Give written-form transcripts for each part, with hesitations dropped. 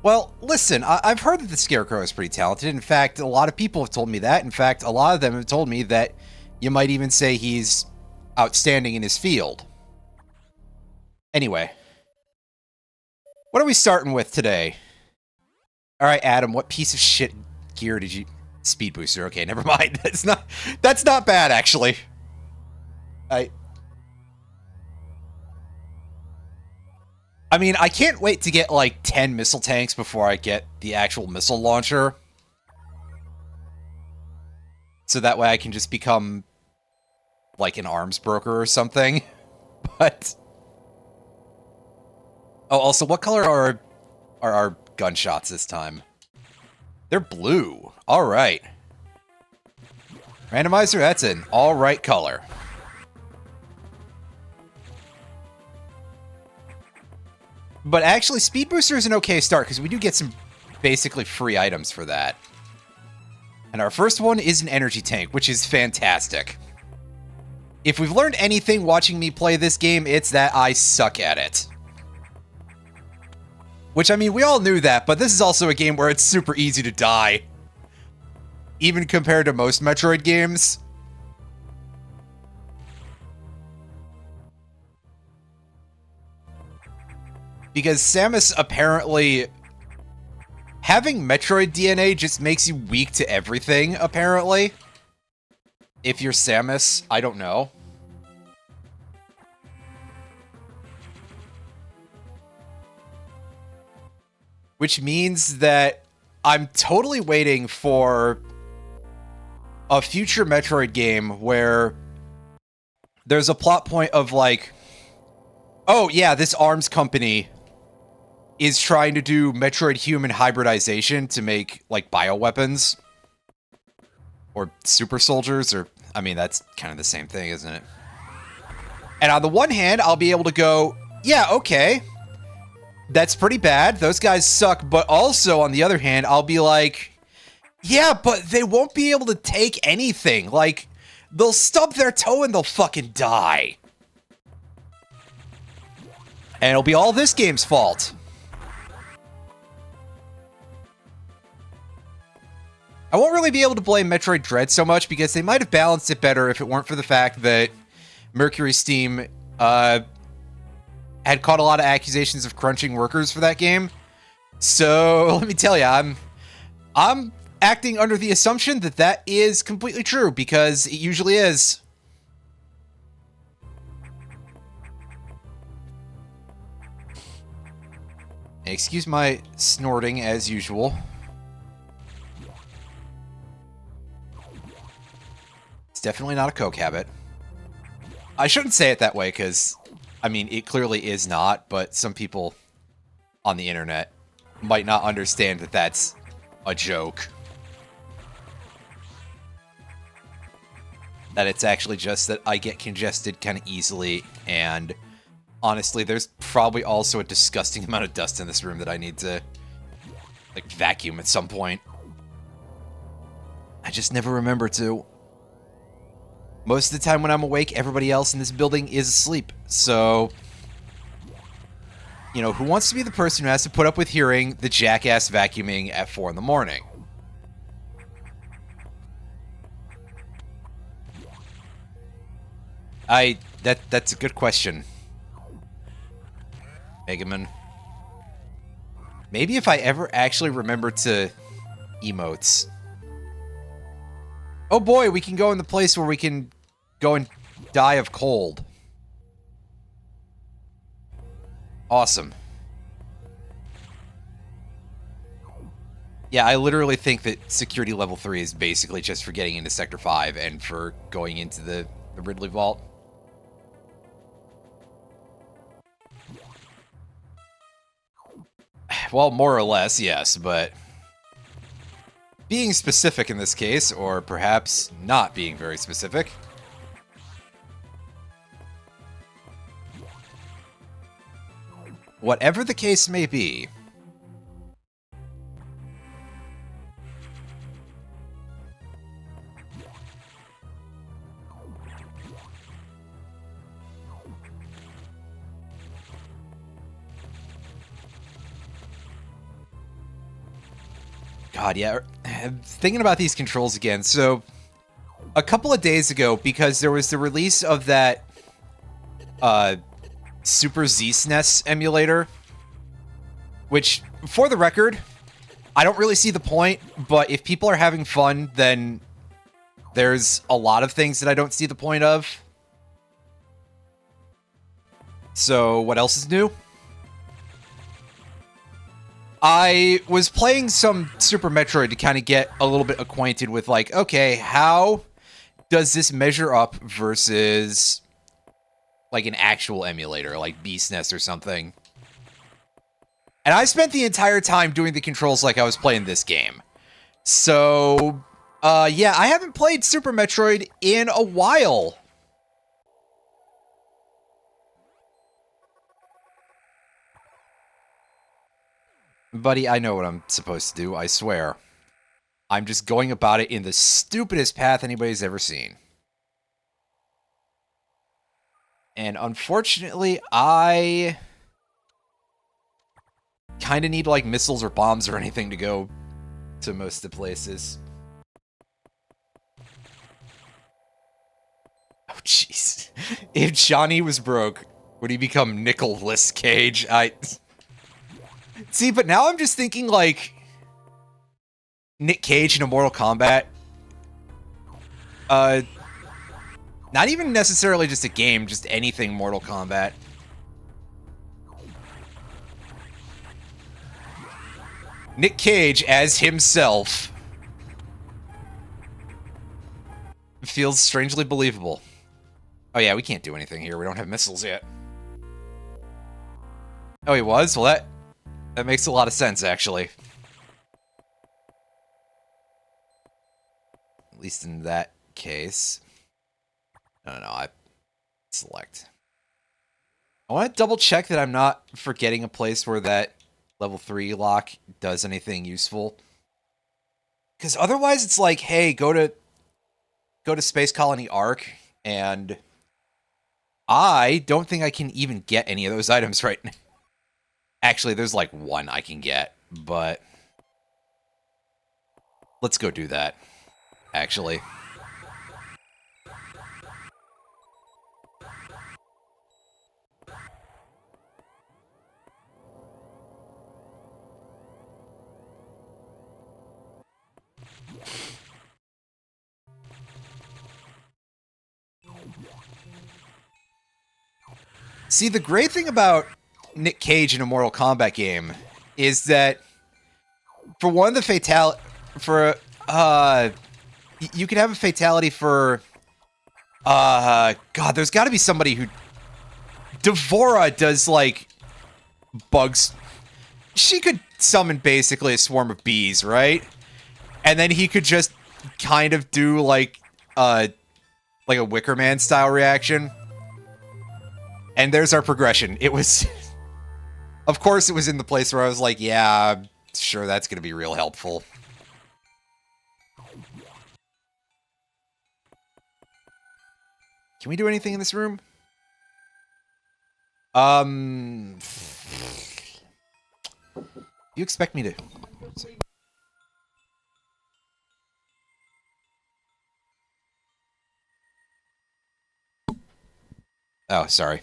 Well, listen, I've heard that the Scarecrow is pretty talented. In fact, a lot of people have told me that. In fact, a lot of them have told me that you might even say he's outstanding in his field. Anyway, what are we starting with today? All right, Adam, what piece of shit gear did you... Speed booster. Okay, never mind. That's not bad, actually. I mean, I can't wait to get, like, 10 missile tanks before I get the actual missile launcher. So that way I can just become, like, an arms broker or something. But... Oh, also, what color are our gunshots this time? They're blue. Alright. Randomizer, that's an alright color. But actually, Speed Booster is an okay start, because we do get some basically free items for that. And our first one is an energy tank, which is fantastic. If we've learned anything watching me play this game, it's that I suck at it. Which, I mean, we all knew that, but this is also a game where it's super easy to die. Even compared to most Metroid games. Because Samus apparently... Having Metroid DNA just makes you weak to everything, apparently. If you're Samus, I don't know. Which means that I'm totally waiting for a future Metroid game where there's a plot point of like, oh yeah, this arms company is trying to do Metroid human hybridization to make like bioweapons or super soldiers, or I mean that's kind of the same thing, isn't it? And on the one hand, I'll be able to go, yeah, okay, that's pretty bad. Those guys suck. But also, on the other hand, I'll be like, yeah, but they won't be able to take anything. Like, they'll stub their toe and they'll fucking die. And it'll be all this game's fault. I won't really be able to blame Metroid Dread so much because they might have balanced it better if it weren't for the fact that Mercury Steam, had caught a lot of accusations of crunching workers for that game. So let me tell you, I'm acting under the assumption that that is completely true, because it usually is. Excuse my snorting as usual. It's definitely not a coke habit. I shouldn't say it that way, because I mean, it clearly is not, but some people on the internet might not understand that that's a joke. That it's actually just that I get congested kind of easily, and honestly, there's probably also a disgusting amount of dust in this room that I need to, like, vacuum at some point. I just never remember to. Most of the time when I'm awake, everybody else in this building is asleep. So, you know, who wants to be the person who has to put up with hearing the jackass vacuuming at 4 in the morning? That's a good question, Megaman. Maybe if I ever actually remember to emotes. Oh boy, we can go in the place where we can go and die of cold. Awesome. Yeah, I literally think that security level 3 is basically just for getting into Sector 5 and for going into the Ridley Vault. Well, more or less, yes, but being specific in this case, or perhaps not being very specific. Whatever the case may be, God, yeah. Thinking about these controls again. So, a couple of days ago, because there was the release of that Super Z-SNES emulator, which, for the record, I don't really see the point, but if people are having fun, then there's a lot of things that I don't see the point of. So, what else is new? I was playing some Super Metroid to kind of get a little bit acquainted with, like, okay, how does this measure up versus, like, an actual emulator, like BSNES or something? And I spent the entire time doing the controls like I was playing this game. So, yeah, I haven't played Super Metroid in a while. Buddy, I know what I'm supposed to do, I swear. I'm just going about it in the stupidest path anybody's ever seen. And unfortunately, I kind of need, like, missiles or bombs or anything to go to most of the places. Oh, jeez. If Johnny was broke, would he become Nicolas Cage? See, but now I'm just thinking, like, Nick Cage in a Mortal Kombat. Not even necessarily just a game, just anything Mortal Kombat. Nick Cage as himself feels strangely believable. Oh yeah, we can't do anything here. We don't have missiles yet. Oh, he was? Well, that makes a lot of sense, actually. At least in that case. No, I select. I want to double check that I'm not forgetting a place where that level 3 lock does anything useful. Because otherwise it's like, hey, go to Space Colony Arc, and I don't think I can even get any of those items right now. Actually, there's like one I can get, but let's go do that, actually. See, the great thing about Nick Cage in a Mortal Kombat game is that for one of the you could have a fatality for God, there's got to be somebody who Devora does, like, bugs. She could summon basically a swarm of bees, right? And then he could just kind of do like a Wicker Man style reaction. And there's our progression. It was of course it was in the place where I was like, yeah, sure, that's going to be real helpful. Can we do anything in this room? You expect me to... Oh, sorry.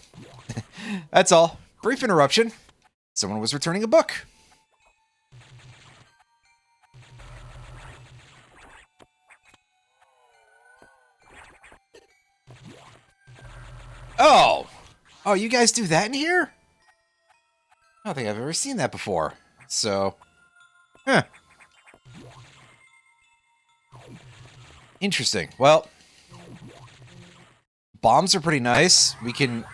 That's all. Brief interruption. Someone was returning a book. Oh! Oh, you guys do that in here? I don't think I've ever seen that before. So... Huh. Interesting. Well... Bombs are pretty nice. We can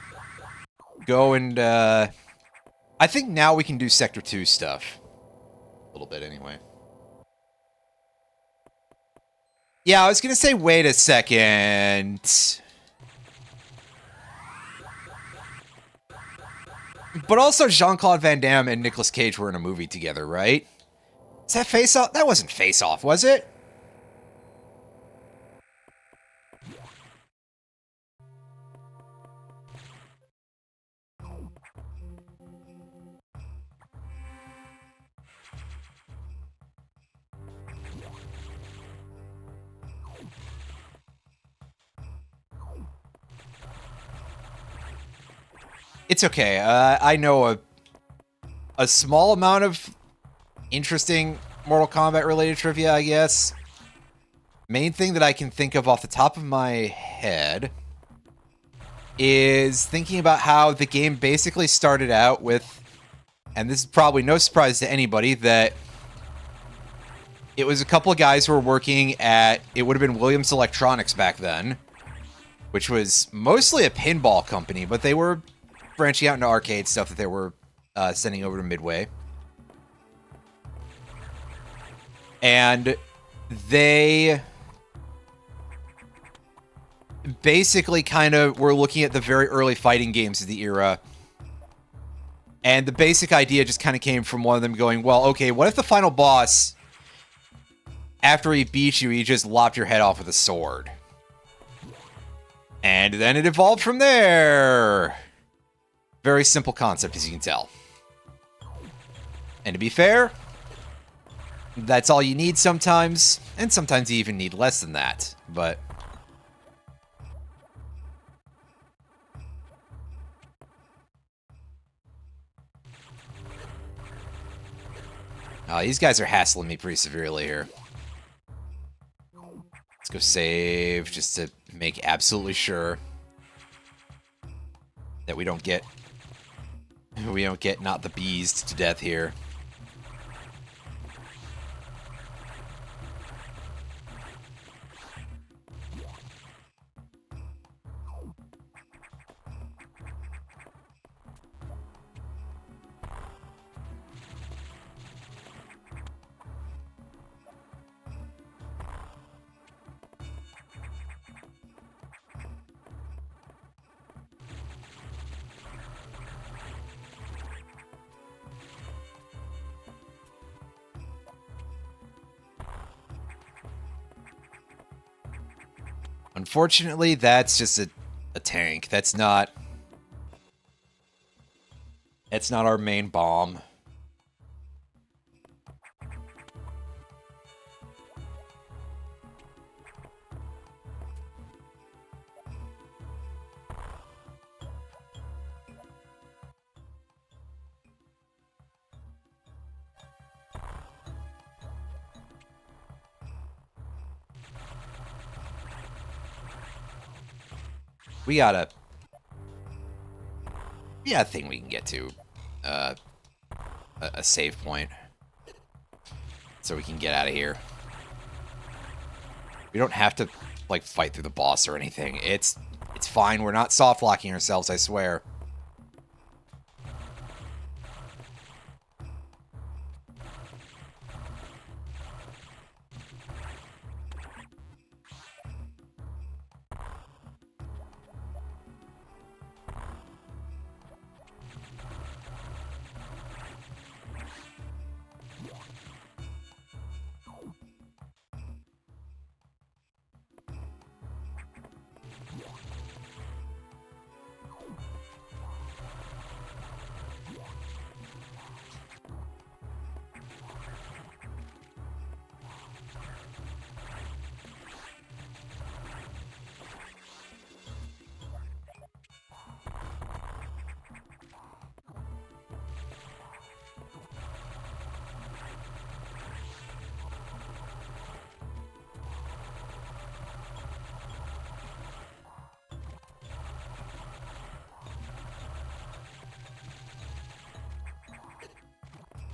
go and, I think now we can do Sector 2 stuff. A little bit, anyway. Yeah, I was gonna say, wait a second. But also, Jean-Claude Van Damme and Nicolas Cage were in a movie together, right? Is that Face Off? That wasn't Face Off, was it? It's okay. I know a small amount of interesting Mortal Kombat related trivia, I guess. Main thing that I can think of off the top of my head is thinking about how the game basically started out with, and this is probably no surprise to anybody, that it was a couple of guys who were working at, it would have been Williams Electronics back then, which was mostly a pinball company, but they were branching out into arcade stuff that they were sending over to Midway. And they basically kind of were looking at the very early fighting games of the era. And the basic idea just kind of came from one of them going, well, okay, what if the final boss, after he beats you, he just lopped your head off with a sword? And then it evolved from there. Very simple concept, as you can tell. And to be fair, that's all you need sometimes, and sometimes you even need less than that, but... these guys are hassling me pretty severely here. Let's go save, just to make absolutely sure that we don't get not the bees to death here. Unfortunately, that's just a tank. That's not our main bomb. We got a thing we can get to. A save point. So we can get out of here. We don't have to, like, fight through the boss or anything. It's fine. We're not soft-locking ourselves, I swear.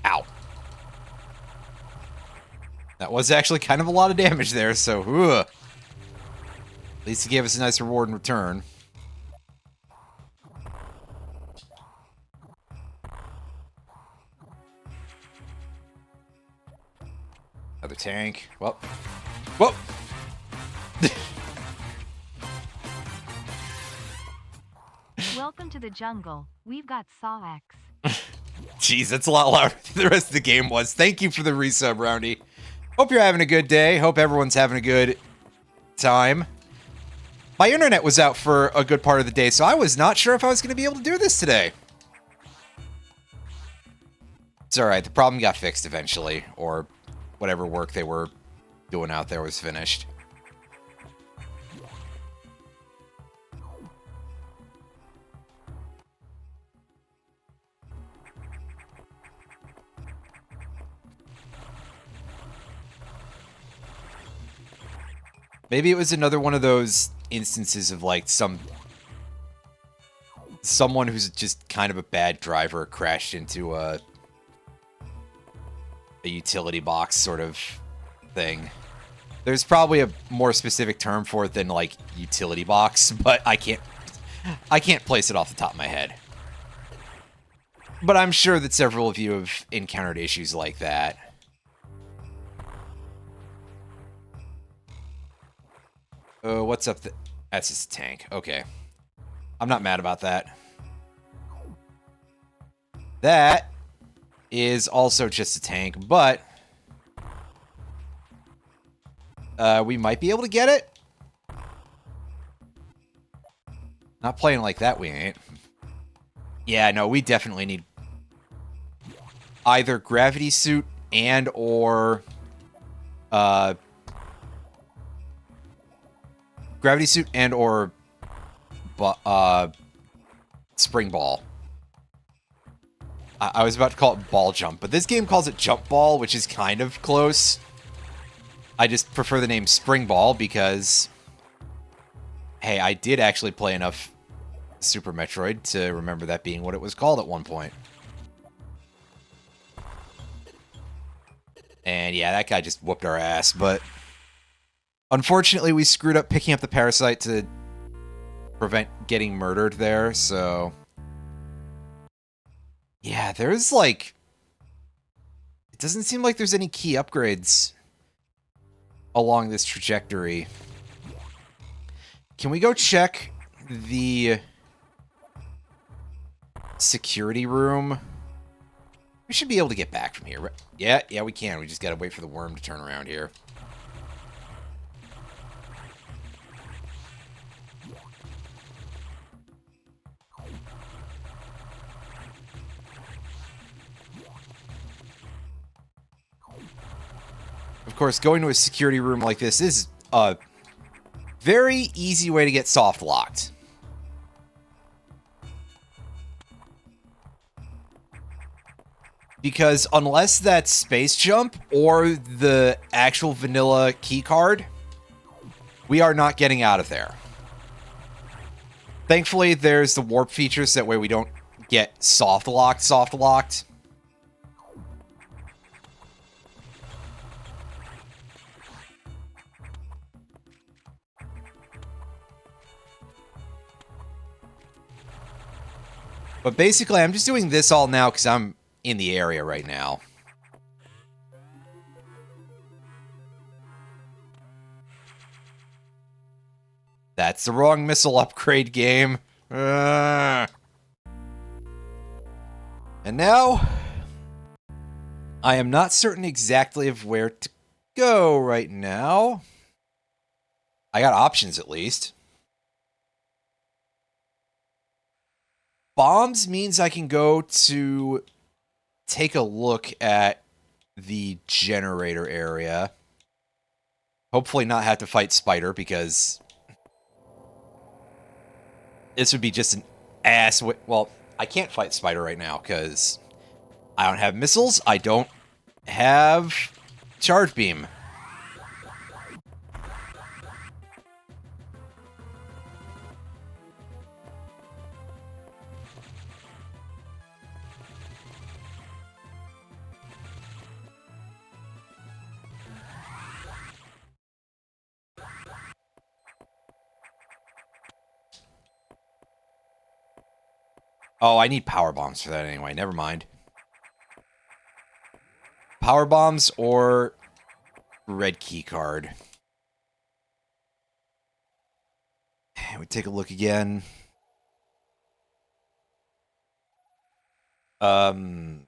Ow. That was actually kind of a lot of damage there, so ugh. At least he gave us a nice reward in return. Another tank. Well. Whoa! Welcome to the jungle. We've got Saw X. Jeez, that's a lot louder than the rest of the game was. Thank you for the resub, Roundy. Hope you're having a good day. Hope everyone's having a good time. My internet was out for a good part of the day, so I was not sure if I was going to be able to do this today. It's alright, the problem got fixed eventually, or whatever work they were doing out there was finished. Maybe it was another one of those instances of like someone who's just kind of a bad driver crashed into a utility box sort of thing. There's probably a more specific term for it than like utility box, but I can't place it off the top of my head. But I'm sure that several of you have encountered issues like that. Oh, what's up? That's just a tank. Okay. I'm not mad about that. That is also just a tank, but we might be able to get it. Not playing like that, we ain't. Yeah, no, we definitely need either gravity suit and or gravity suit and or spring ball. I was about to call it ball jump, but this game calls it jump ball, which is kind of close. I just prefer the name spring ball because, hey, I did actually play enough Super Metroid to remember that being what it was called at one point. And yeah, that guy just whooped our ass, but unfortunately we screwed up picking up the parasite to prevent getting murdered there, so yeah, there's like, it doesn't seem like there's any key upgrades along this trajectory. Can we go check the security room? We should be able to get back from here. Yeah, we can. We just gotta wait for the worm to turn around here. Of course, going to a security room like this is a very easy way to get soft locked. Because unless that's space jump or the actual vanilla key card, we are not getting out of there. Thankfully, there's the warp feature, so that way we don't get soft locked. But basically, I'm just doing this all now because I'm in the area right now. That's the wrong missile upgrade game. And now, I am not certain exactly of where to go right now. I got options at least. Bombs means I can go to take a look at the generator area. Hopefully not have to fight Spider, because this would be just an ass... Well, I can't fight Spider right now, because I don't have missiles. I don't have charge beam. Oh, I need power bombs for that anyway. Never mind. Power bombs or red key card. We take a look again. Okay,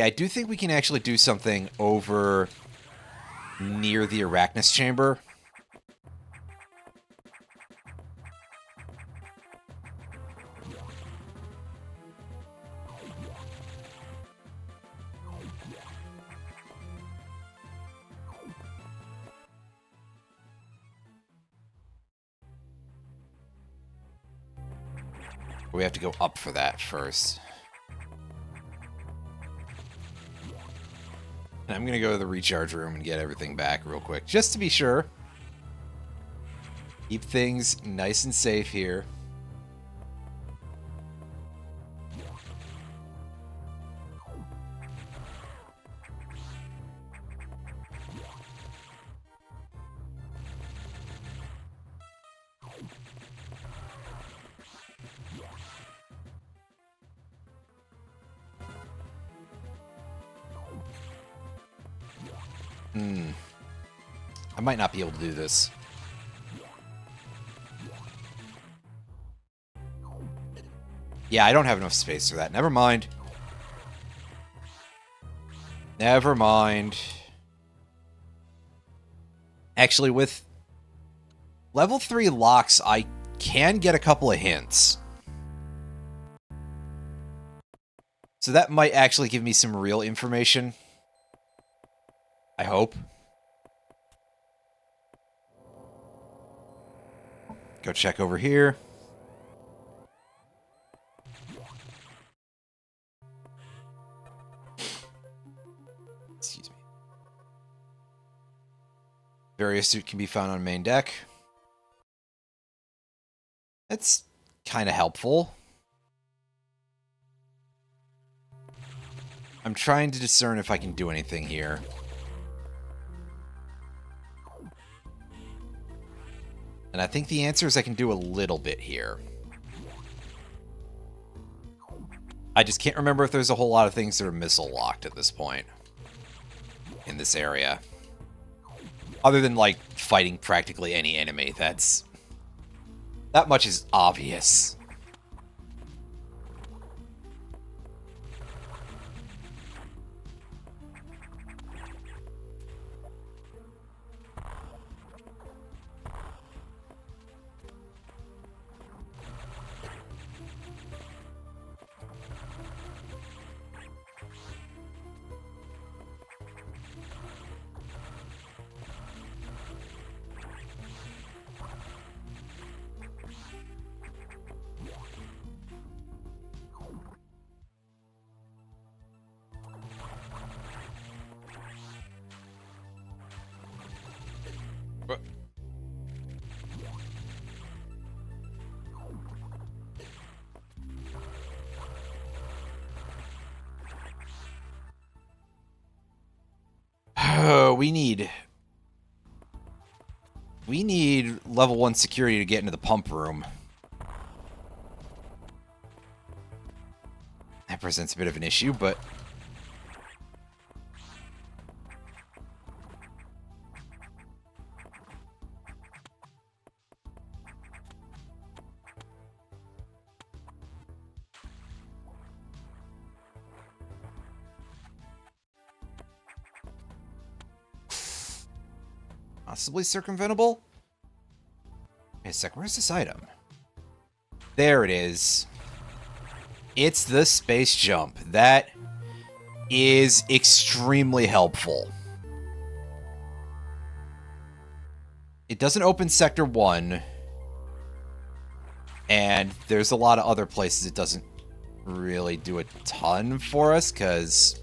I do think we can actually do something over near the Arachnus chamber. We have to go up for that first. I'm gonna go to the recharge room and get everything back real quick, just to be sure. Keep things nice and safe here. I might not be able to do this. Yeah, I don't have enough space for that. Never mind. Never mind. Actually, with level 3 locks, I can get a couple of hints. So that might actually give me some real information. I hope. Go check over here. Excuse me. Various suit can be found on main deck. That's kind of helpful. I'm trying to discern if I can do anything here. And I think the answer is I can do a little bit here. I just can't remember if there's a whole lot of things that are missile locked at this point in this area. Other than, like, fighting practically any enemy. That much is obvious. We need level 1 security to get into the pump room. That presents a bit of an issue, but... possibly circumventable? Wait a sec, where's this item? There it is. It's the space jump. That is extremely helpful. It doesn't open Sector 1. And there's a lot of other places it doesn't really do a ton for us, because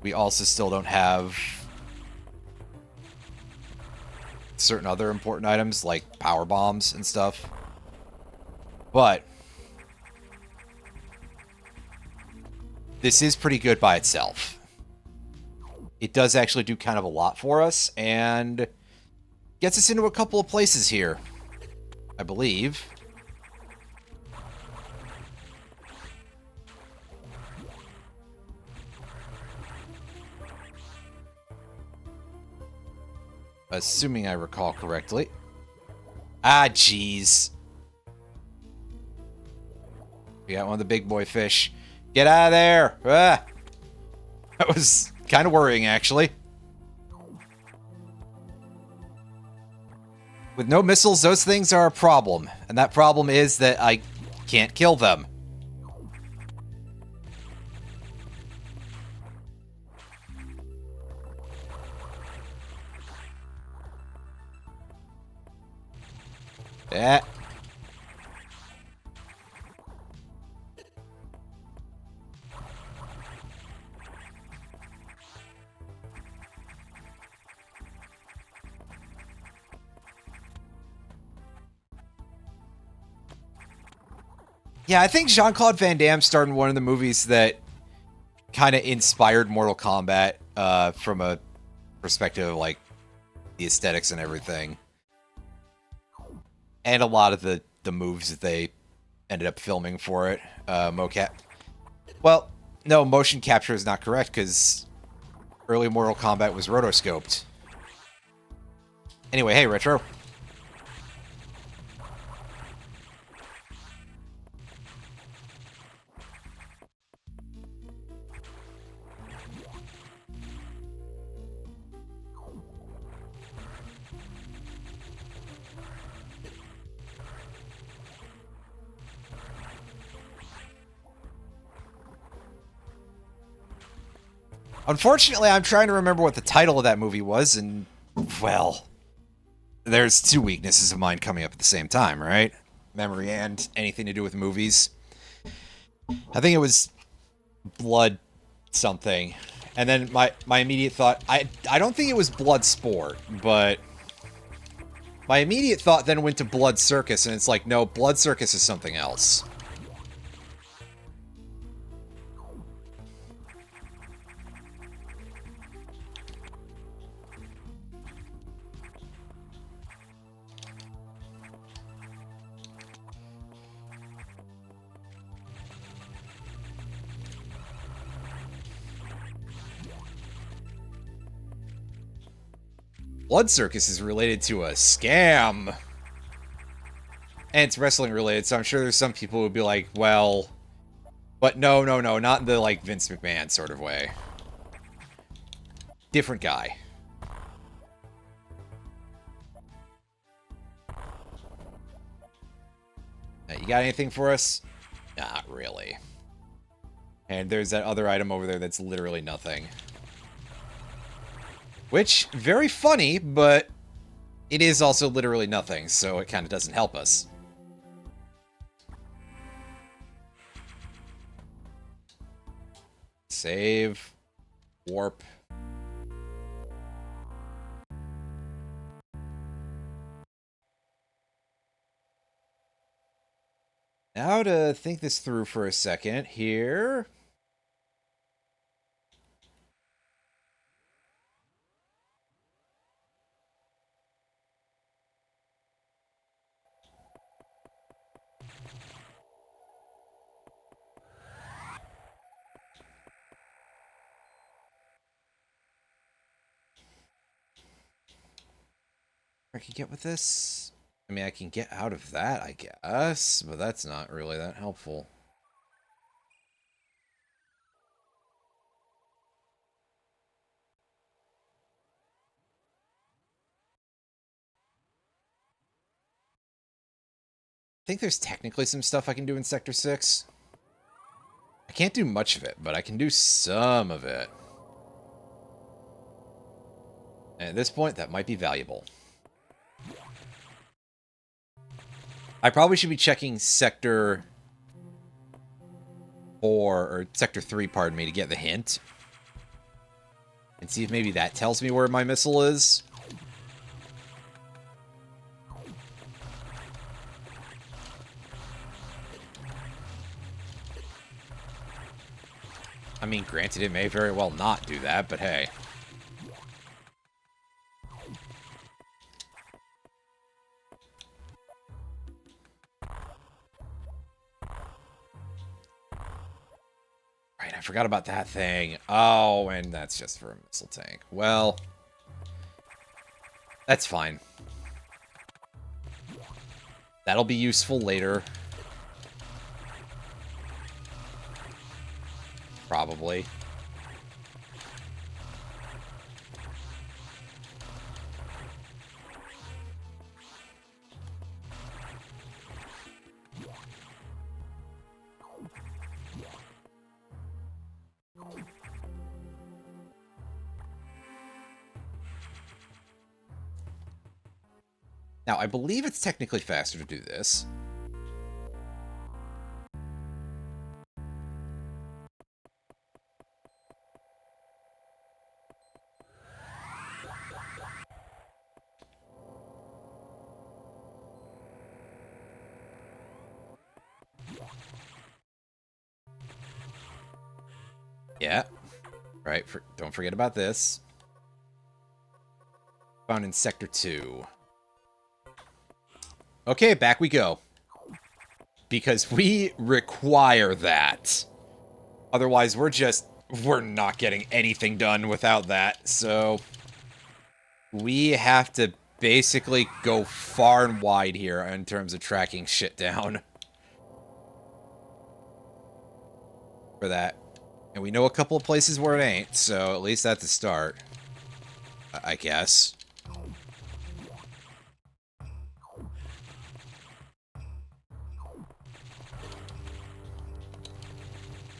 we also still don't have certain other important items like power bombs and stuff. But this is pretty good by itself. It does actually do kind of a lot for us and gets us into a couple of places here, I believe. Assuming I recall correctly. Ah, jeez. We got one of the big boy fish. Get out of there! Ah! That was kind of worrying, actually. With no missiles, those things are a problem. And that problem is that I can't kill them. Yeah. Yeah, I think Jean-Claude Van Damme starred in one of the movies that kind of inspired Mortal Kombat from a perspective of like the aesthetics and everything, and a lot of the moves that they ended up filming for it. Mocap. Well, no, motion capture is not correct because early Mortal Kombat was rotoscoped. Anyway, hey, Retro. Unfortunately, I'm trying to remember what the title of that movie was, and, well, there's two weaknesses of mine coming up at the same time, right? Memory and anything to do with movies. I think it was Blood something. And then my immediate thought, I don't think it was Blood Sport, but my immediate thought then went to Blood Circus, and it's like, no, Blood Circus is something else. Blood Circus is related to a scam. And it's wrestling related, so I'm sure there's some people who would be like, well, but no, not in the, like, Vince McMahon sort of way. Different guy. You got anything for us? Not really. And there's that other item over there that's literally nothing. Which, very funny, but it is also literally nothing, so it kind of doesn't help us. Save. Warp. Now to think this through for a second here. I can get with this? I mean, I can get out of that, I guess, but that's not really that helpful. I think there's technically some stuff I can do in Sector 6. I can't do much of it, but I can do some of it. And at this point, that might be valuable. I probably should be checking Sector 4, or Sector 3, pardon me, to get the hint. And see if maybe that tells me where my missile is. I mean, granted, it may very well not do that, but hey. Right, I forgot about that thing. Oh, and that's just for a missile tank. Well, that's fine. That'll be useful later. Probably. Now, I believe it's technically faster to do this. Yeah. Right. Don't forget about this. Found in Sector 2. Okay, back we go. Because we require that. Otherwise, we're not getting anything done without that. So, we have to basically go far and wide here in terms of tracking shit down. For that. And we know a couple of places where it ain't, so at least that's a start. I guess.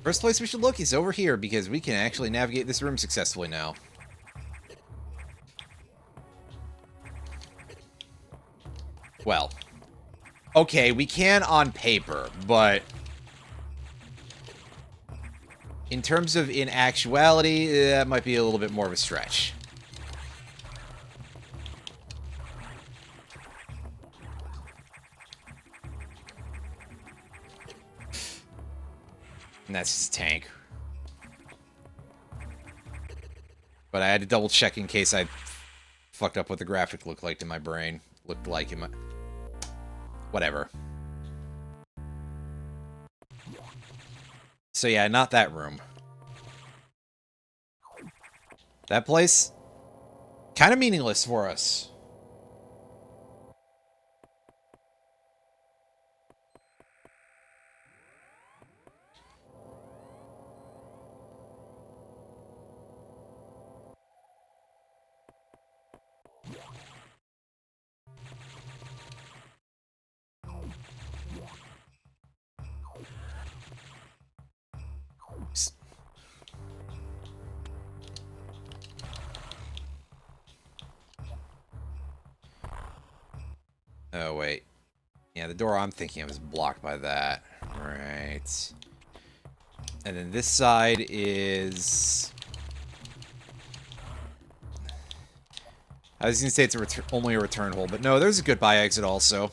First place we should look is over here, because we can actually navigate this room successfully now. Well. Okay, we can on paper, but... in terms of in actuality, that might be a little bit more of a stretch. And that's his tank. But I had to double check in case I fucked up what the graphic looked like in my brain. Looked like in my... whatever. So yeah, not that room. That place? Kind of meaningless for us. Oh, wait. Yeah, the door I'm thinking of is blocked by that. Right. And then this side is... I was going to say it's only a return hole, but no, there's a goodbye exit also.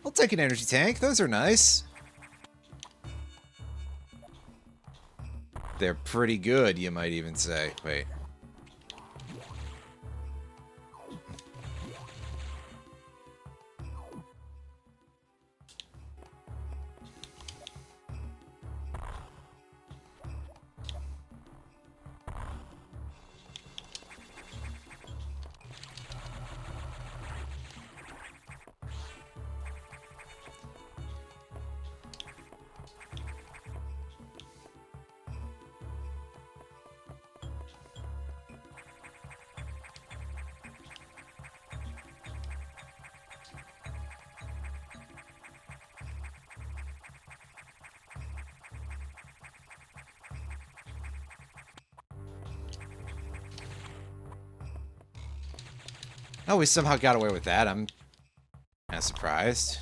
I'll take an energy tank. Those are nice. They're pretty good, you might even say. Wait. Oh, we somehow got away with that. I'm kind of surprised.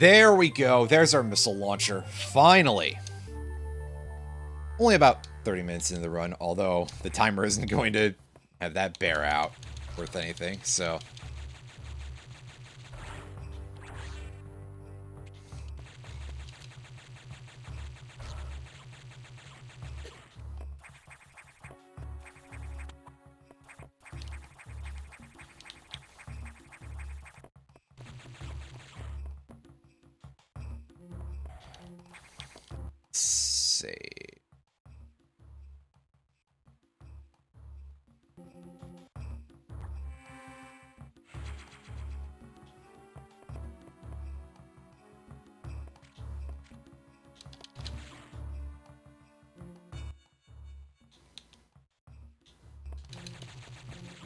There we go. There's our missile launcher. Finally. Only about 30 minutes into the run, although the timer isn't going to have that bear out worth anything, so... Save.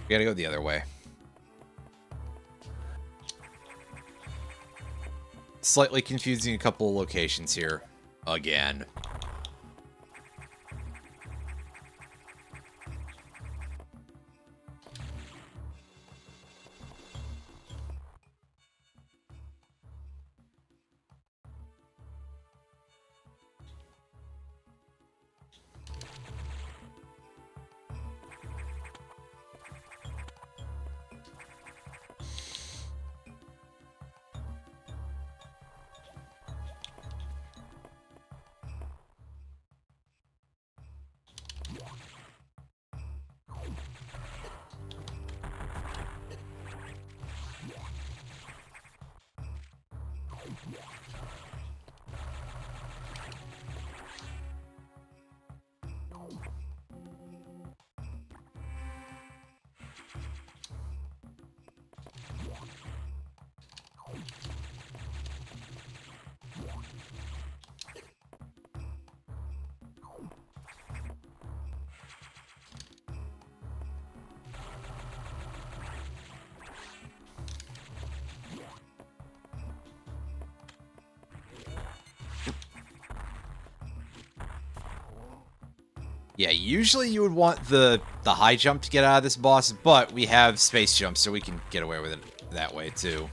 We gotta go the other way. Slightly confusing a couple of locations here. Again. Yeah, usually you would want the high jump to get out of this boss, but we have space jump, so we can get away with it that way, too.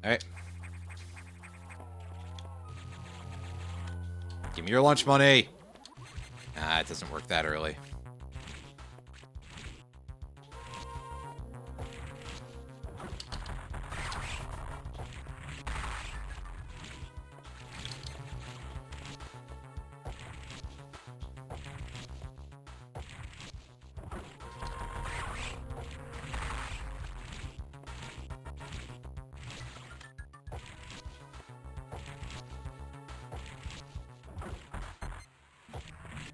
Alright. Give me your lunch money! Ah, it doesn't work that early.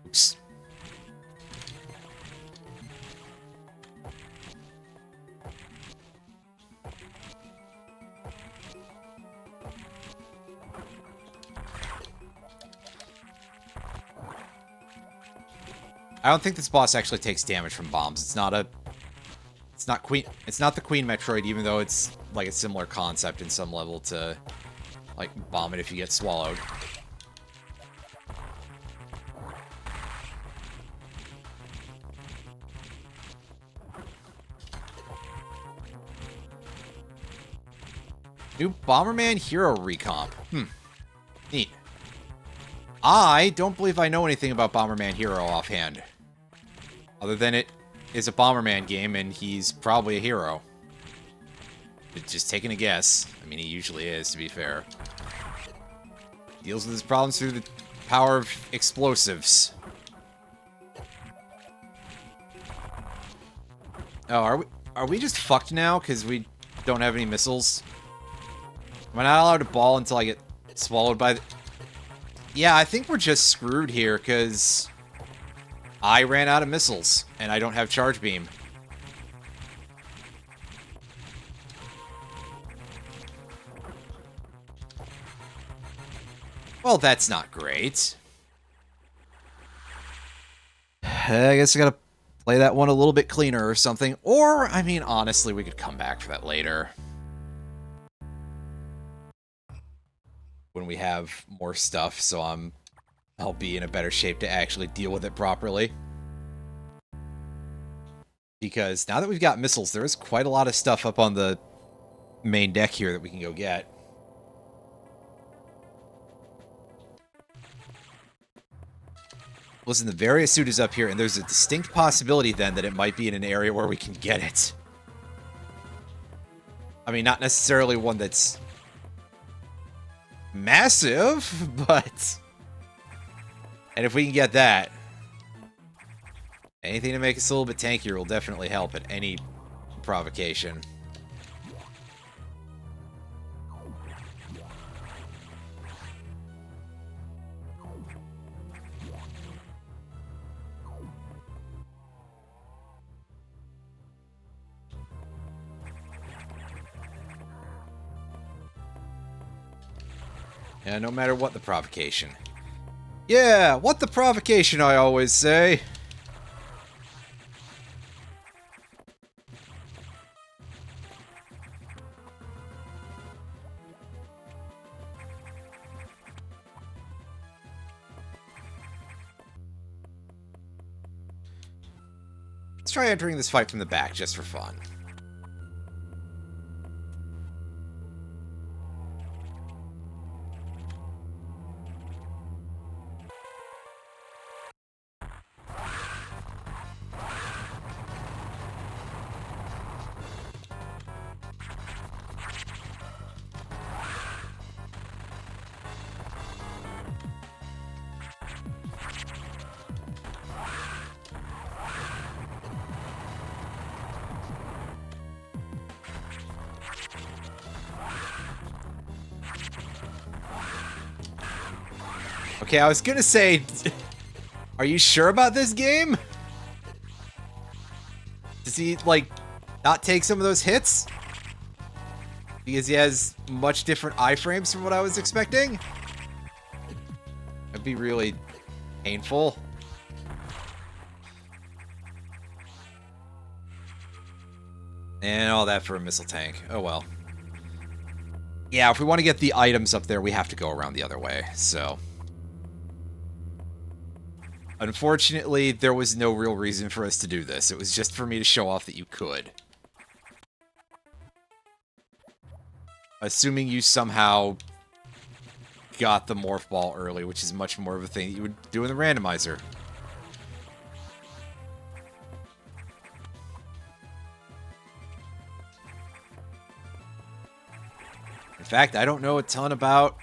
Oops. I don't think this boss actually takes damage from bombs. It's not the Queen Metroid, even though it's like a similar concept in some level to like bomb it if you get swallowed. New Bomberman Hero Recomp. Neat. I don't believe I know anything about Bomberman Hero offhand. Other than it is a Bomberman game and he's probably a hero. But just taking a guess. I mean, he usually is, to be fair. Deals with his problems through the power of explosives. Oh, are we just fucked now because we don't have any missiles? Am I not allowed to ball until I get swallowed by the... Yeah, I think we're just screwed here because I ran out of missiles and I don't have charge beam. Well, that's not great. I guess I gotta play that one a little bit cleaner or something. Or, I mean, honestly, we could come back for that later. When we have more stuff, so I'll be in a better shape to actually deal with it properly. Because now that we've got missiles, there is quite a lot of stuff up on the main deck here that we can go get. Listen, the various suit is up here, and there's a distinct possibility then that it might be in an area where we can get it. I mean, not necessarily one that's massive, but... And if we can get that, anything to make us a little bit tankier will definitely help at any provocation. Yeah, no matter what the provocation. Yeah, what the provocation, I always say. Let's try entering this fight from the back, just for fun. Okay, I was gonna say, are you sure about this game? Does he, like, not take some of those hits? Because he has much different iframes from what I was expecting? That'd be really painful. And all that for a missile tank. Oh well. Yeah, if we want to get the items up there, we have to go around the other way, so... Unfortunately, there was no real reason for us to do this. It was just for me to show off that you could. Assuming you somehow got the morph ball early, which is much more of a thing that you would do in the randomizer. In fact, I don't know a ton about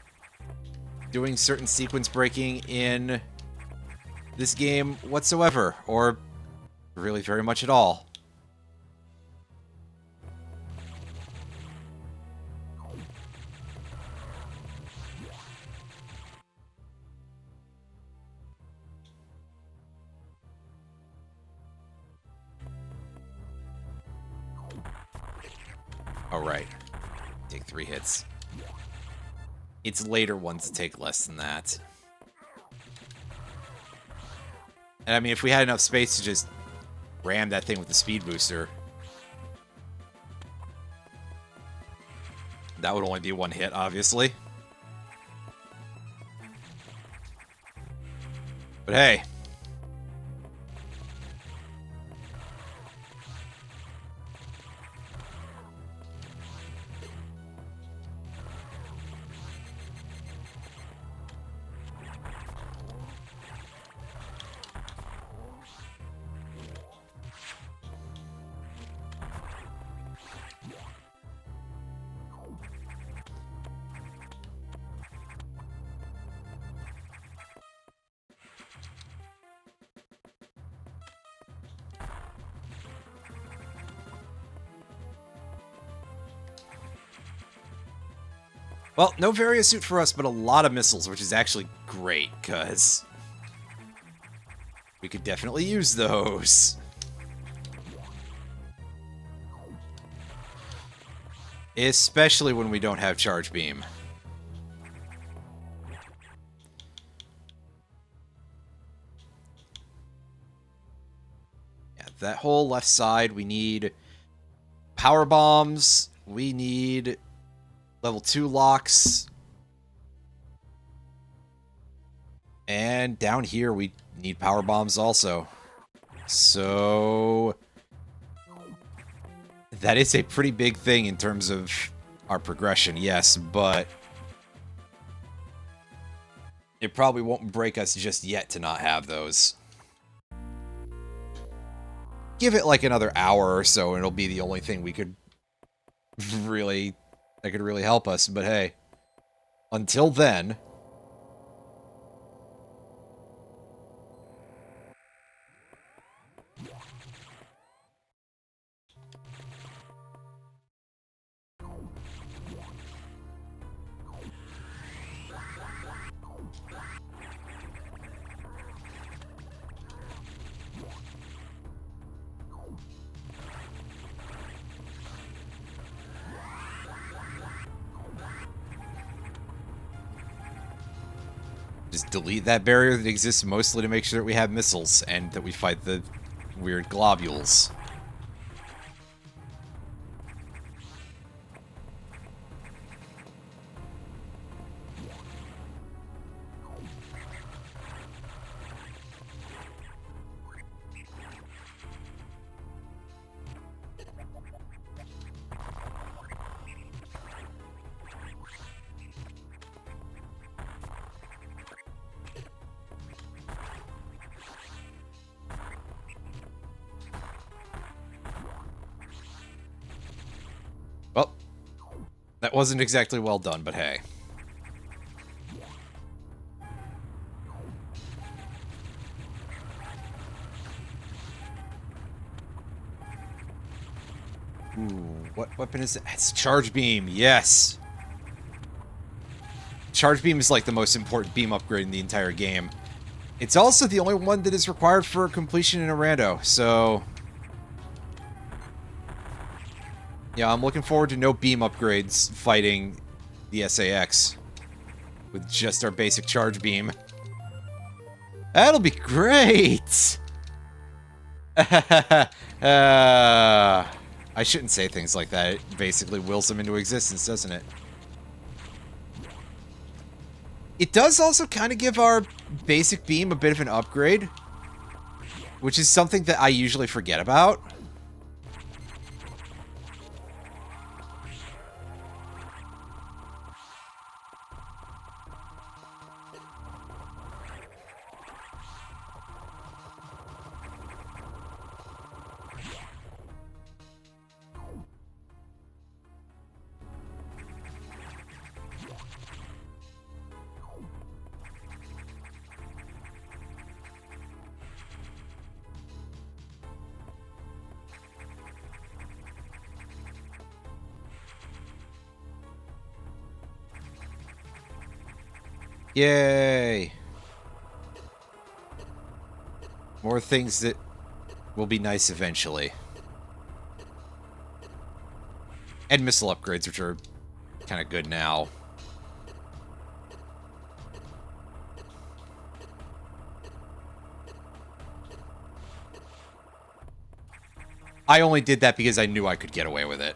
doing certain sequence breaking in this game whatsoever, or really very much at all. Alright. Take 3 hits. It's later ones that take less than that. And I mean, if we had enough space to just ram that thing with the speed booster, that would only be 1 hit, obviously. But hey. Well, no Varia suit for us, but a lot of missiles, which is actually great, because we could definitely use those. Especially when we don't have Charge Beam. Yeah, that whole left side, we need power bombs, we need level 2 locks. And down here, we need power bombs also. So that is a pretty big thing in terms of our progression, yes, but it probably won't break us just yet to not have those. Give it like another hour or so, and it'll be the only thing we could really... that could really help us, but hey. Until then... just delete that barrier that exists mostly to make sure that we have missiles and that we fight the weird globules. Well, that wasn't exactly well done, but hey. Ooh, what weapon is it? It's Charge Beam, yes! Charge Beam is like the most important beam upgrade in the entire game. It's also the only one that is required for completion in a rando, so... yeah, I'm looking forward to no beam upgrades fighting the SAX with just our basic Charge Beam. That'll be great! I shouldn't say things like that. It basically wills them into existence, doesn't it? It does also kind of give our basic beam a bit of an upgrade, which is something that I usually forget about. Yay! More things that will be nice eventually. And missile upgrades, which are kind of good now. I only did that because I knew I could get away with it.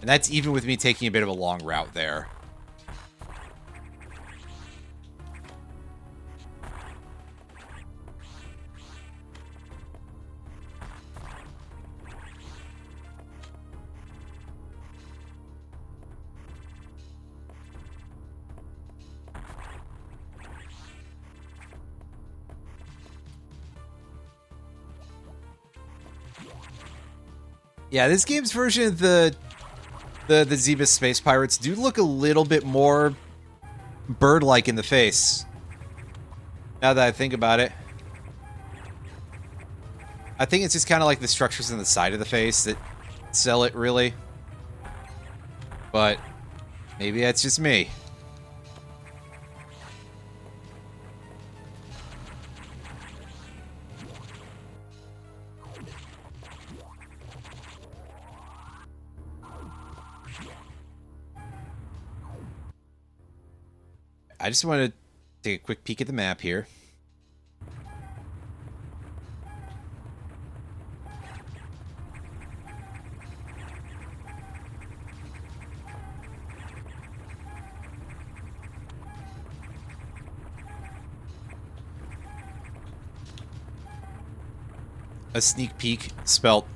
And that's even with me taking a bit of a long route there. Yeah, this game's version of the Zebus Space Pirates do look a little bit more bird-like in the face. Now that I think about it. I think it's just kind of like the structures in the side of the face that sell it, really. But maybe that's just me. I just want to take a quick peek at the map here. A sneak peek spelt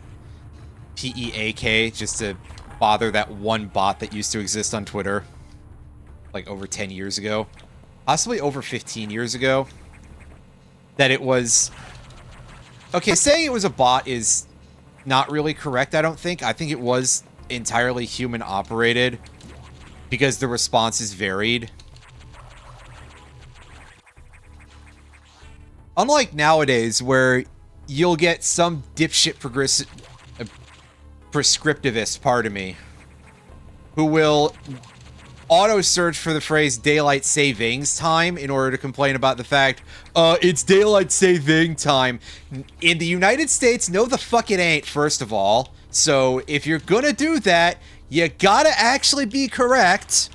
P-E-A-K just to bother that one bot that used to exist on Twitter. Like over 10 years ago, possibly over 15 years ago, that it was... Okay, saying it was a bot is not really correct, I don't think. I think it was entirely human operated because the responses varied. Unlike nowadays where you'll get some dipshit prescriptivist, pardon me, who will auto-search for the phrase daylight savings time in order to complain about the fact, it's daylight saving time. In the United States, no the fuck it ain't, first of all. So if you're gonna do that, you gotta actually be correct.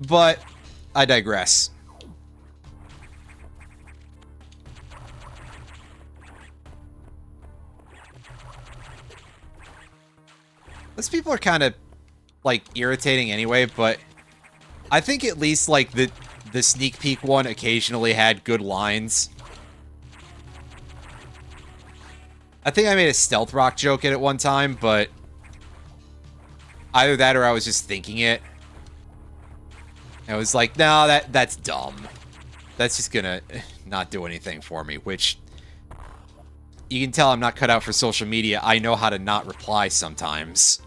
But I digress. Those people are kind of, like, irritating anyway, but I think at least, like, the sneak peek one occasionally had good lines. I think I made a stealth rock joke at it one time, but either that or I was just thinking it. I was like, no, that's dumb. That's just gonna not do anything for me, which you can tell I'm not cut out for social media. I know how to not reply sometimes.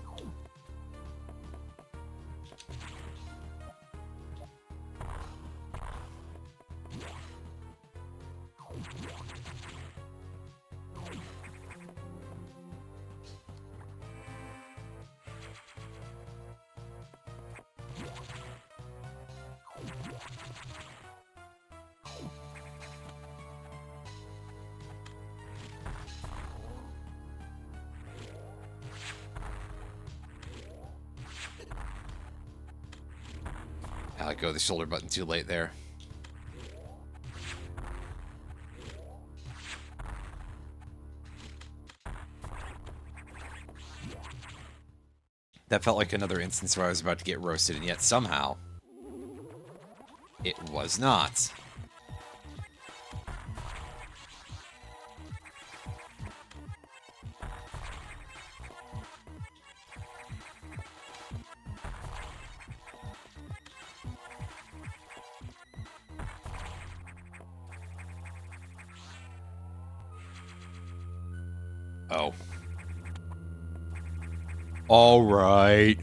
I let go of the shoulder button too late there. That felt like another instance where I was about to get roasted, and yet somehow It was not. Oh. All right.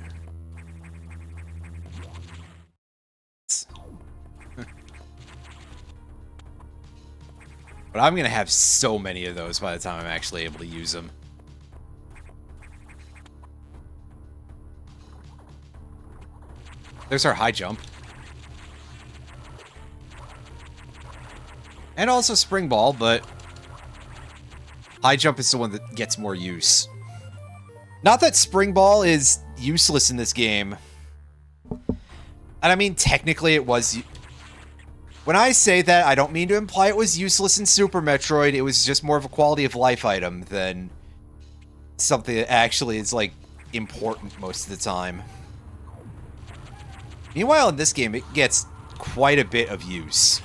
But I'm going to have so many of those by the time I'm actually able to use them. There's our high jump. And also spring ball, but high jump is the one that gets more use. Not that spring ball is useless in this game. And I mean, technically it was... When I say that, I don't mean to imply it was useless in Super Metroid. It was just more of a quality of life item than something that actually is, like, important most of the time. Meanwhile, in this game, it gets quite a bit of use.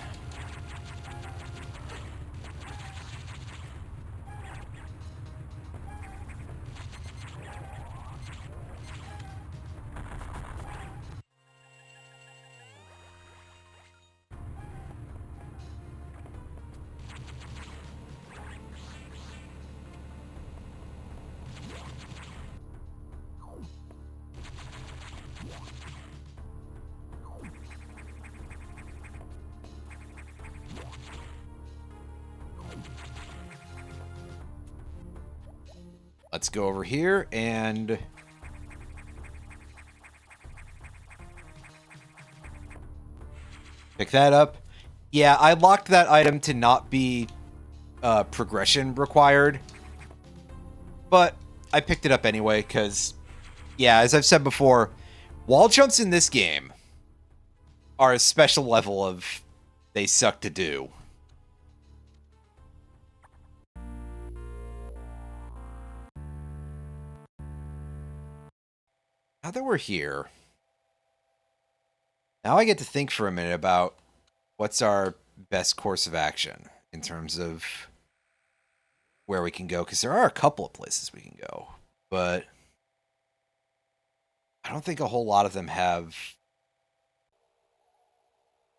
Let's go over here and... pick that up. Yeah, I locked that item to not be progression required. But I picked it up anyway, because... yeah, as I've said before, wall jumps in this game are a special level of they suck to do. Now that we're here, now I get to think for a minute about what's our best course of action in terms of where we can go, because there are a couple of places we can go, but I don't think a whole lot of them have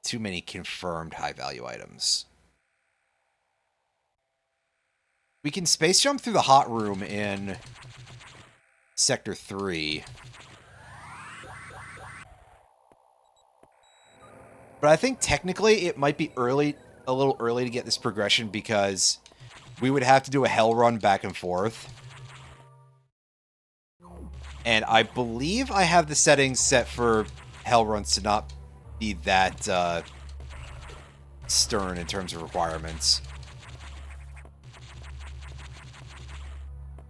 too many confirmed high-value items. We can space jump through the hot room in Sector 3. But I think technically it might be a little early to get this progression because we would have to do a hell run back and forth. And I believe I have the settings set for hell runs to not be that stern in terms of requirements.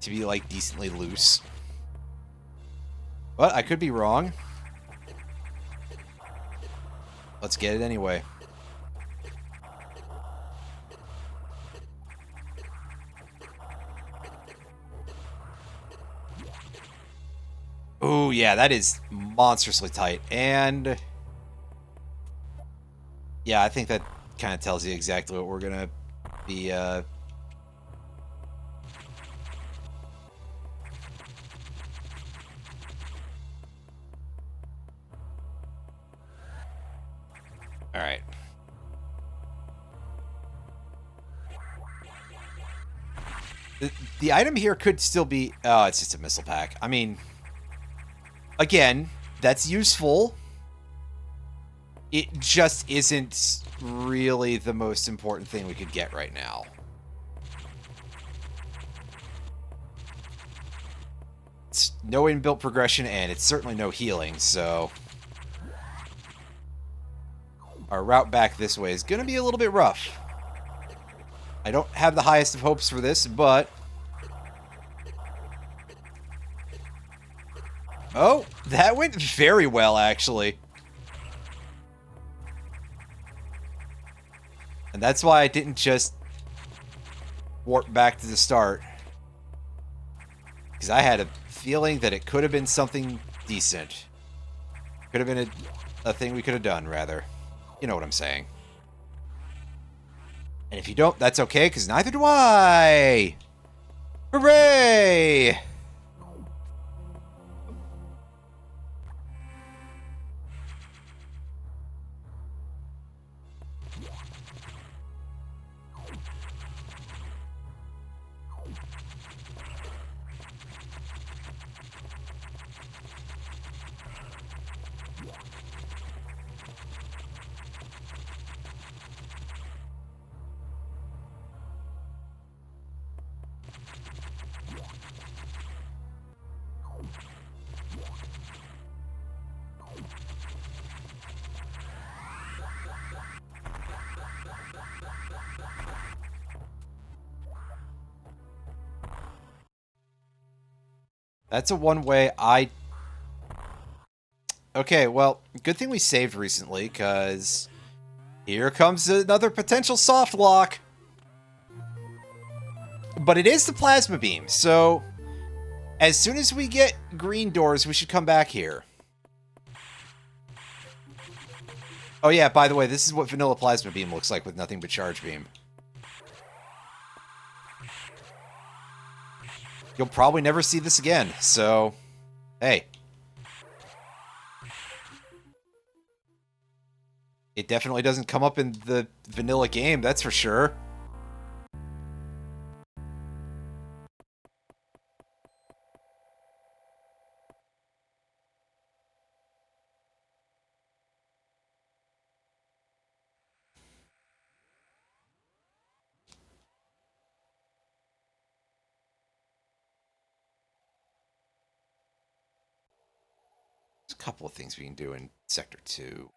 To be, like, decently loose. But I could be wrong. Let's get it anyway. Oh, yeah, that is monstrously tight. And... yeah, I think that kind of tells you exactly what we're going to be... Alright. The item here could still be... oh, it's just a missile pack. I mean... again, that's useful. It just isn't really the most important thing we could get right now. It's no inbuilt progression, and it's certainly no healing, so... our route back this way is going to be a little bit rough. I don't have the highest of hopes for this, but... oh, that went very well, actually. And that's why I didn't just warp back to the start. Because I had a feeling that it could have been something decent. Could have been a thing we could have done, rather. You know what I'm saying. And if you don't, that's okay, because neither do I! Hooray! That's a one-way I... Okay, well, good thing we saved recently, because here comes another potential soft lock. But it is the plasma beam, so as soon as we get green doors, we should come back here. Oh yeah, by the way, this is what vanilla plasma beam looks like with nothing but charge beam. You'll probably never see this again, so hey. It definitely doesn't come up in the vanilla game, that's for sure. There's a couple of things we can do in Sector 2.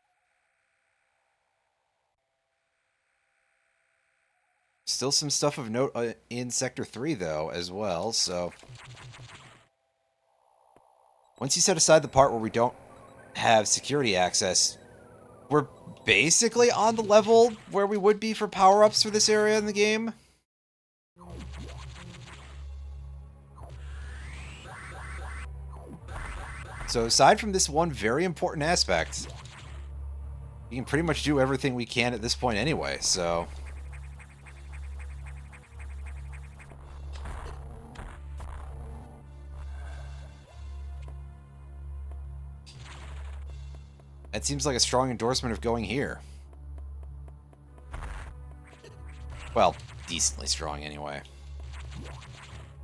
Still some stuff of note in Sector 3, though, as well, so... Once you set aside the part where we don't have security access, we're basically on the level where we would be for power-ups for this area in the game. So aside from this one very important aspect, we can pretty much do everything we can at this point anyway, so... That seems like a strong endorsement of going here. Well, decently strong anyway.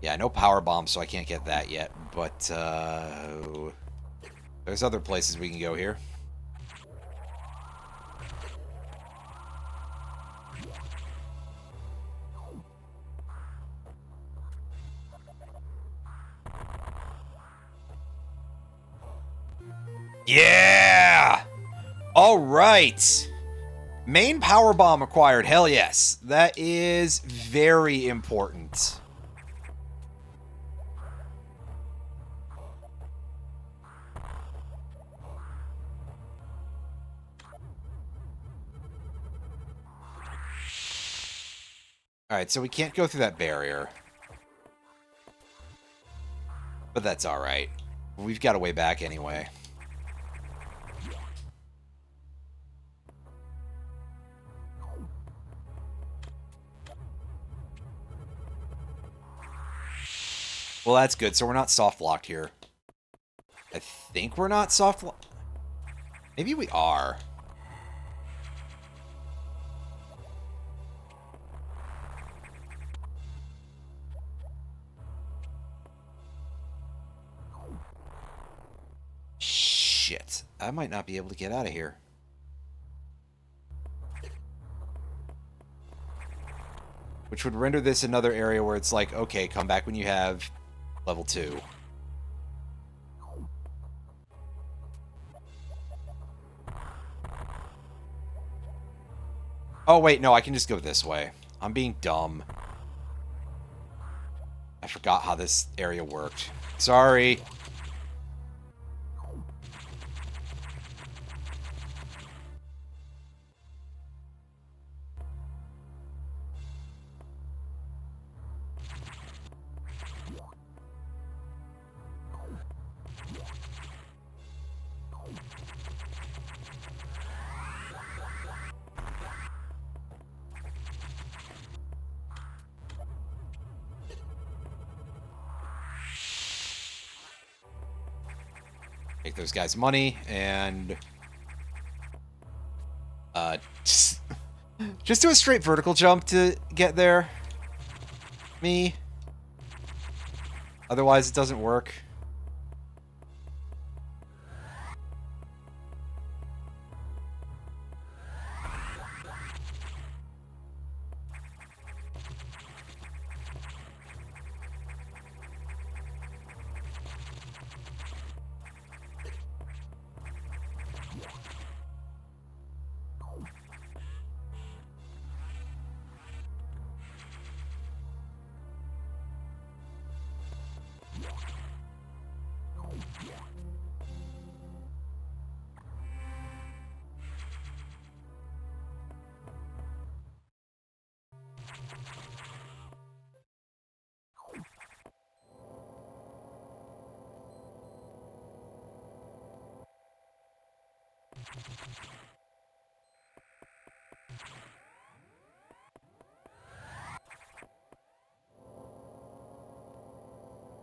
Yeah, no power bomb, so I can't get that yet, but there's other places we can go here. Yeah! All right. Main power bomb acquired. Hell yes. That is very important. All right, so we can't go through that barrier. But that's all right. We've got a way back anyway. Well, that's good. So we're not soft-locked here. I think we're not soft-locked. Maybe we are. Shit. I might not be able to get out of here. Which would render this another area where it's like, okay, come back when you have level 2. Oh, wait, no, I can just go this way. I'm being dumb. I forgot how this area worked. Sorry. Take those guys money and just do a straight vertical jump to get there. Me. Otherwise, it doesn't work.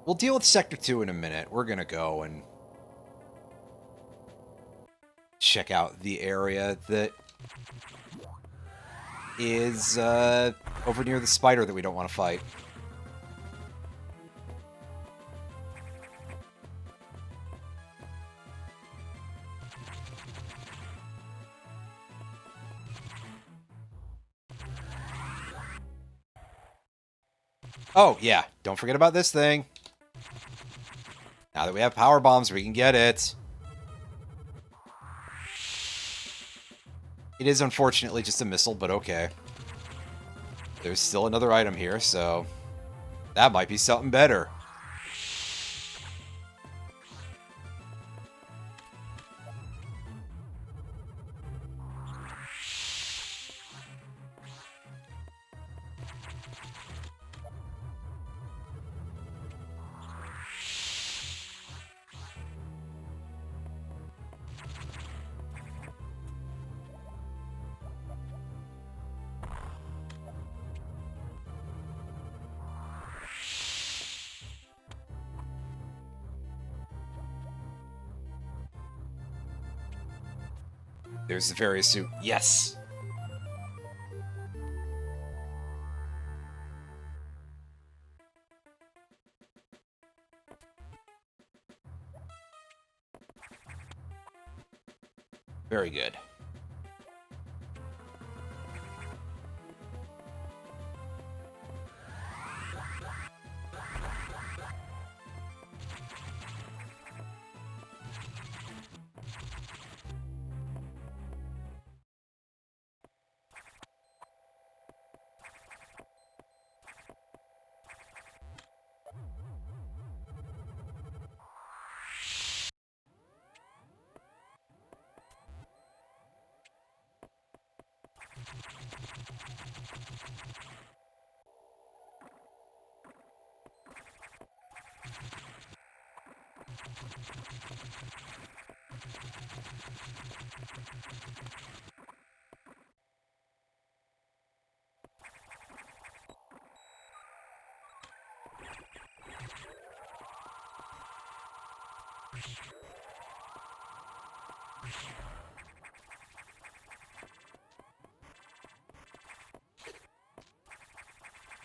We'll deal with Sector 2 in a minute. We're gonna go and check out the area that is over near the spider that we don't want to fight. Oh, yeah. Don't forget about this thing. Now that we have power bombs, we can get it. It is unfortunately just a missile, but okay. There's still another item here, so that might be something better. There's the various suit. Yes! Very good.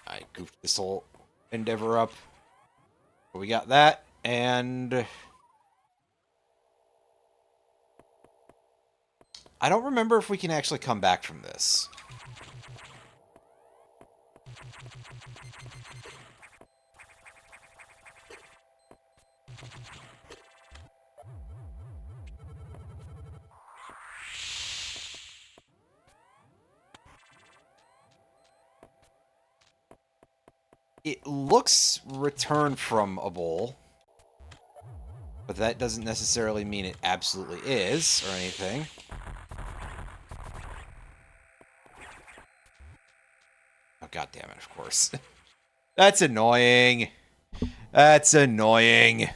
I goofed this whole endeavor up. But we got that, and I don't remember if we can actually come back from this. It looks return from a bowl, but that doesn't necessarily mean it absolutely is, or anything. Oh, god damn it, of course. That's annoying. That's annoying.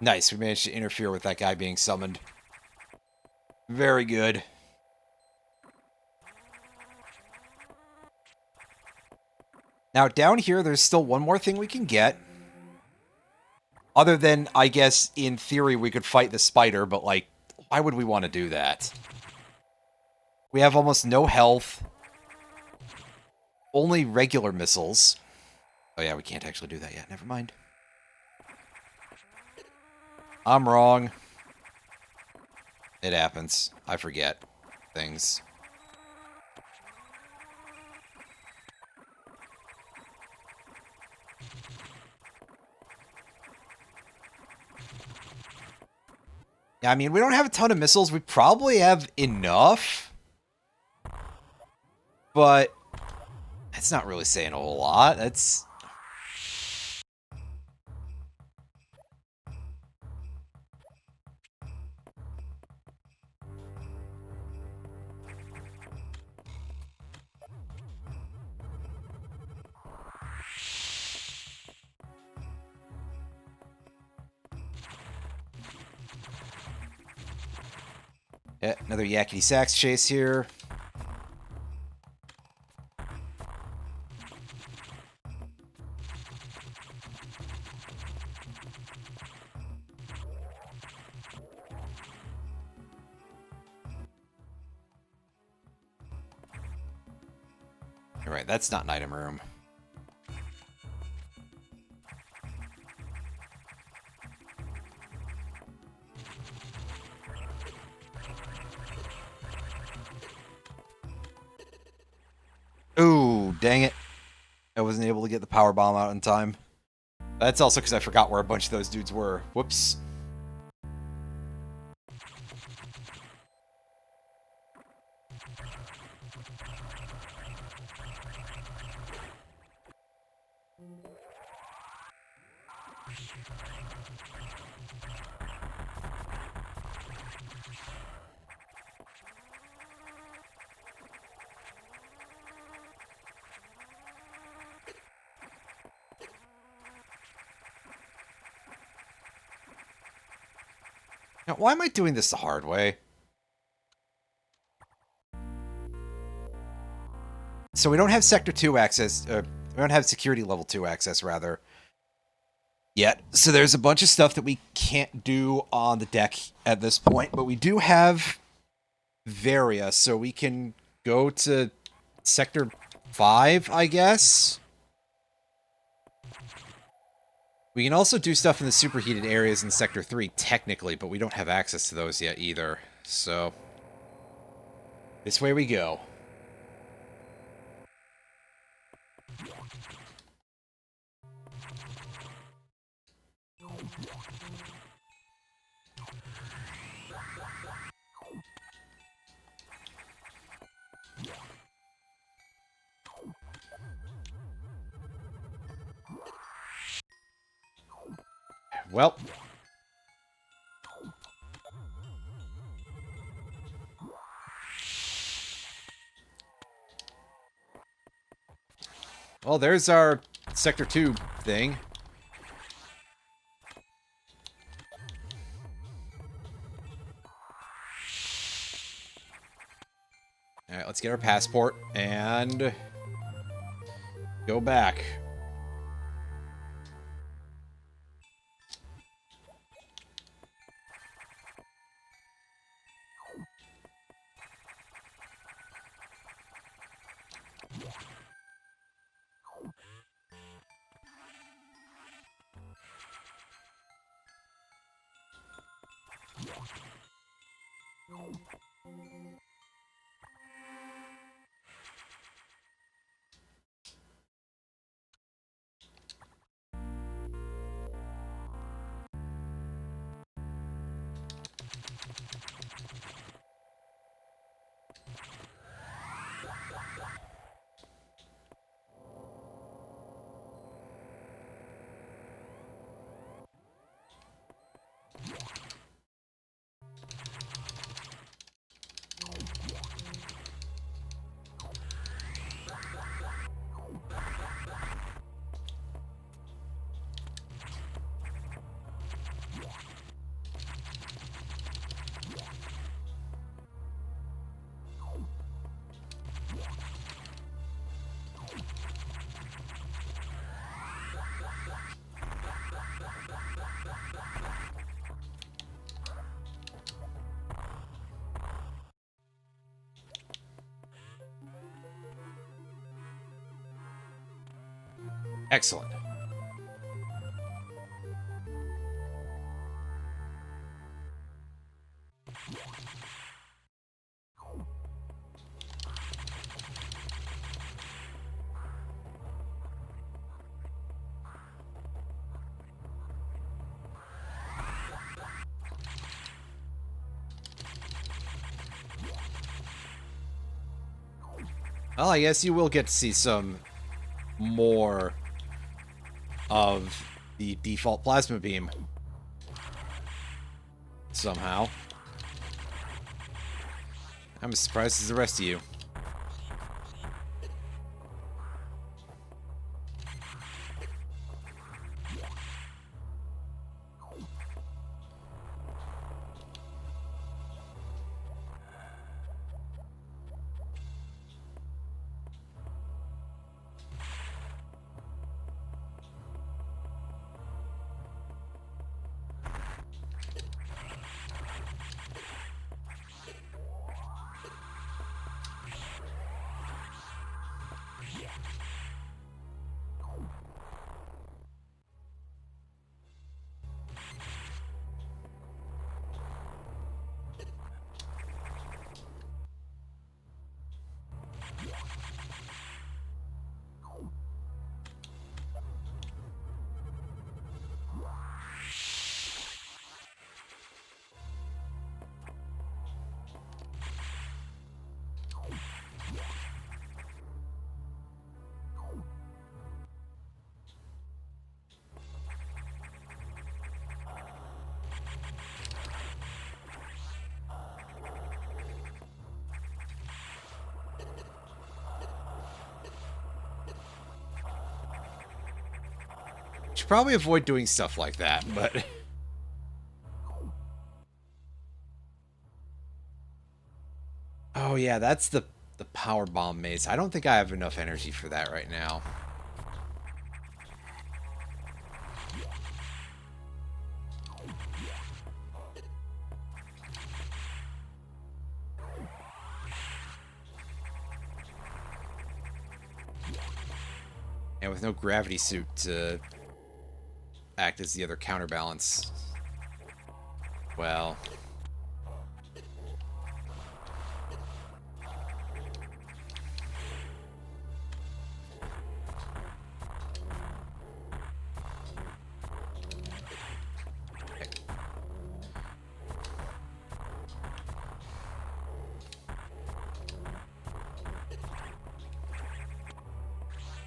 Nice, we managed to interfere with that guy being summoned. Very good. Now, down here, there's still one more thing we can get. Other than, I guess, in theory, we could fight the spider, but, like, why would we want to do that? We have almost no health. Only regular missiles. Oh yeah, we can't actually do that yet. Never mind. I'm wrong. It happens. I forget things. Yeah, I mean, we don't have a ton of missiles. We probably have enough. But that's not really saying a whole lot. That's... Yeah, another yakety sax chase here. Alright, that's not an item room. Ooh, dang it. I wasn't able to get the power bomb out in time. That's also because I forgot where a bunch of those dudes were. Whoops. Now, why am I doing this the hard way? So we don't have Sector 2 access, we don't have Security Level 2 access, rather, yet. So there's a bunch of stuff that we can't do on the deck at this point, but we do have Varia, so we can go to Sector 5, I guess? We can also do stuff in the superheated areas in Sector 3, technically, but we don't have access to those yet either, so... this way we go. Well... well, there's our Sector 2 thing. Alright, let's get our passport, and... go back. Excellent. Well, I guess you will get to see some more of the default plasma beam. Somehow. I'm as surprised as the rest of you. Should probably avoid doing stuff like that, but... Oh yeah, that's the power bomb maze. I don't think I have enough energy for that right now. And with no gravity suit to act as the other counterbalance. Well...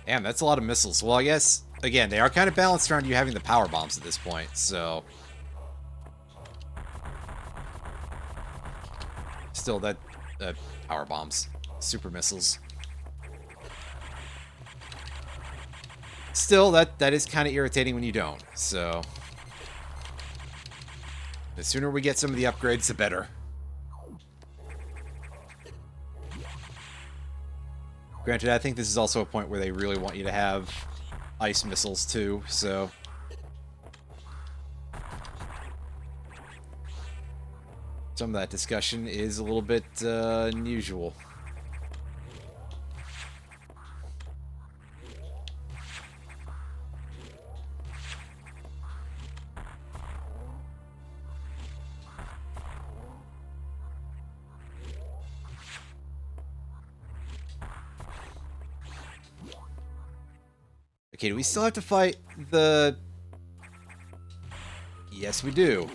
Damn, that's a lot of missiles. Well, I guess, again, they are kind of balanced around you having the power bombs at this point, so... Still, that... power bombs. Super missiles. Still, that is kind of irritating when you don't, so... The sooner we get some of the upgrades, the better. Granted, I think this is also a point where they really want you to have ice missiles too, so... Some of that discussion is a little bit unusual. Okay, do we still have to fight the... Yes, we do.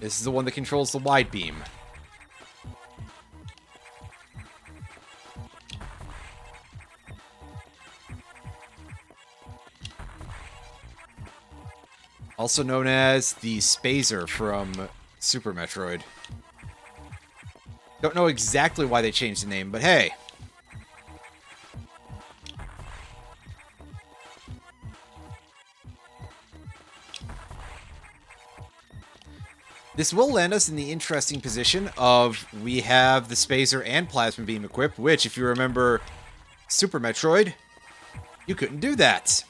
This is the one that controls the wide beam. Also known as the Spazer from Super Metroid. Don't know exactly why they changed the name, but hey. This will land us in the interesting position of we have the Spazer and Plasma Beam equipped, which, if you remember Super Metroid, you couldn't do that.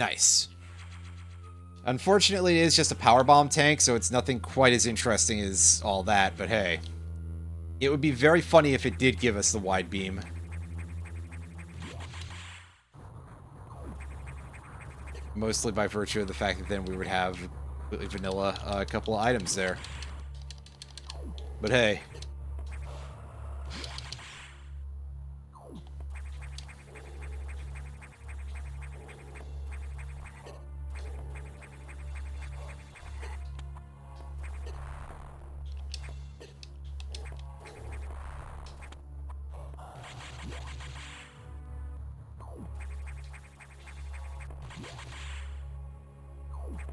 Nice. Unfortunately, it is just a power bomb tank, so it's nothing quite as interesting as all that, but hey. It would be very funny if it did give us the wide beam. Mostly by virtue of the fact that then we would have completely vanilla a couple of items there. But hey.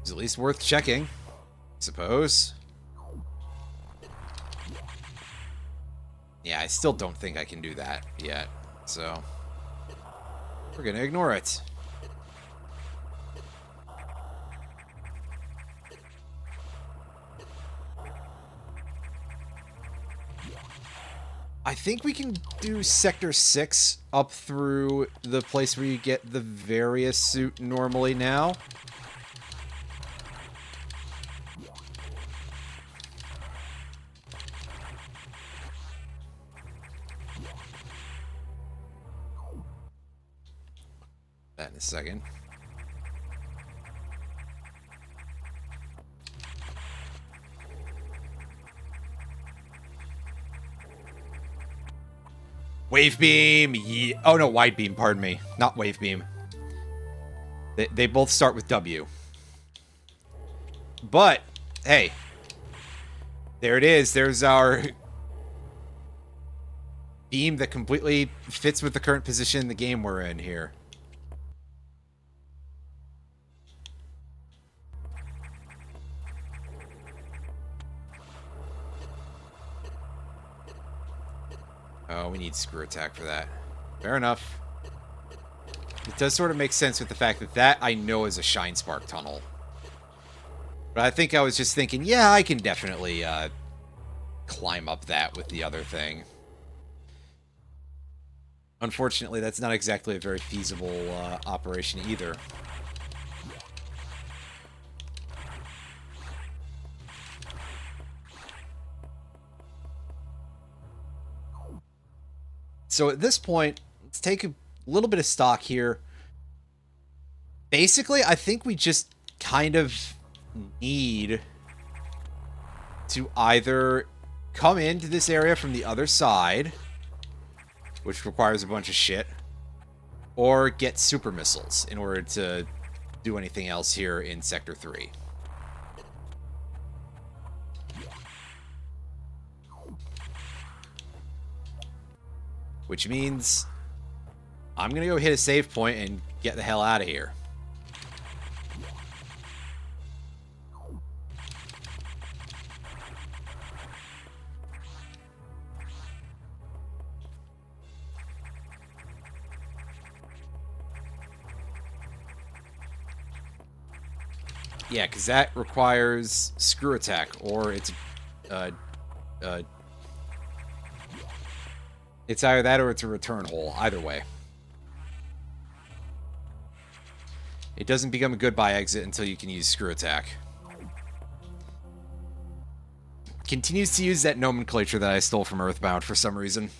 It's at least worth checking, I suppose. Yeah, I still don't think I can do that yet, so we're gonna ignore it. I think we can do Sector 6 up through the place where you get the various suit normally now. That in a second. Wave beam. Yeah. Oh no, wide beam. Pardon me. Not wave beam. They both start with W. But hey, there it is. There's our beam that completely fits with the current position in the game we're in here. Oh, we need screw attack for that. Fair enough. It does sort of make sense with the fact that that I know is a Shine Spark tunnel. But I think I was just thinking, yeah, I can definitely climb up that with the other thing. Unfortunately, that's not exactly a very feasible operation either. So at this point, let's take a little bit of stock here. Basically, I think we just kind of need to either come into this area from the other side, which requires a bunch of shit, or get super missiles in order to do anything else here in Sector 3. Which means I'm going to go hit a save point and get the hell out of here. Yeah, because that requires screw attack, or it's either that or it's a return hole. Either way. It doesn't become a goodbye exit until you can use screw attack. Continues to use that nomenclature that I stole from Earthbound for some reason.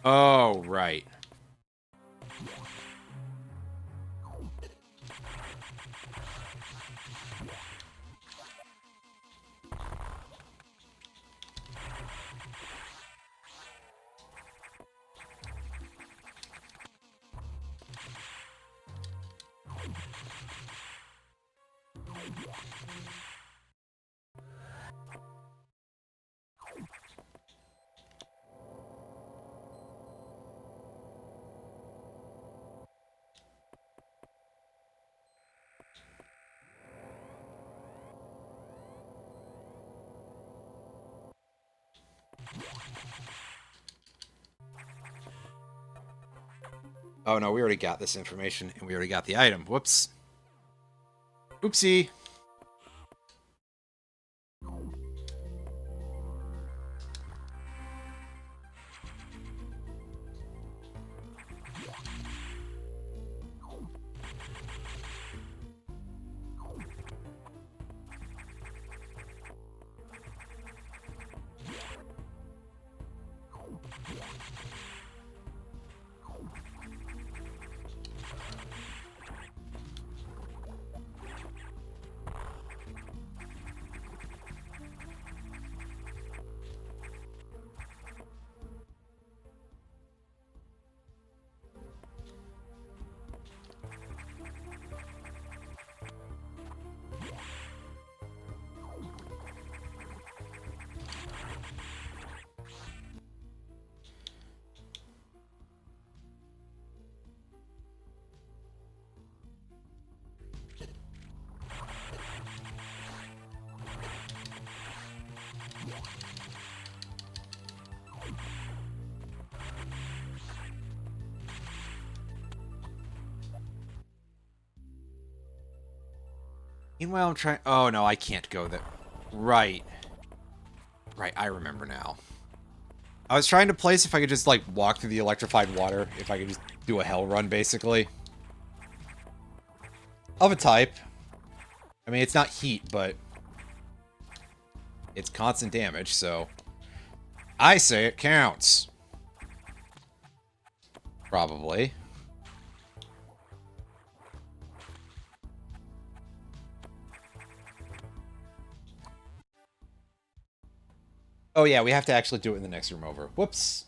Oh, right. Oh no, we already got this information, and we already got the item. Whoops. Oopsie. Meanwhile, I'm trying... Oh, no, I can't go there. Right. Right, I remember now. I was trying to place if I could just, like, walk through the electrified water. If I could just do a hell run, basically. Of a type. I mean, it's not heat, but... it's constant damage, so... I say it counts. Probably. Oh yeah, we have to actually do it in the next room over. Whoops.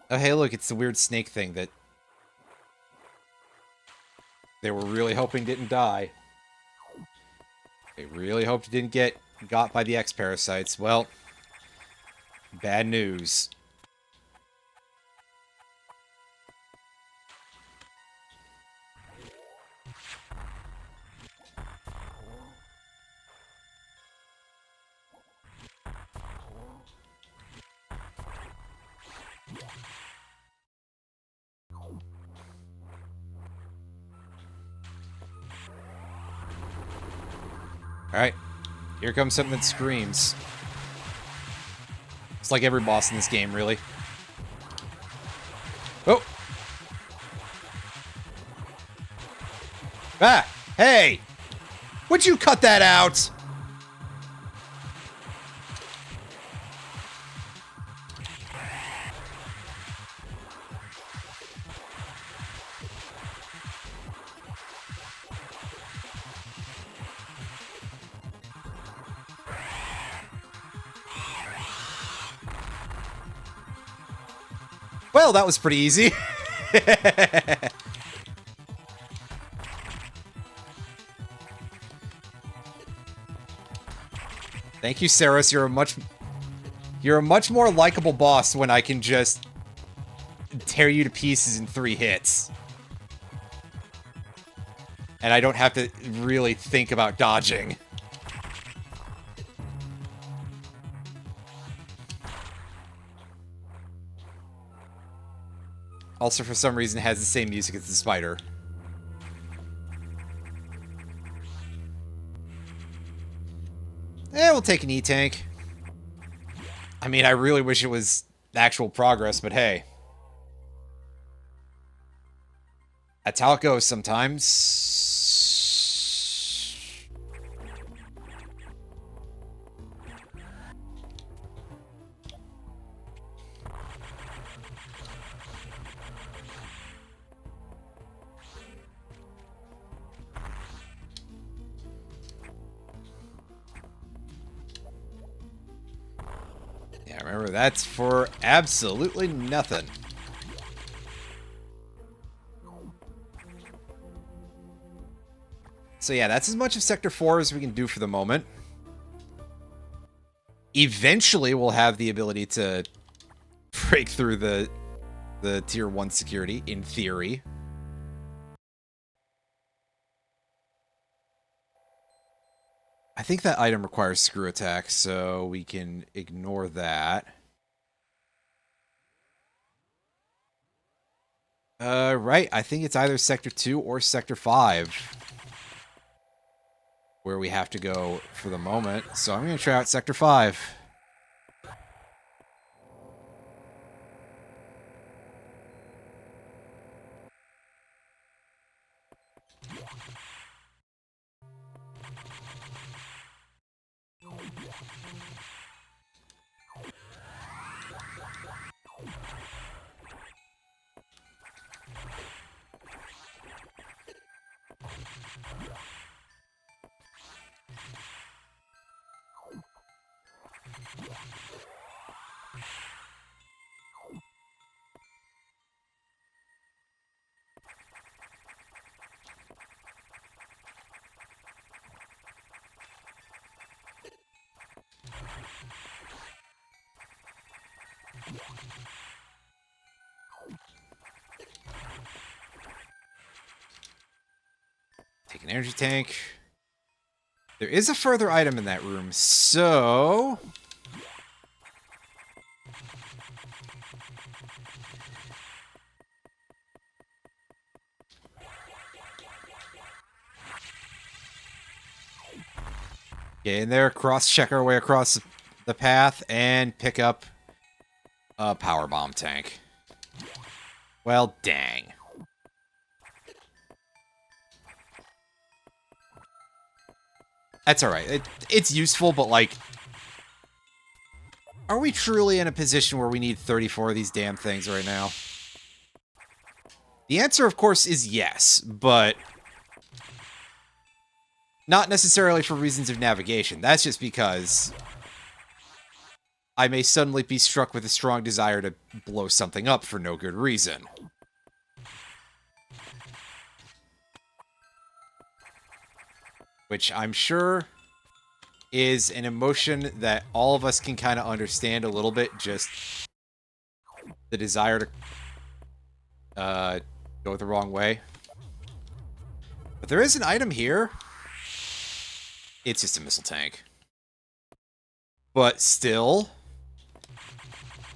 Oh, hey, look, it's the weird snake thing that they were really hoping didn't die. They really hoped it didn't get got by the X-parasites. Well, bad news. Alright. Here comes something that screams. It's like every boss in this game, really. Oh! Ah! Hey! Would you cut that out? Well, that was pretty easy. Thank you, Saris. You're a much more likable boss when I can just tear you to pieces in 3 hits. and I don't have to really think about dodging. Also, for some reason, has the same music as the spider. We'll take an E-tank. I mean, I really wish it was actual progress, but hey. That's how it goes sometimes. Yeah, remember, that's for absolutely nothing. So yeah, that's as much of Sector 4 as we can do for the moment. Eventually, we'll have the ability to break through the Tier 1 security, in theory. I think that item requires screw attack, so we can ignore that. Right, I think it's either Sector 2 or Sector 5 where we have to go for the moment. So I'm going to try out Sector 5. Take an energy tank. There is a further item in that room, so... get in there, cross-check our way across the path, and pick up a power bomb tank. Well, dang. That's alright. It's useful, but, like... are we truly in a position where we need 34 of these damn things right now? The answer, of course, is yes, but... not necessarily for reasons of navigation. That's just because... I may suddenly be struck with a strong desire to blow something up for no good reason. Which I'm sure is an emotion that all of us can kind of understand a little bit, just the desire to go the wrong way. But there is an item here. It's just a missile tank. But still,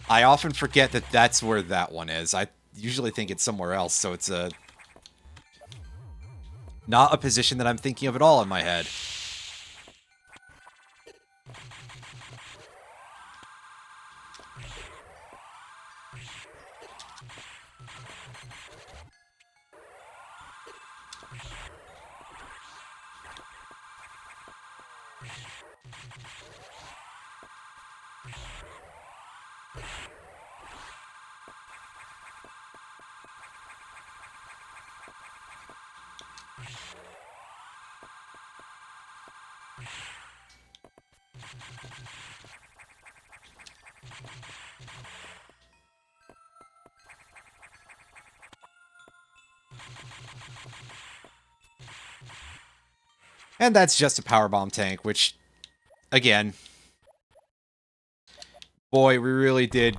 I often forget that that's where that one is. I usually think it's somewhere else, so it's not a position that I'm thinking of at all in my head. And that's just a power bomb tank, which, again, boy, we really did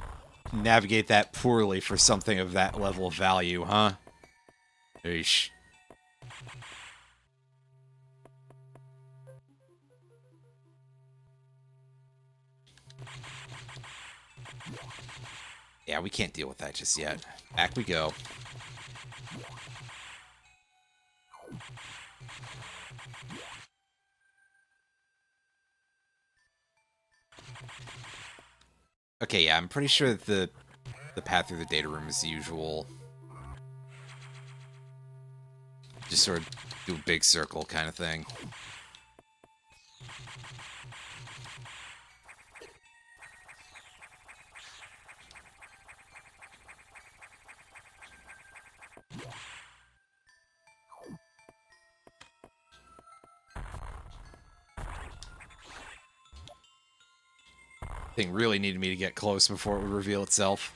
navigate that poorly for something of that level of value, huh? Eesh. Yeah, we can't deal with that just yet. Back we go. Okay, yeah, I'm pretty sure that the path through the data room is the usual. Just sort of do a big circle kind of thing. Thing really needed me to get close before it would reveal itself.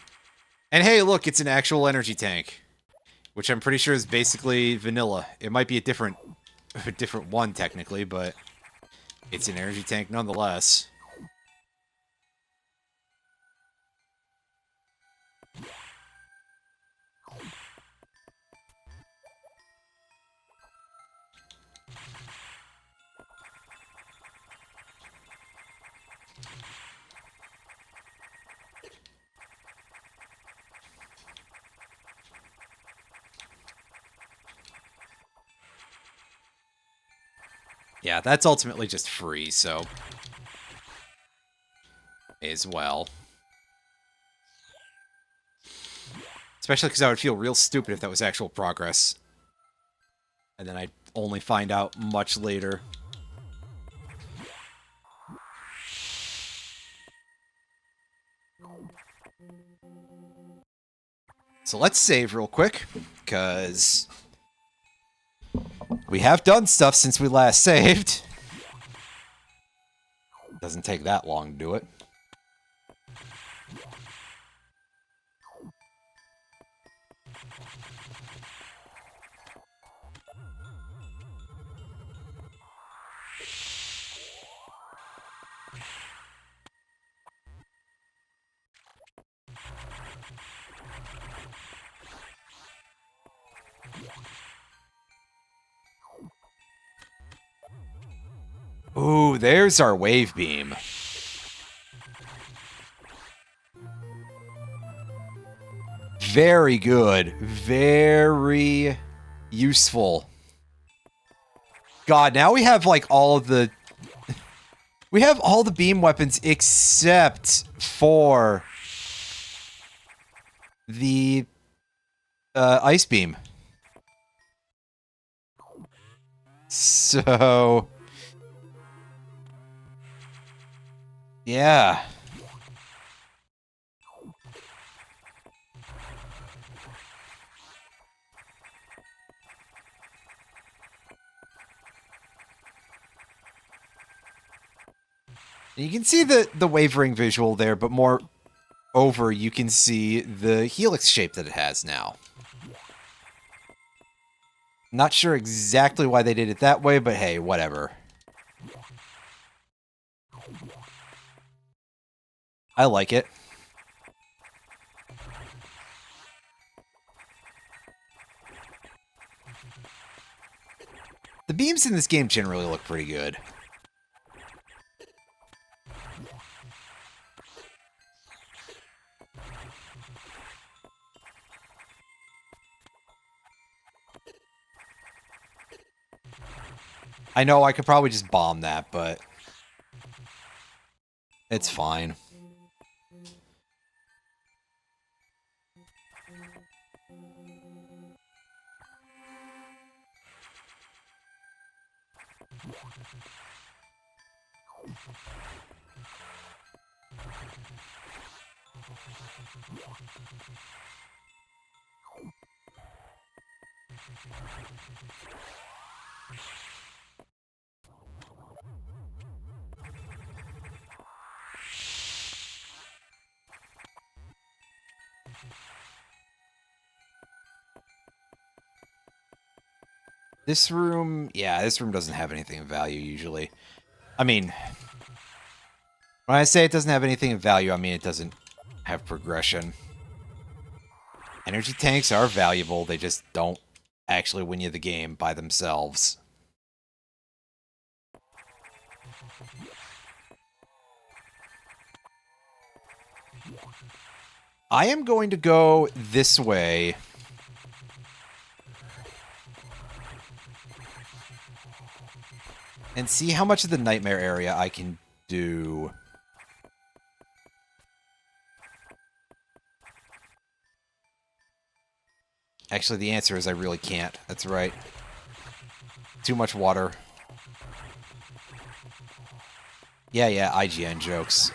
And hey, look, it's an actual energy tank, which I'm pretty sure is basically vanilla. It might be a different one technically, but it's an energy tank nonetheless. Yeah, that's ultimately just free, so as well. Especially because I would feel real stupid if that was actual progress. And then I'd only find out much later. So let's save real quick, because we have done stuff since we last saved. Doesn't take that long to do it. Ooh, there's our wave beam. Very good. Very useful. God, now we have like all of the... We have all the beam weapons except for the ice beam. So... yeah. You can see the wavering visual there, but moreover, you can see the helix shape that it has now. Not sure exactly why they did it that way, but hey, whatever. I like it. The beams in this game generally look pretty good. I know I could probably just bomb that, but it's fine. This room, yeah, this room doesn't have anything of value usually. I mean, when I say it doesn't have anything of value, I mean it doesn't have progression. Energy tanks are valuable, they just don't actually win you the game by themselves. I am going to go this way. And see how much of the nightmare area I can do. Actually, the answer is I really can't. That's right. Too much water. Yeah, IGN jokes.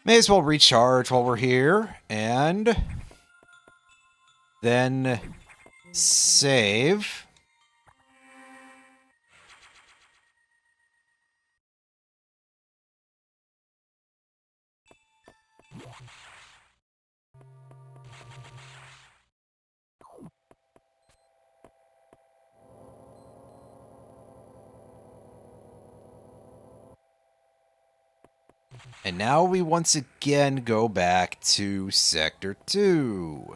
May as well recharge while we're here, and then save. And now we once again go back to Sector 2.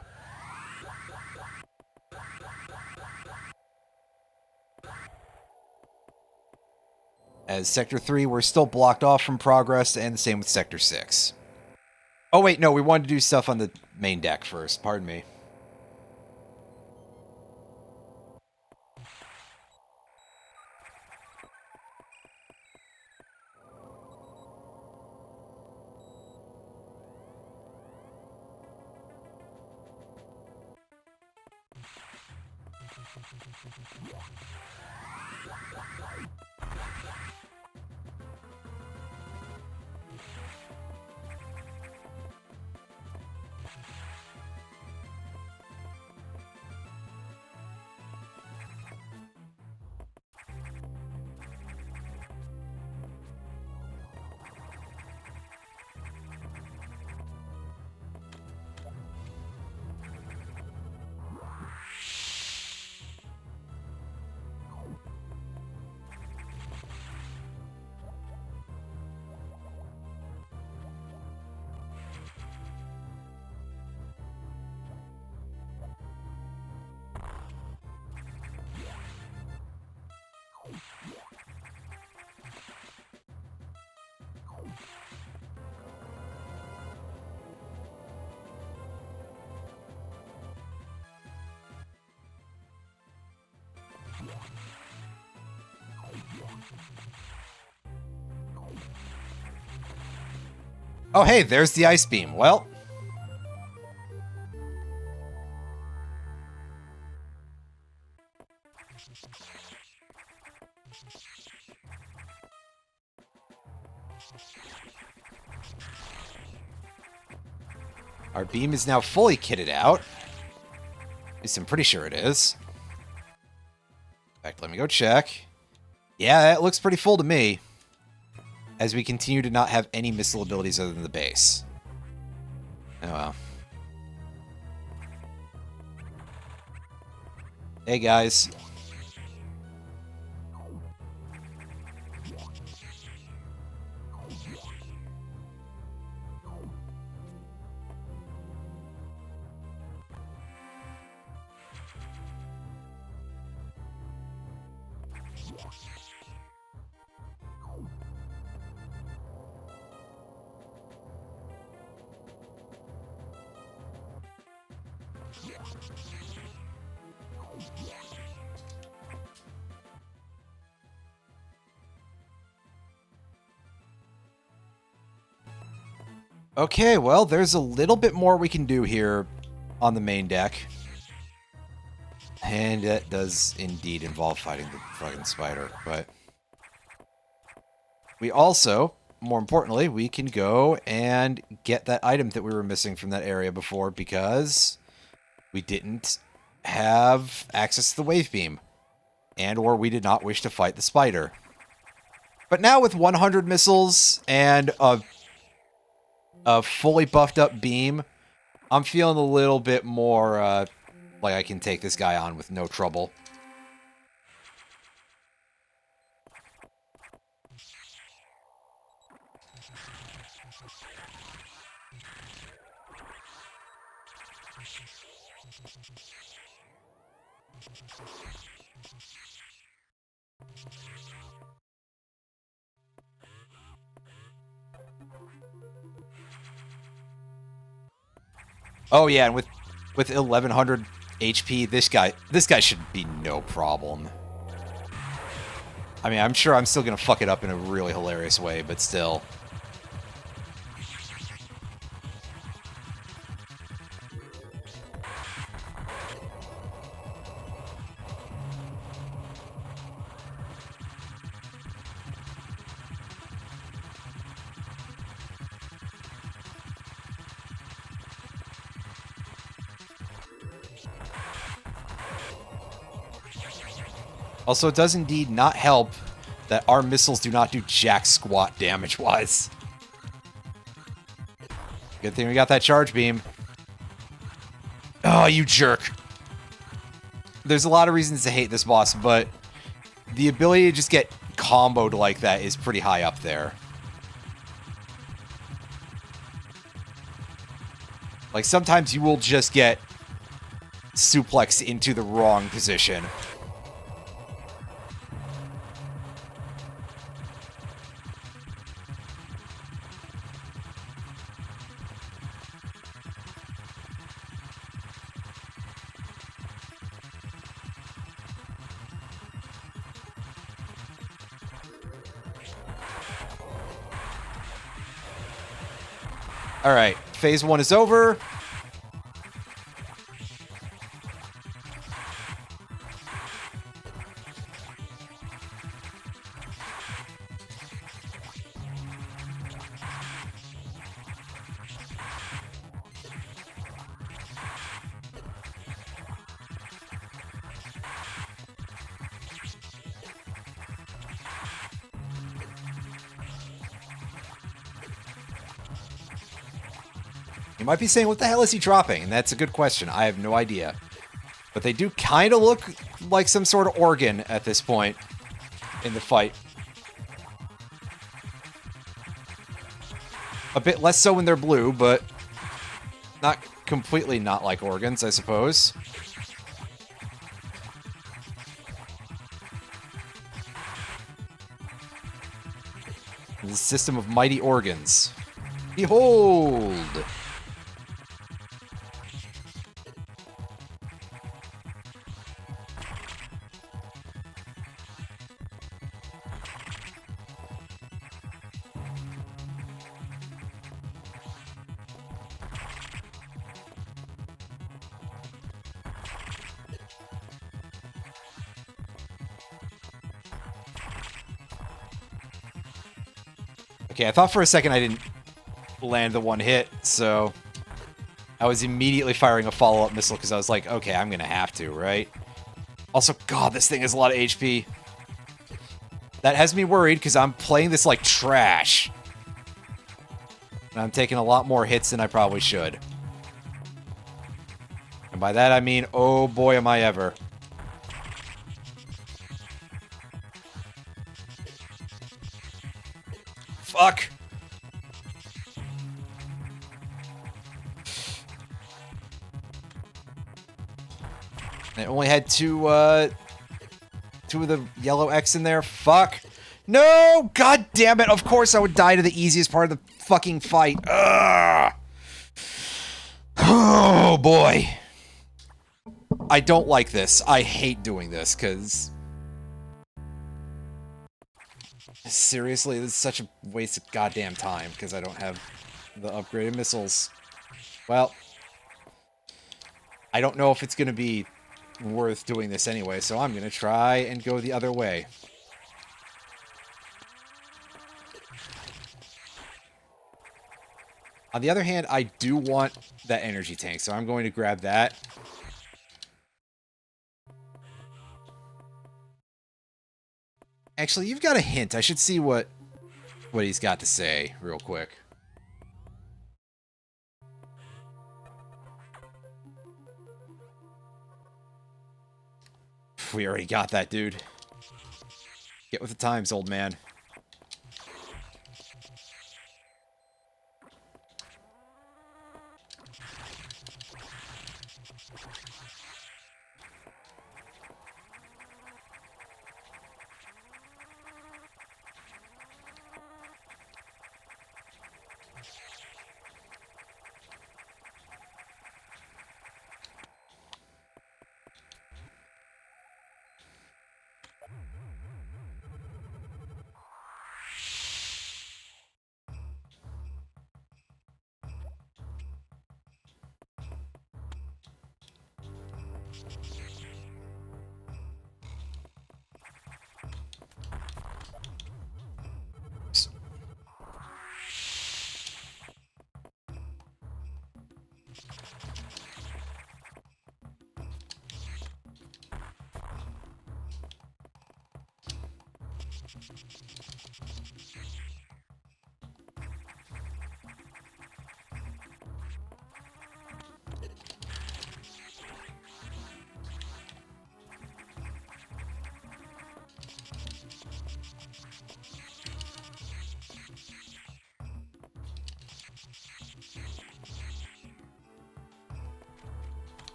As Sector 3, we're still blocked off from progress, and the same with Sector 6. Oh wait, no, we wanted to do stuff on the main deck first, pardon me. Oh hey, there's the ice beam. Well, our beam is now fully kitted out. At least I'm pretty sure it is. In fact, let me go check. Yeah, that looks pretty full to me. As we continue to not have any missile abilities other than the base. Oh well. Hey guys. Okay, well, there's a little bit more we can do here on the main deck. And that does indeed involve fighting the fucking spider, but... We also, more importantly, we can go and get that item that we were missing from that area before because we didn't have access to the wave beam. And or we did not wish to fight the spider. But now with 100 missiles and a fully buffed up beam, I'm feeling a little bit more like I can take this guy on with no trouble. Oh yeah, and with 1100 HP, this guy should be no problem. I mean, I'm sure I'm still gonna fuck it up in a really hilarious way, but still. Also, it does indeed not help that our missiles do not do jack squat damage-wise. Good thing we got that charge beam. Oh, you jerk. There's a lot of reasons to hate this boss, but the ability to just get comboed like that is pretty high up there. Like, sometimes you will just get suplexed into the wrong position. Alright, phase 1 is over. You might be saying, what the hell is he dropping? And that's a good question. I have no idea. But they do kind of look like some sort of organ at this point in the fight. A bit less so when they're blue, but not completely not like organs, I suppose. The system of mighty organs. Behold! Okay, I thought for a second I didn't land the one hit, so I was immediately firing a follow-up missile because I was like, okay, I'm gonna have to, right? Also, God, this thing has a lot of HP. That has me worried because I'm playing this like trash. And I'm taking a lot more hits than I probably should. And by that I mean, oh boy am I ever. Fuck! I only had two of the yellow X in there. Fuck! No! God damn it! Of course I would die to the easiest part of the fucking fight. Ugh! Oh boy. I don't like this. I hate doing this, because... Seriously, this is such a waste of goddamn time, because I don't have the upgraded missiles. Well, I don't know if it's going to be worth doing this anyway, so I'm going to try and go the other way. On the other hand, I do want that energy tank, so I'm going to grab that. Actually, you've got a hint. I should see what he's got to say real quick. We already got that, dude. Get with the times, old man.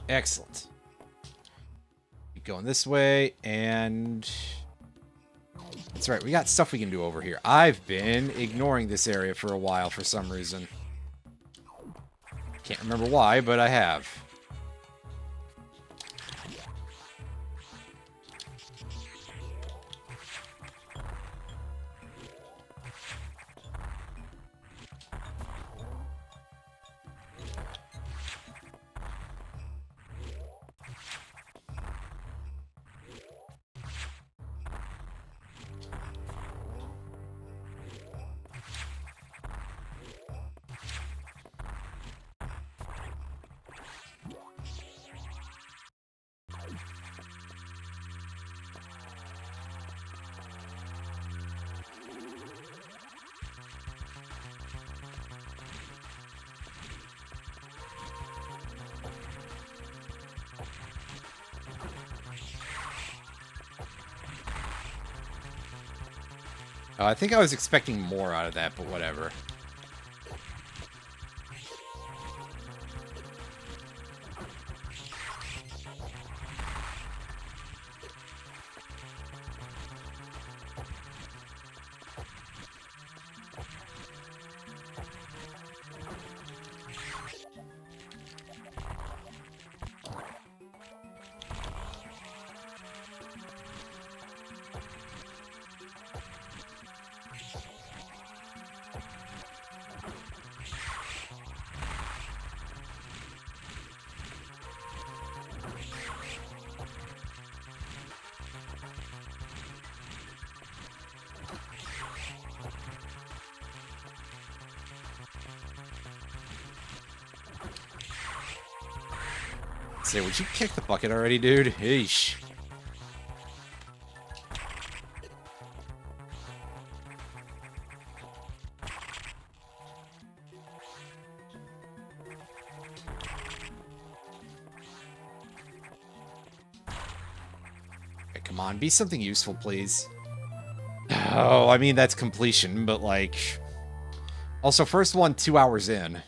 Excellent. Keep going this way, and... That's right, we got stuff we can do over here. I've been ignoring this area for a while for some reason. Can't remember why, but I have. I think I was expecting more out of that, but whatever. Say, would you kick the bucket already, dude? Eesh. Okay, come on, be something useful, please. Oh, I mean, that's completion, but like... Also, first one 2 hours in.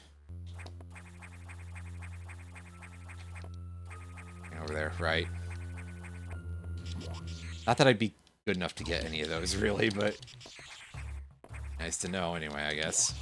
Over there, right? Not that I'd be good enough to get any of those, really, but... Nice to know, anyway, I guess.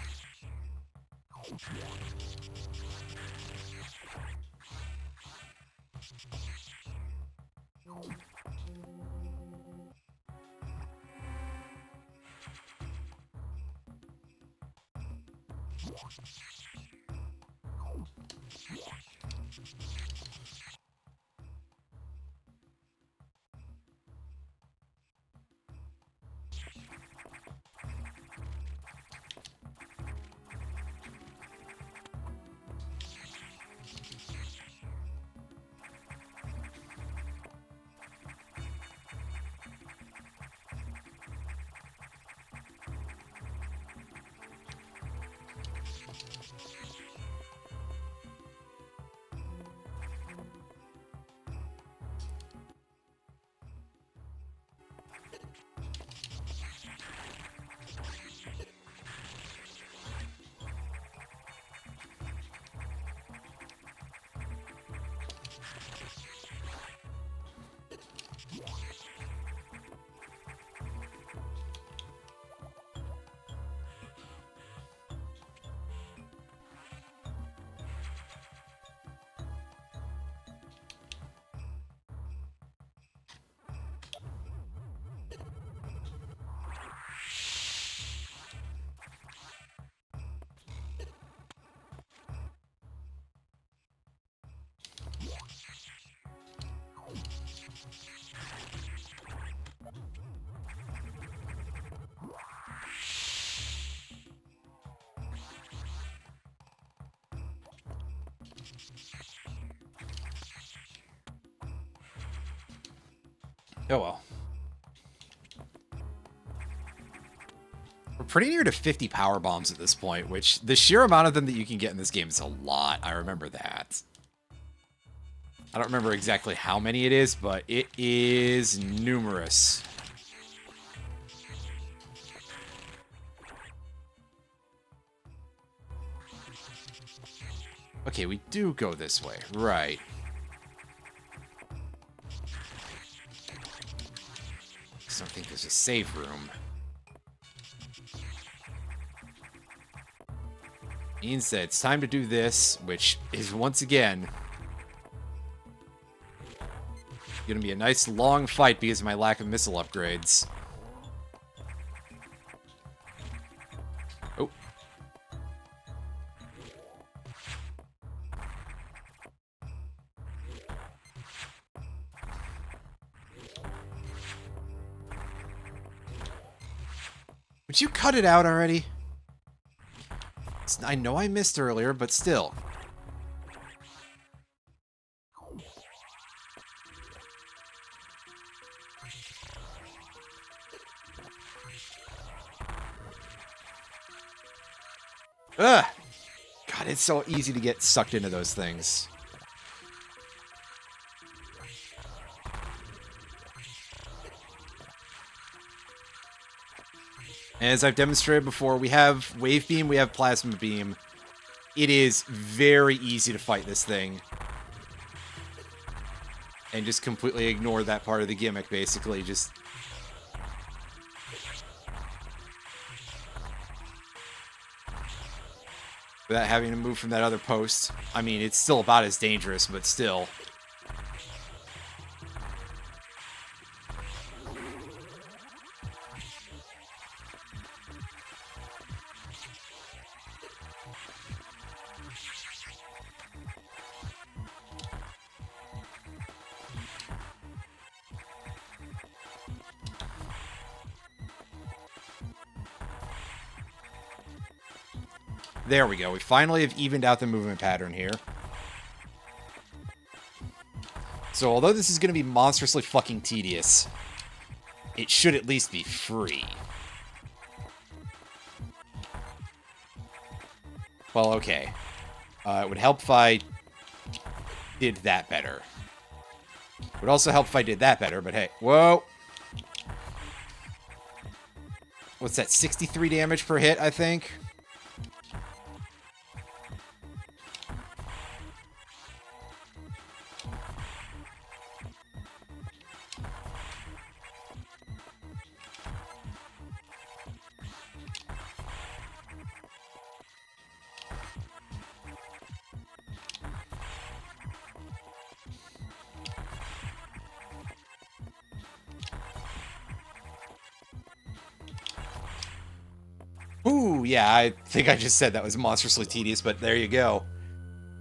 Oh well. We're pretty near to 50 power bombs at this point, which the sheer amount of them that you can get in this game is a lot. I remember that. I don't remember exactly how many it is, but it is numerous. Okay, we do go this way. Right. I don't think there's a save room. Means that it's time to do this, which is once again gonna be a nice long fight because of my lack of missile upgrades. Oh. Would you cut it out already? I know I missed earlier, but still. Ugh! God, it's so easy to get sucked into those things. As I've demonstrated before, we have Wave Beam, we have Plasma Beam. It is very easy to fight this thing. And just completely ignore that part of the gimmick, basically. Just... without having to move from that other post. I mean, it's still about as dangerous, but still. There we go. We finally have evened out the movement pattern here. So although this is going to be monstrously fucking tedious, it should at least be free. Well, okay. It would help if I did that better. It would also help if I did that better, but hey. Whoa! What's that? 63 damage per hit, I think? Ooh, yeah, I think I just said that was monstrously tedious, but there you go.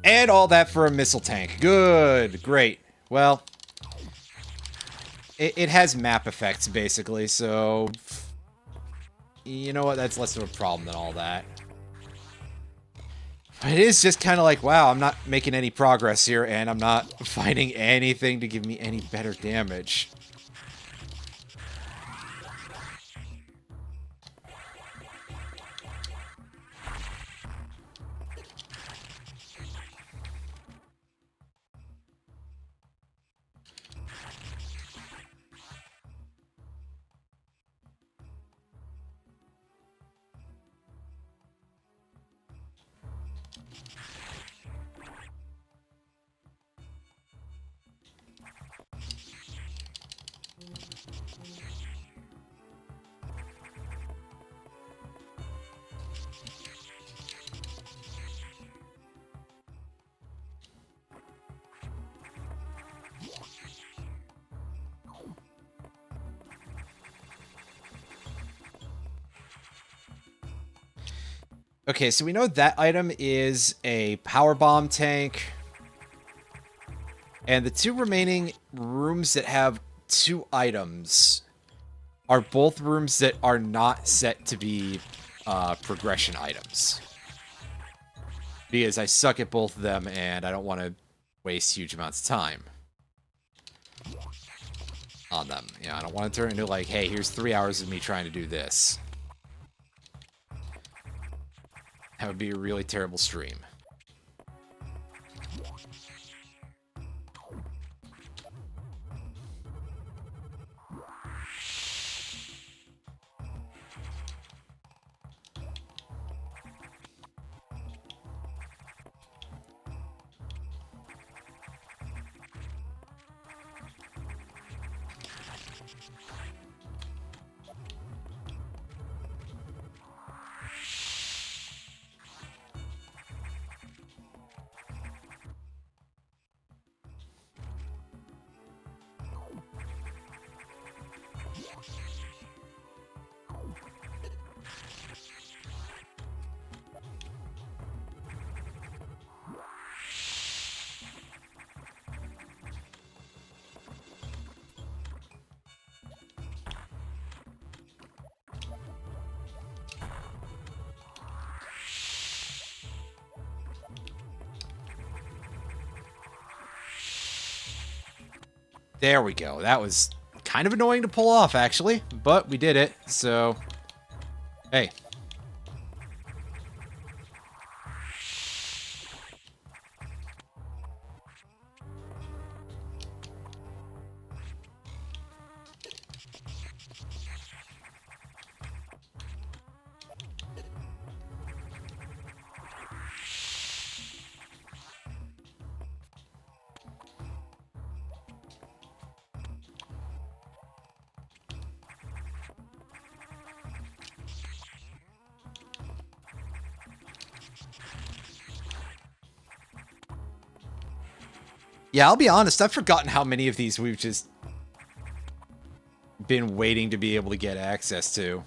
And all that for a missile tank. Good. Great. Well, it has map effects, basically, so... You know what? That's less of a problem than all that. But it is just kind of like, wow, I'm not making any progress here, and I'm not finding anything to give me any better damage. Okay, so we know that item is a power bomb tank. And the two remaining rooms that have 2 items are both rooms that are not set to be progression items. Because I suck at both of them and I don't want to waste huge amounts of time on them. You know, I don't want to turn into like, hey, here's 3 hours of me trying to do this. That would be a really terrible stream. There we go. That was kind of annoying to pull off, actually, but we did it, so... Hey. Yeah, I'll be honest, I've forgotten how many of these we've just been waiting to be able to get access to.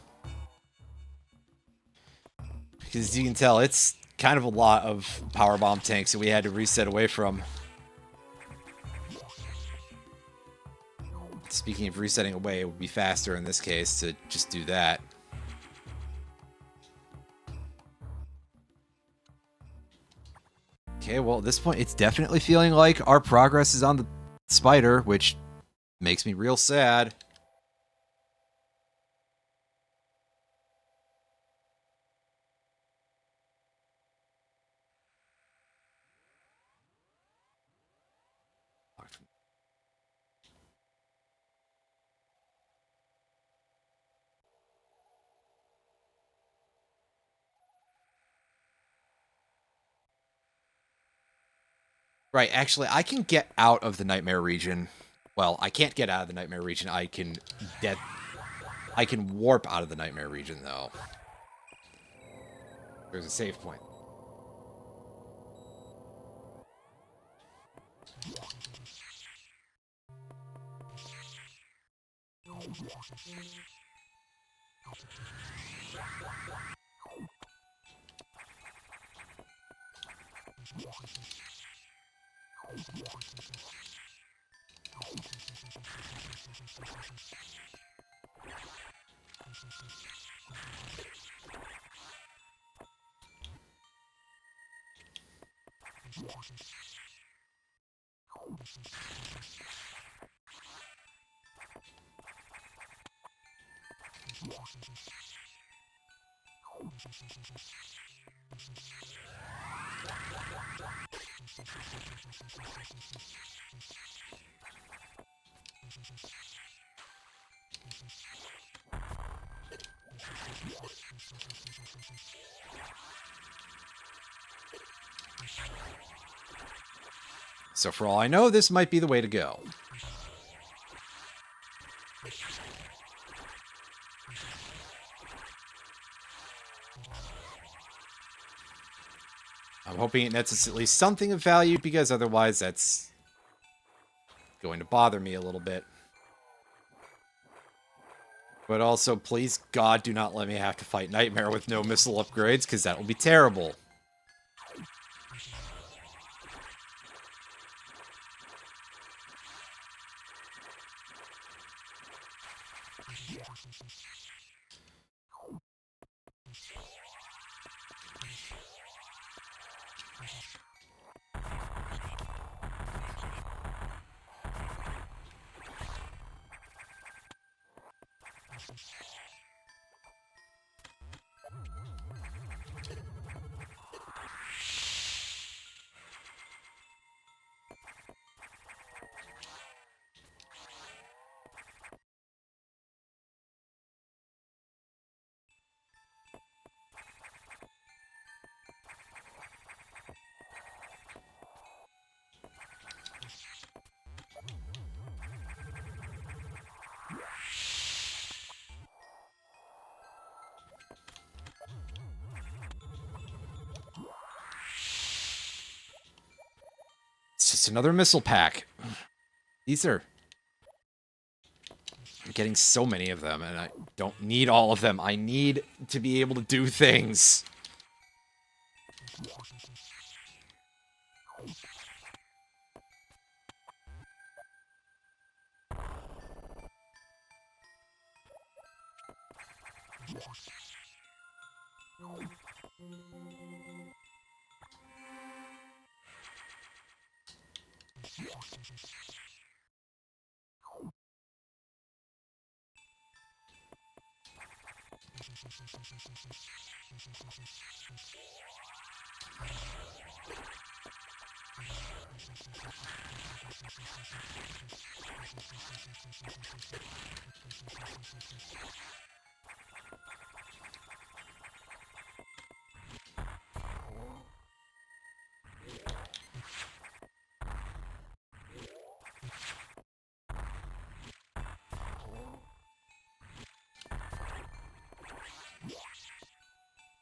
Because as you can tell, it's kind of a lot of power bomb tanks that we had to reset away from. Speaking of resetting away, it would be faster in this case to just do that. Okay, well, at this point, it's definitely feeling like our progress is on the spider, which makes me real sad. Right, actually, I can get out of the nightmare region. Well, I can't get out of the nightmare region. I can warp out of the nightmare region, though. There's a save point. So for all I know, this might be the way to go. I'm hoping it nets us at least something of value, because otherwise that's going to bother me a little bit. But also, please, God, do not let me have to fight Nightmare with no missile upgrades, because that will be terrible. It's just another missile pack. These are... I'm getting so many of them, and I don't need all of them. I need to be able to do things.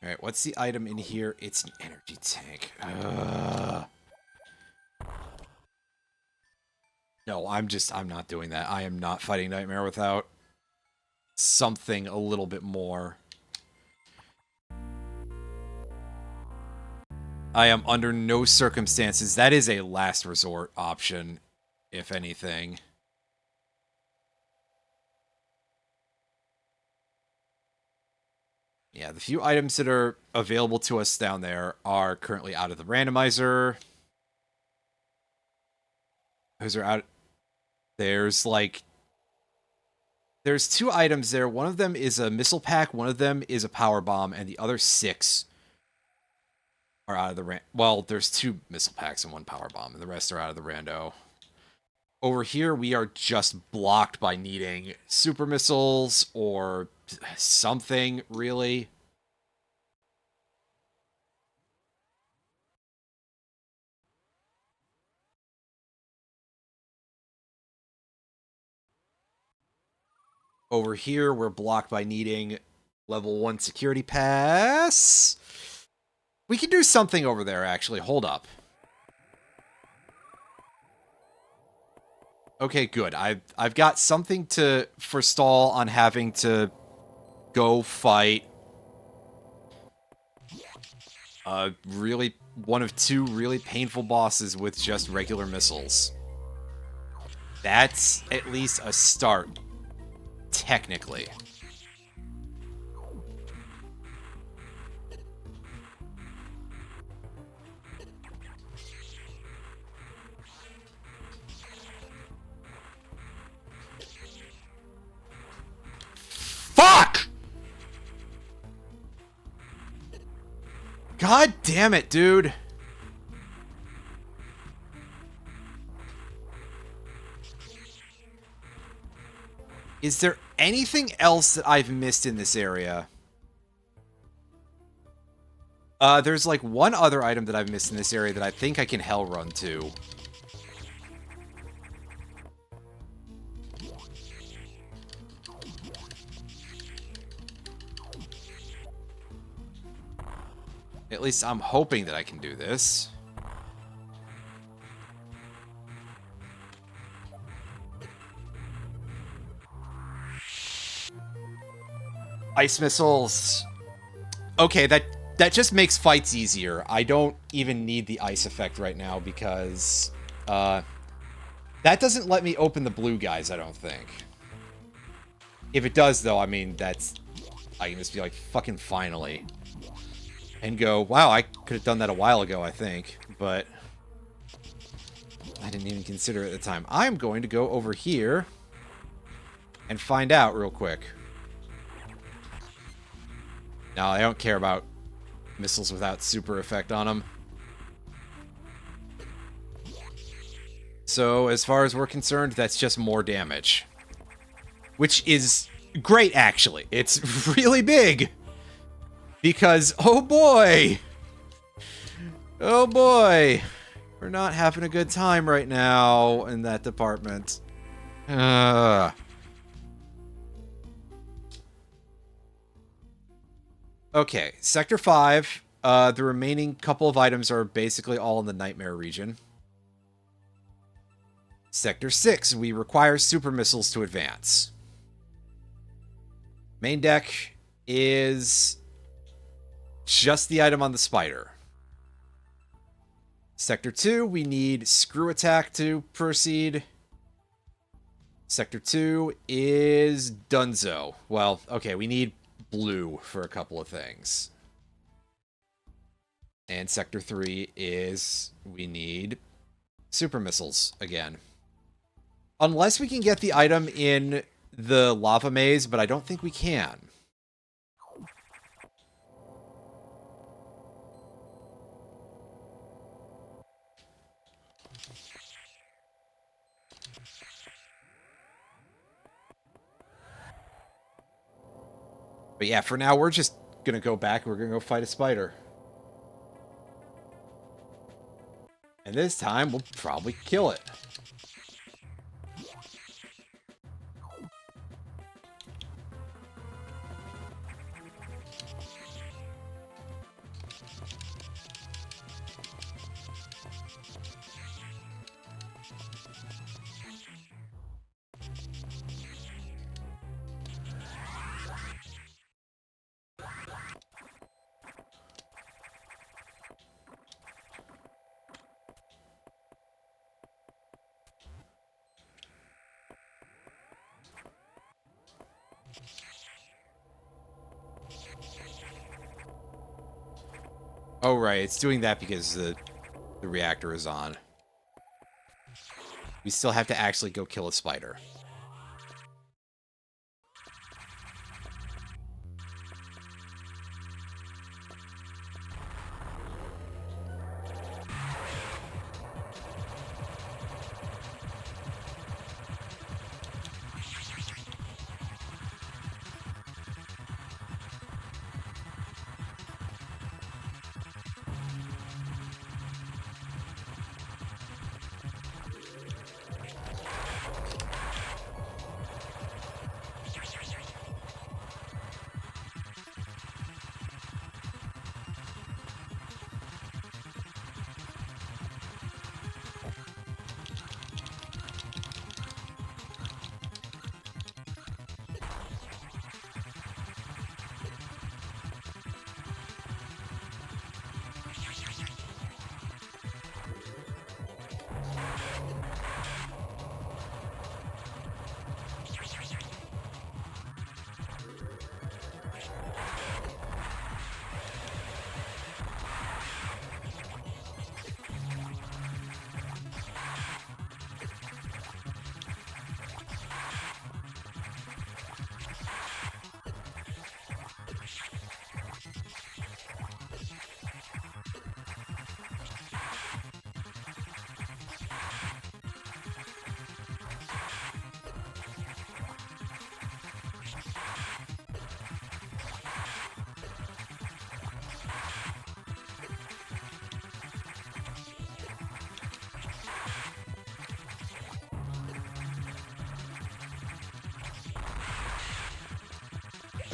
Alright, what's the item in here? It's an energy tank. No, I'm not doing that. I am not fighting Nightmare without something a little bit more. I am under no circumstances. That is a last resort option, if anything. Yeah, the few items that are available to us down there are currently out of the randomizer. Those are out. There's like... There's 2 items there. One of them is a missile pack, one of them is a power bomb, and the other 6 are out of the well, there's 2 missile packs and 1 power bomb, and the rest are out of the rando. Over here, we are just blocked by needing super missiles or something, really. Over here, we're blocked by needing level 1 security pass. We can do something over there, actually. Hold up. Okay, good. I've got something to forestall on having to go fight Really, one of two really painful bosses with just regular missiles. That's at least a start, technically. Fuck! God damn it, dude. Is there anything else that I've missed in this area? There's like one other item that I've missed in this area that I think I can hell run to. At least I'm hoping that I can do this. Ice missiles. Okay, that just makes fights easier. I don't even need the ice effect right now because that doesn't let me open the blue guys, I don't think. If it does, though, I mean, I can just be like, fucking finally. And go, wow, I could have done that a while ago, I think. But I didn't even consider it at the time. I'm going to go over here and find out real quick. No, I don't care about missiles without super effect on them. So, as far as we're concerned, that's just more damage. Which is great, actually. It's really big. Because, oh boy! Oh boy! We're not having a good time right now in that department. Okay, Sector 5. The remaining couple of items are basically all in the Nightmare region. Sector 6. We require super missiles to advance. Main deck is just the item on the spider. Sector 2, we need screw attack to proceed. Sector 2 is Dunzo. Well, okay, we need blue for a couple of things. And Sector 3 is we need super missiles again. Unless we can get the item in the lava maze, but I don't think we can. But yeah, for now, we're just gonna go back. We're gonna go fight a spider. And this time, we'll probably kill it. Oh, right. It's doing that because the reactor is on. We still have to actually go kill a spider.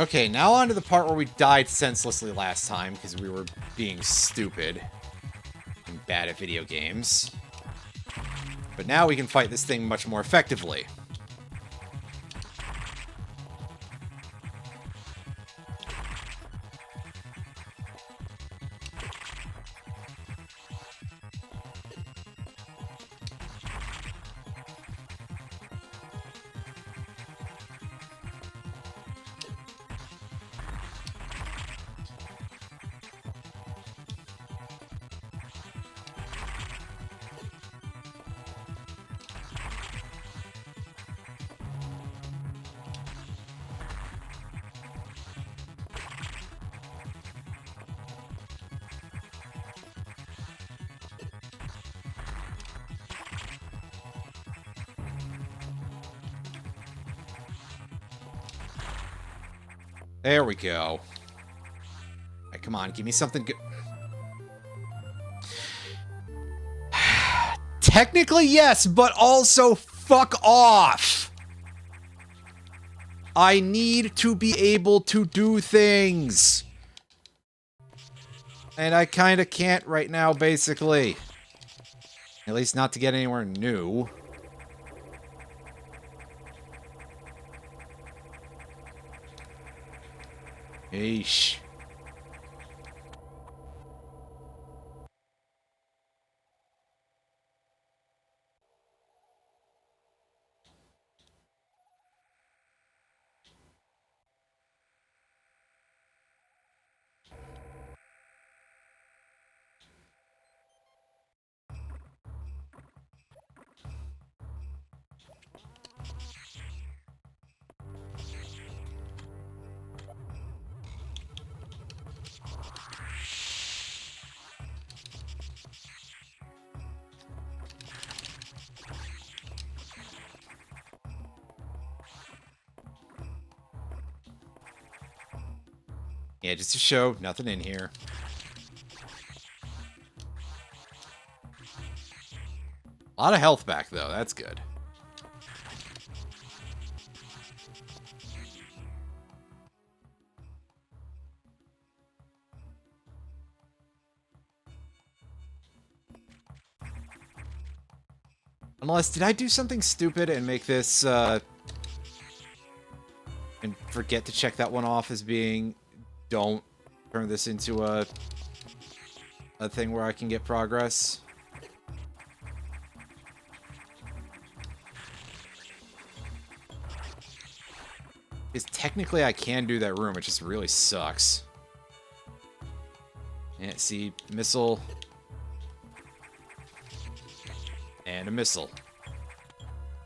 Okay, now on to the part where we died senselessly last time because we were being stupid and bad at video games. But now we can fight this thing much more effectively. There we go. Right, come on, give me something good. Technically, yes, but also fuck off. I need to be able to do things. And I kind of can't right now, basically. At least not to get anywhere new. Eesh. Yeah, just to show, nothing in here. A lot of health back, though. That's good. Unless, did I do something stupid and make this, and forget to check that one off as being, don't turn this into a thing where I can get progress? Because technically I can do that room, it just really sucks. Yeah, see, missile. And a missile.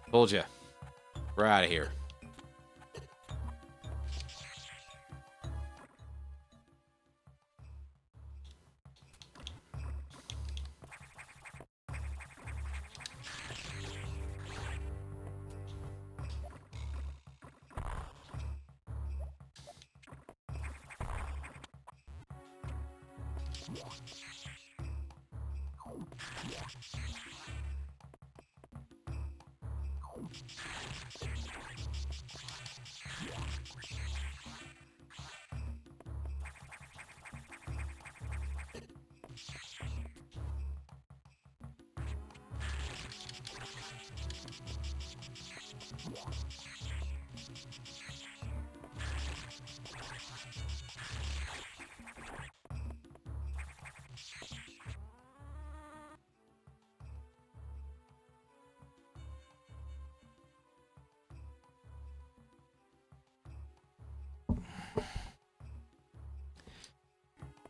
Told ya. We're out of here.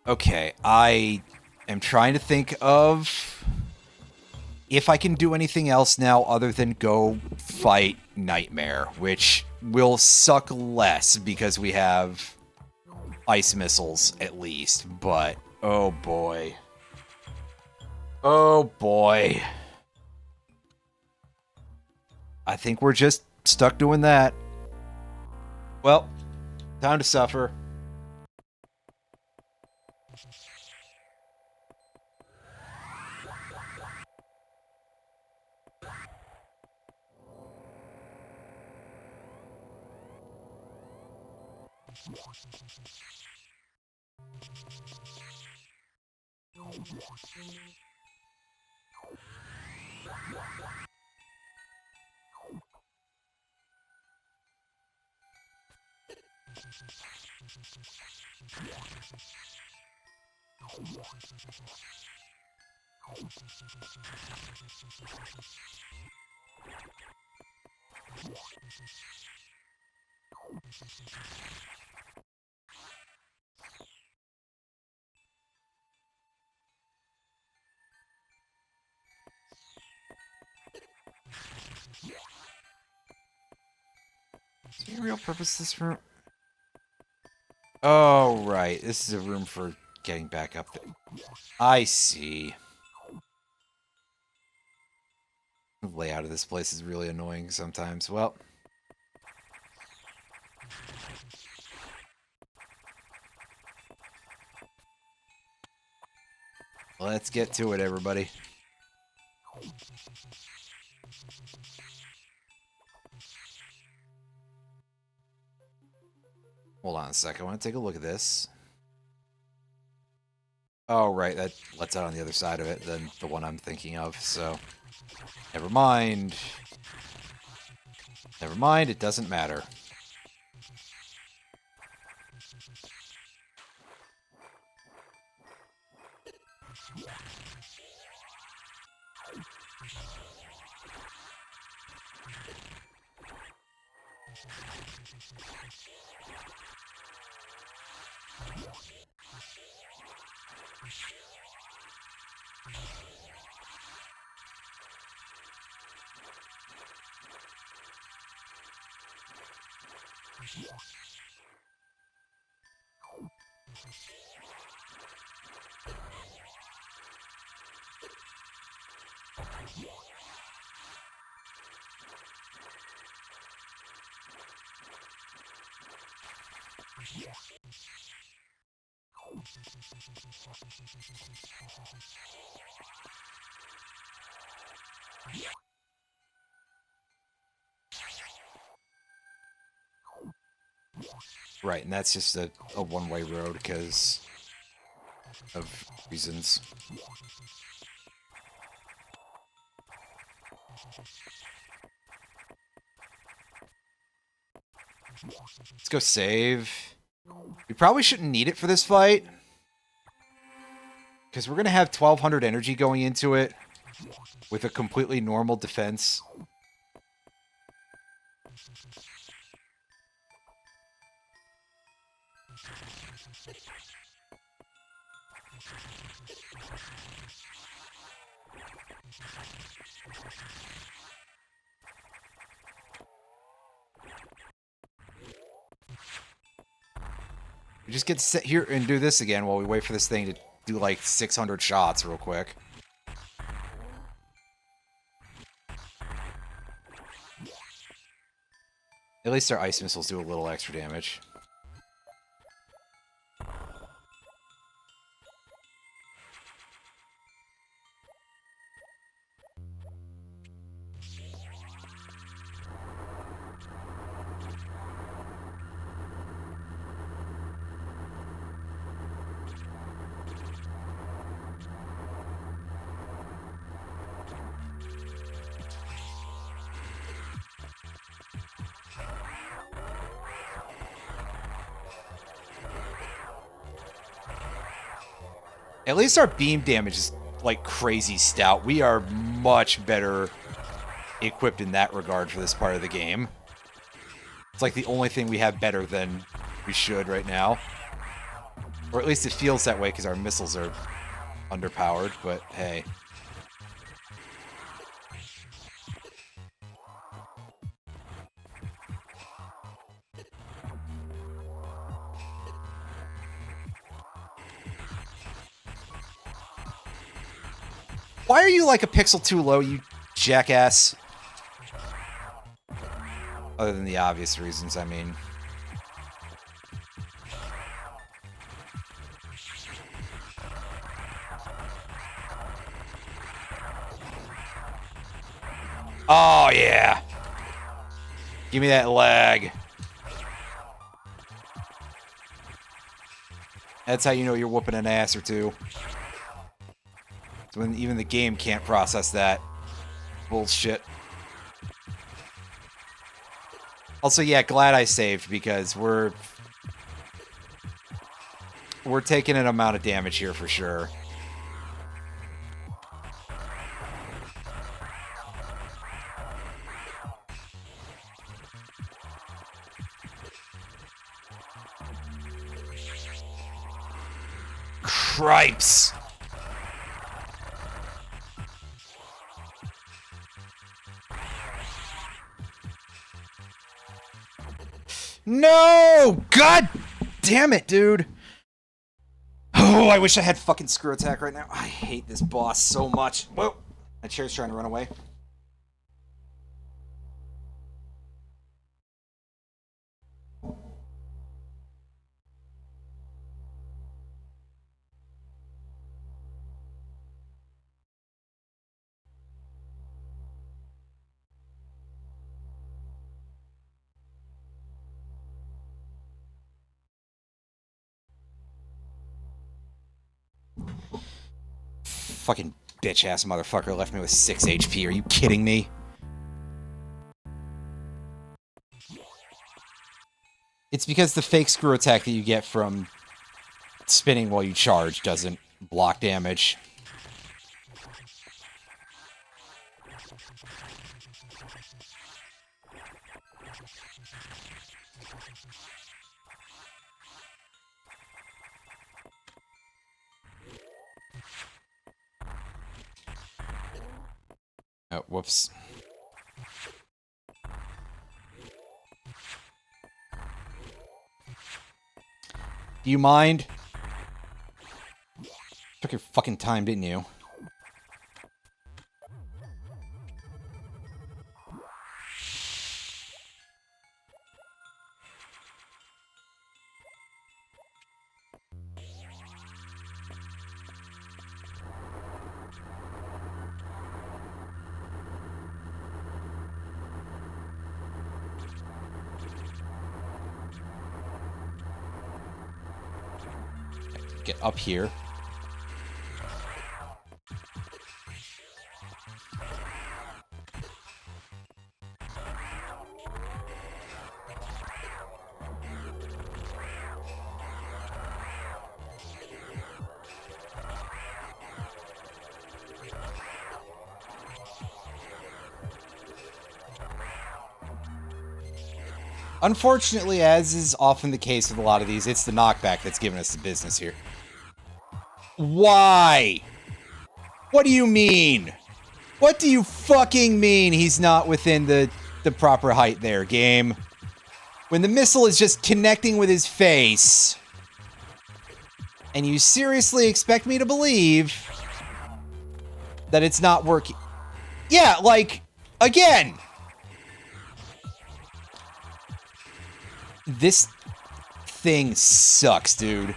Okay, I am trying to think of if I can do anything else now other than go fight Nightmare, which will suck less because we have ice missiles at least, but oh boy. Oh boy. I think we're just stuck doing that. Well, time to suffer. Is there a real purpose to this room? Oh, right. This is a room for getting back up there. I see. The layout of this place is really annoying sometimes. Well. Let's get to it, everybody. Hold on a second. I want to take a look at this. Oh, right. That lets out on the other side of it than the one I'm thinking of, so... Never mind. Never mind. It doesn't matter. Right, and that's just a one-way road because of reasons. Let's go save. We probably shouldn't need it for this fight, because we're going to have 1,200 energy going into it with a completely normal defense. We just get to sit here and do this again while we wait for this thing to do like 600 shots real quick. At least our ice missiles do a little extra damage. At least our beam damage is like crazy stout. We are much better equipped in that regard for this part of the game. It's like the only thing we have better than we should right now. Or at least it feels that way because our missiles are underpowered, but hey. Why are you like a pixel too low, you jackass? Other than the obvious reasons, I mean. Oh, yeah. Give me that lag. That's how you know you're whooping an ass or two. It's when even the game can't process that bullshit. Also, yeah, glad I saved because we're taking an amount of damage here for sure. Cripes! No! God damn it, dude! Oh, I wish I had fucking screw attack right now. I hate this boss so much. Whoa! My chair's trying to run away. Fucking bitch-ass motherfucker left me with 6 HP. Are you kidding me? It's because the fake screw attack that you get from spinning while you charge doesn't block damage. Oh, whoops. Do you mind? Took your fucking time, didn't you? Get up here. Unfortunately, as is often the case with a lot of these, it's the knockback that's giving us the business here. Why? What do you mean? What do you fucking mean he's not within the proper height there, game? When the missile is just connecting with his face. And you seriously expect me to believe that it's not working? Yeah, like, again. This thing sucks, dude.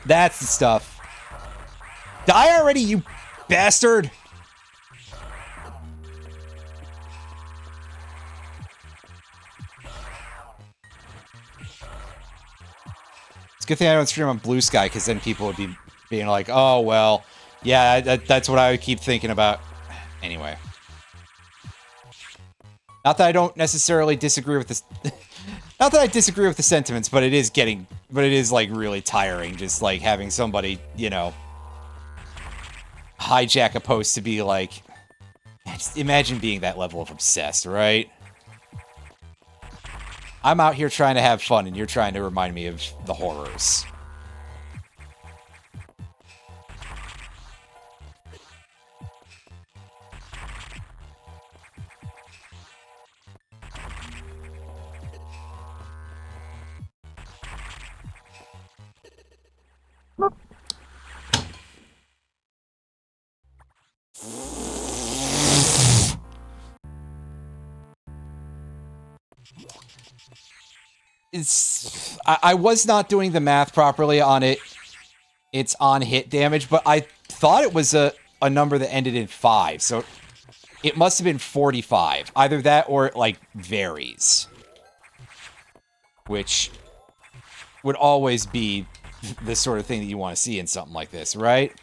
That's the stuff. Die already, you bastard! It's a good thing I don't stream on Blue Sky, because then people would be being like, oh, well, yeah, that's what I would keep thinking about. Anyway. Not that I don't necessarily disagree with this... Not that I disagree with the sentiments, but it is like really tiring, just like having somebody, you know. hijack a post to be like... Just imagine being that level of obsessed, right? I'm out here trying to have fun, and you're trying to remind me of the horrors. I was not doing the math properly on it. It's on hit damage, but I thought it was a number that ended in 5, so it must have been 45. Either that or it, like, varies. Which would always be the sort of thing that you want to see in something like this, right?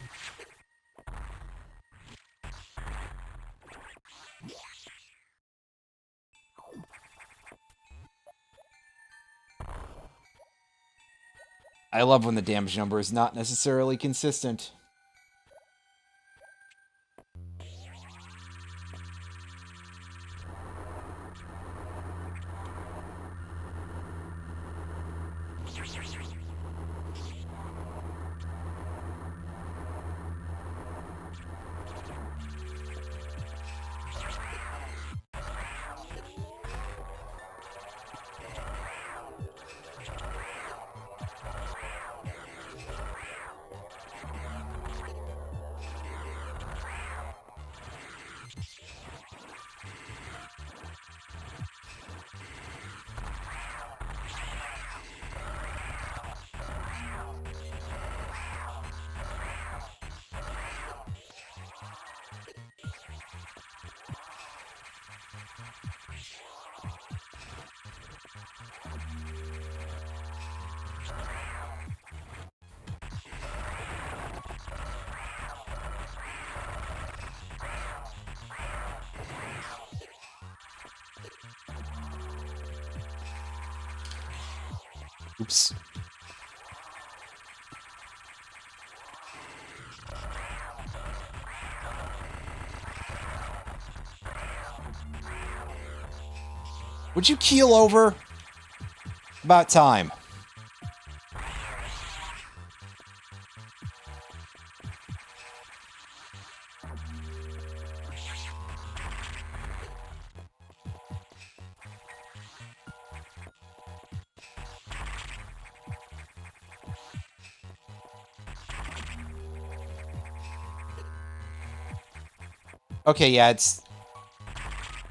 I love when the damage number is not necessarily consistent. Oops. Would you keel over? About time. Okay, yeah, it's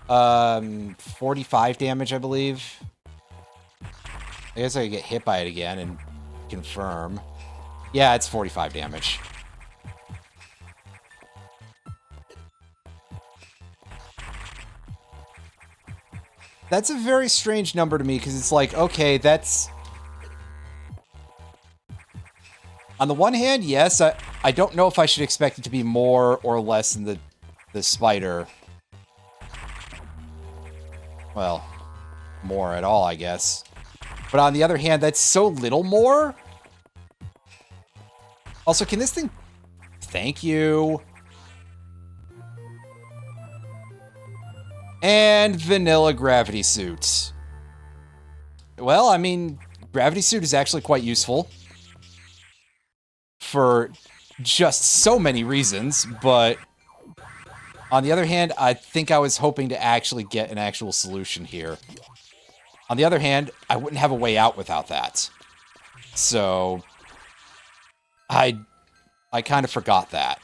45 damage, I believe. I guess I could get hit by it again and confirm. Yeah, it's 45 damage. That's a very strange number to me, because it's like, okay, that's... On the one hand, yes, I don't know if I should expect it to be more or less than the spider. Well, more at all, I guess. But on the other hand, that's so little more. Also, can this thing... Thank you. And vanilla gravity suit. Well, I mean, gravity suit is actually quite useful. For just so many reasons, but... On the other hand, I think I was hoping to actually get an actual solution here. On the other hand, I wouldn't have a way out without that. So... I kind of forgot that.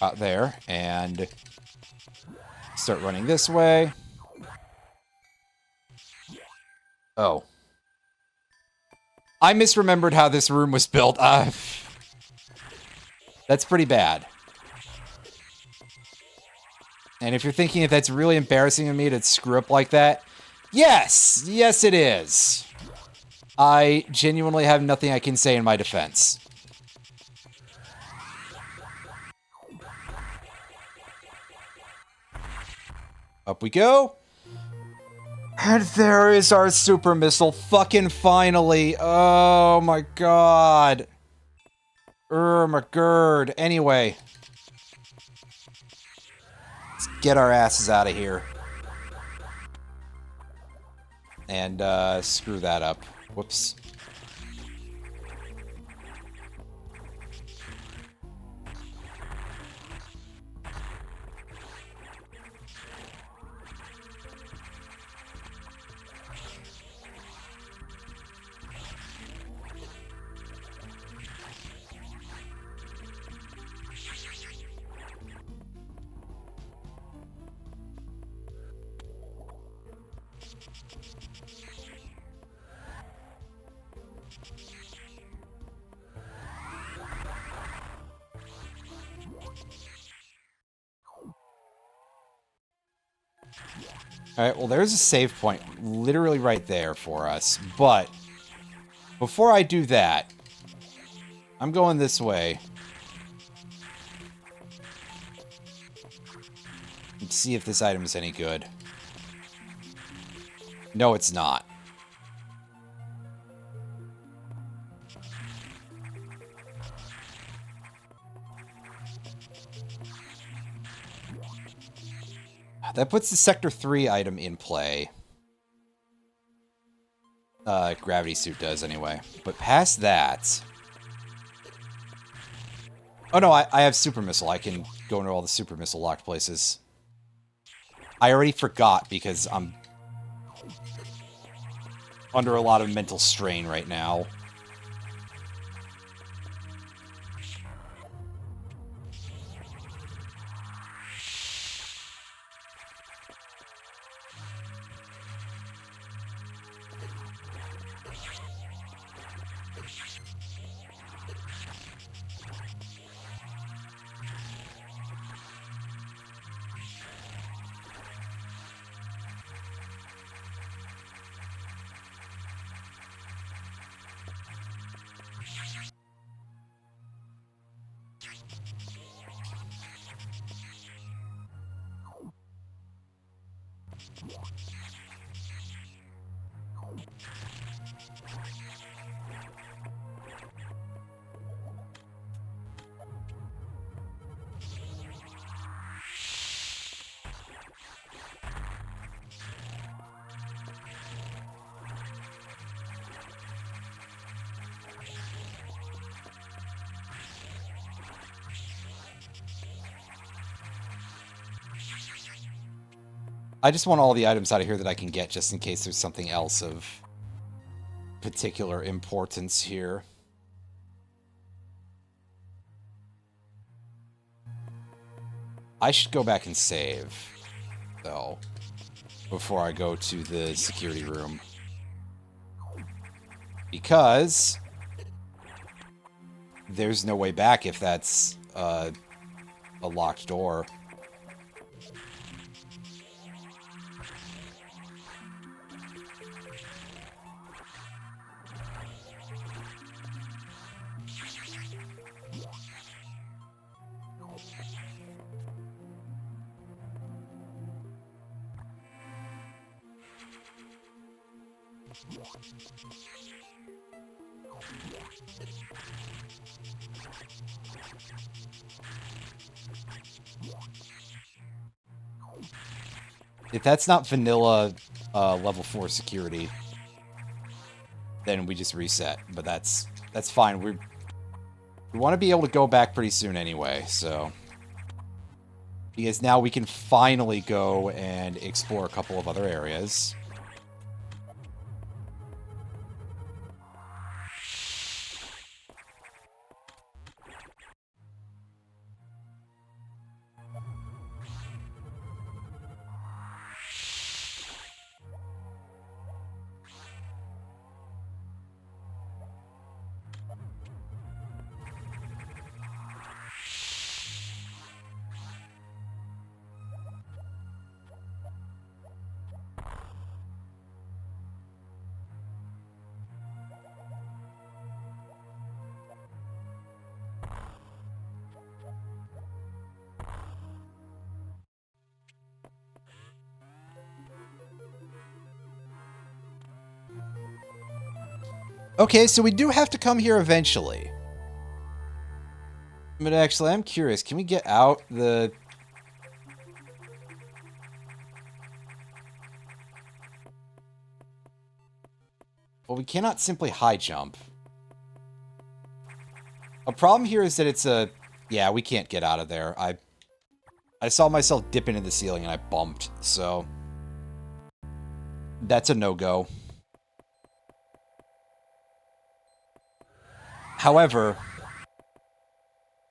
Out there, and start running this way. Oh. I misremembered how this room was built. That's pretty bad. And if you're thinking if that's really embarrassing of me to screw up like that, yes! Yes, it is. I genuinely have nothing I can say in my defense. Up we go. And there is our super missile. Fucking finally. Oh my god. My gird. Anyway. Let's get our asses out of here. And screw that up. Whoops. Alright, well there's a save point literally right there for us, but before I do that, I'm going this way. Let's see if this item is any good. No, it's not. That puts the Sector 3 item in play. Gravity suit does, anyway. But past that... Oh no, I have Super Missile. I can go into all the Super Missile locked places. I already forgot because I'm under a lot of mental strain right now. I just want all the items out of here that I can get, just in case there's something else of particular importance here. I should go back and save, though, before I go to the security room. Because there's no way back if that's a locked door. If that's not vanilla level 4 security, then we just reset. But that's fine. We want to be able to go back pretty soon anyway, so... Because now we can finally go and explore a couple of other areas. Okay, so we do have to come here eventually. But actually, I'm curious. Can we get out the... Well, we cannot simply high jump. A problem here is that it's a... Yeah, we can't get out of there. I saw myself dip into the ceiling and I bumped, so... That's a no-go. However,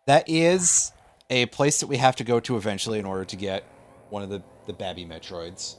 that is a place that we have to go to eventually in order to get one of the Babby Metroids.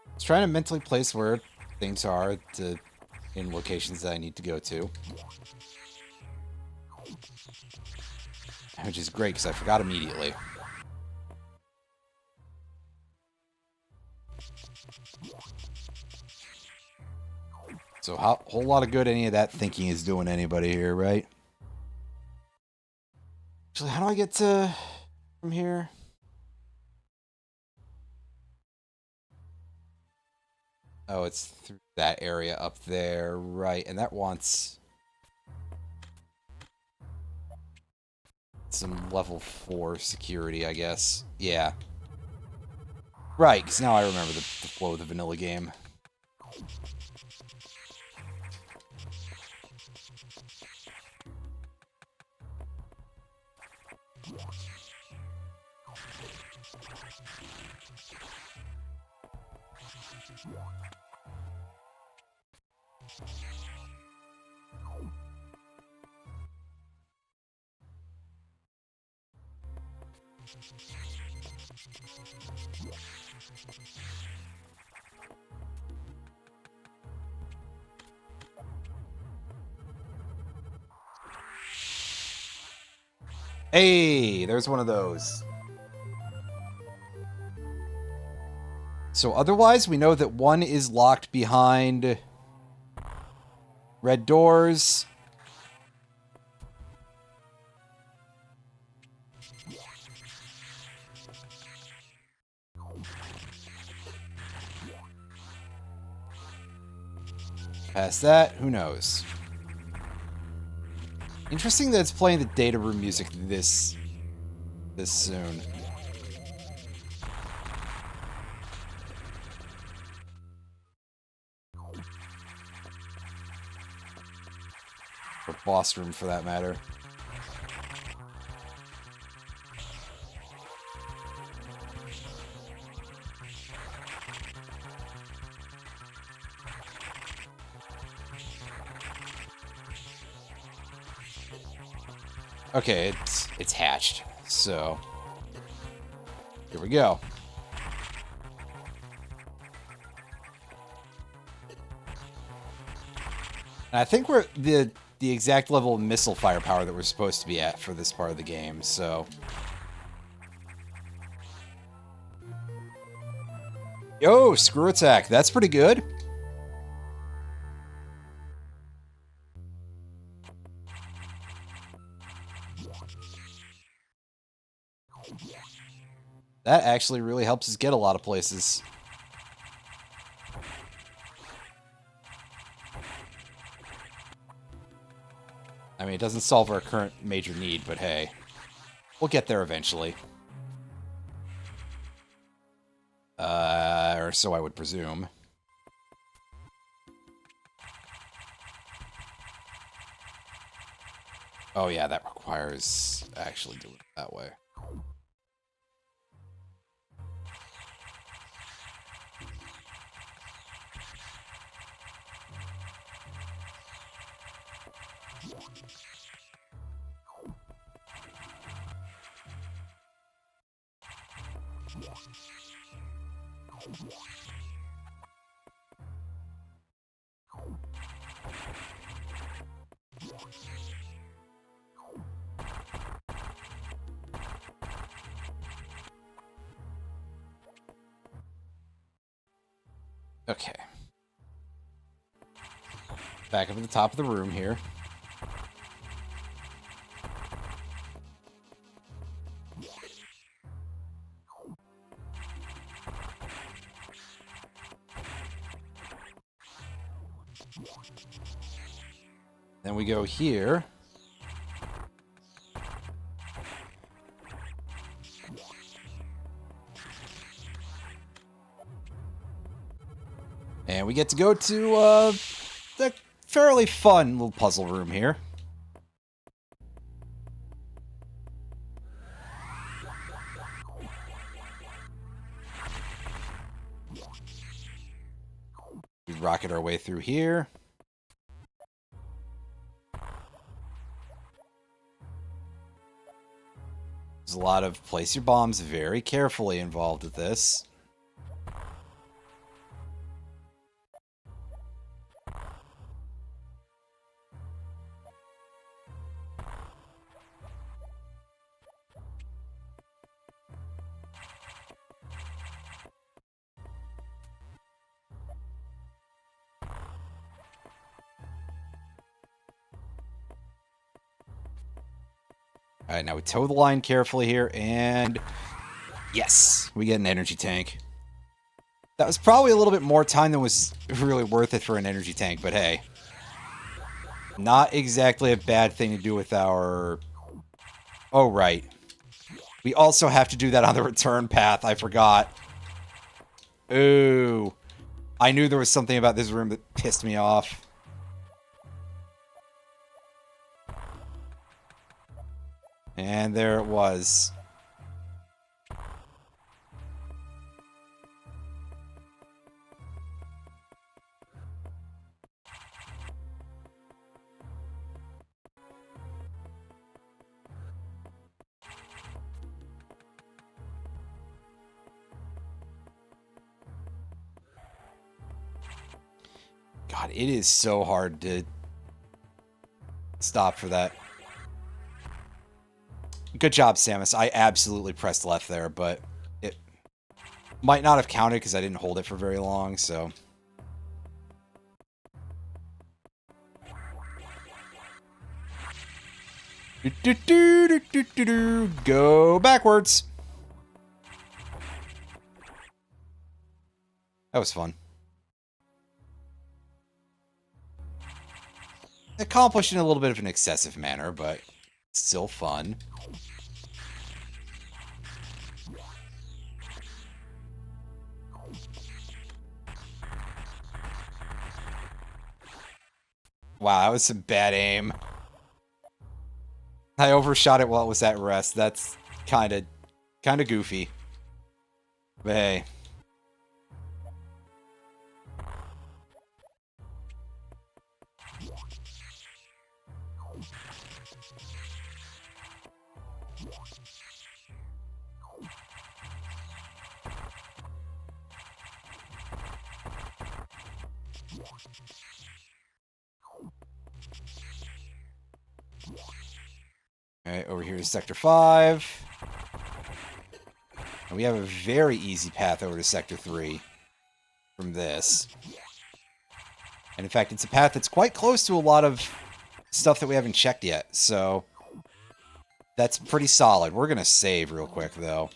I was trying to mentally place where things are in locations that I need to go to. Which is great, because I forgot immediately. So how whole lot of good any of that thinking is doing anybody here, right? Actually, how do I get to from here? Oh, it's through that area up there, right? And that wants some level 4 security, I guess. Yeah. Right, because now I remember the flow of the vanilla game. Hey, there's one of those. So otherwise, we know that one is locked behind red doors. Past that, who knows? Interesting that it's playing the data room music this soon. Or boss room, for that matter. Okay, it's hatched. So here we go. And I think we're the exact level of missile firepower that we're supposed to be at for this part of the game, so. Yo, screw attack. That's pretty good. That actually really helps us get a lot of places. I mean, it doesn't solve our current major need, but hey. We'll get there eventually. Or so I would presume. Oh yeah, that requires actually doing it that way. Okay. Back up at the top of the room here. Then we go here. And we get to go to the fairly fun little puzzle room here. We rocket our way through here. There's a lot of place your bombs very carefully involved with this. All right, now we toe the line carefully here, and yes, we get an energy tank. That was probably a little bit more time than was really worth it for an energy tank, but hey. Not exactly a bad thing to do with our... Oh, right. We also have to do that on the return path, I forgot. Ooh. I knew there was something about this room that pissed me off. And there it was. God, it is so hard to stop for that. Good job, Samus. I absolutely pressed left there, but it might not have counted because I didn't hold it for very long, so... Go backwards! That was fun. Accomplished in a little bit of an excessive manner, but still fun. Wow, that was some bad aim. I overshot it while it was at rest. That's kind of goofy. But hey. Alright, over here is Sector 5. And we have a very easy path over to Sector 3 from this. And in fact, it's a path that's quite close to a lot of stuff that we haven't checked yet, so that's pretty solid. We're going to save real quick, though.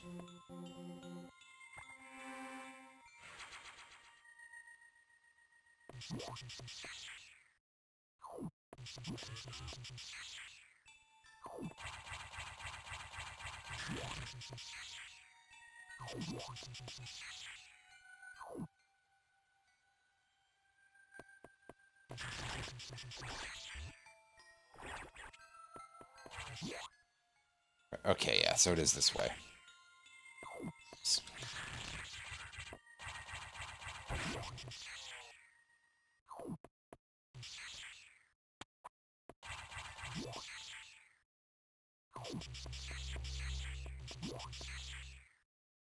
Okay, yeah, so it is this way.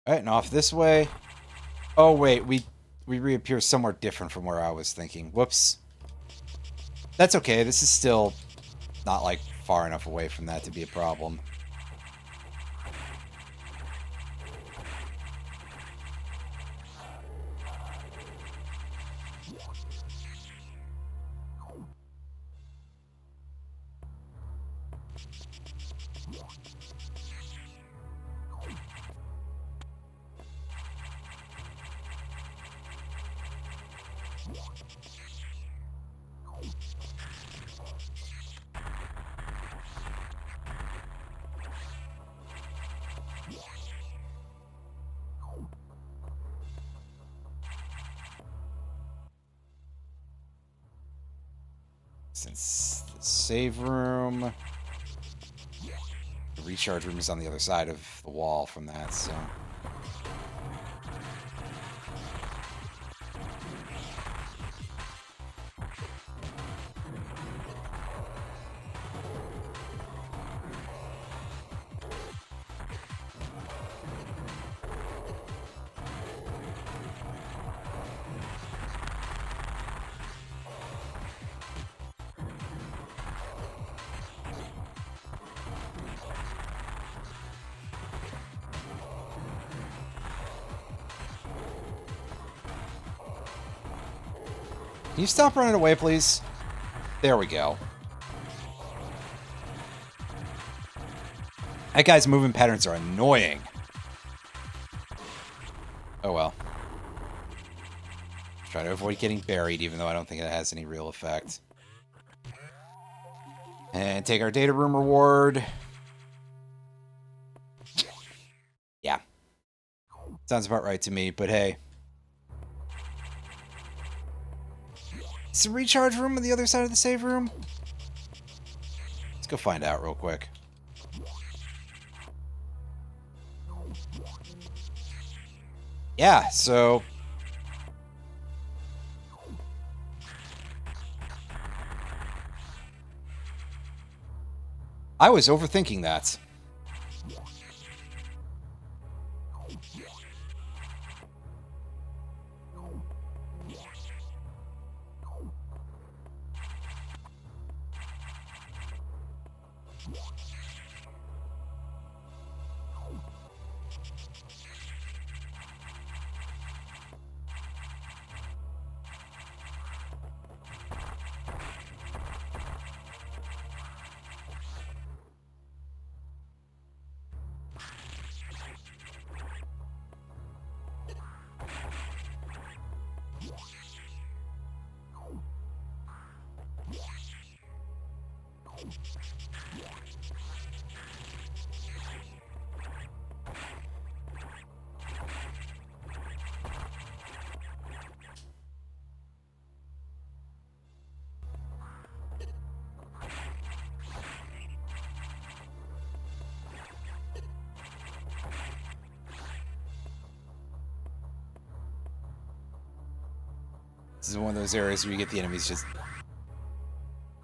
Alright, and off this way. Oh, wait, we reappear somewhere different from where I was thinking. Whoops. That's okay, this is still not, like, far enough away from that to be a problem. Since the save room... The recharge room is on the other side of the wall from that, so... Can you stop running away, please? There we go. That guy's movement patterns are annoying. Oh well. Try to avoid getting buried, even though I don't think it has any real effect. And take our data room reward. Yeah. Sounds about right to me, but hey. Is the recharge room on the other side of the save room? Let's go find out real quick. Yeah, so... I was overthinking that. This is one of those areas where you get the enemies just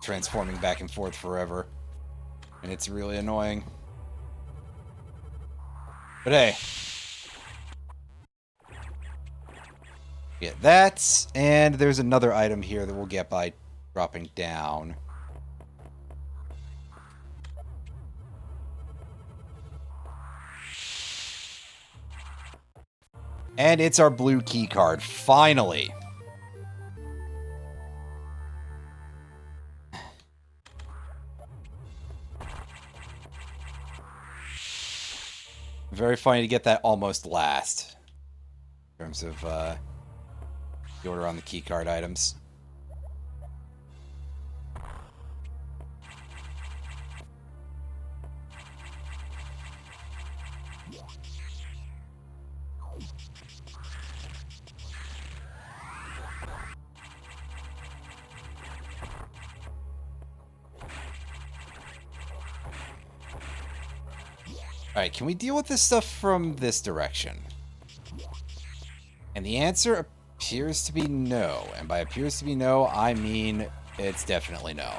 transforming back and forth forever. And it's really annoying. But hey. Get that. And there's another item here that we'll get by dropping down. And it's our blue key card, finally. Very funny to get that almost last. In terms of the order on the key card items. Alright, can we deal with this stuff from this direction? And the answer appears to be no. And by appears to be no, I mean it's definitely no.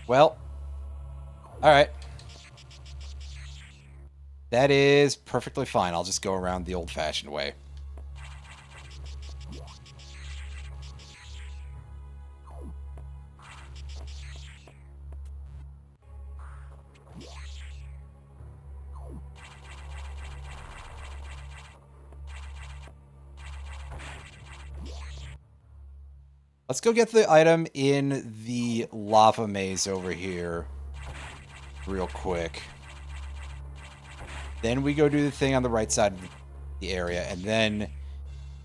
Well, alright. That is perfectly fine. I'll just go around the old-fashioned way. Let's go get the item in the lava maze over here real quick. Then we go do the thing on the right side of the area, and then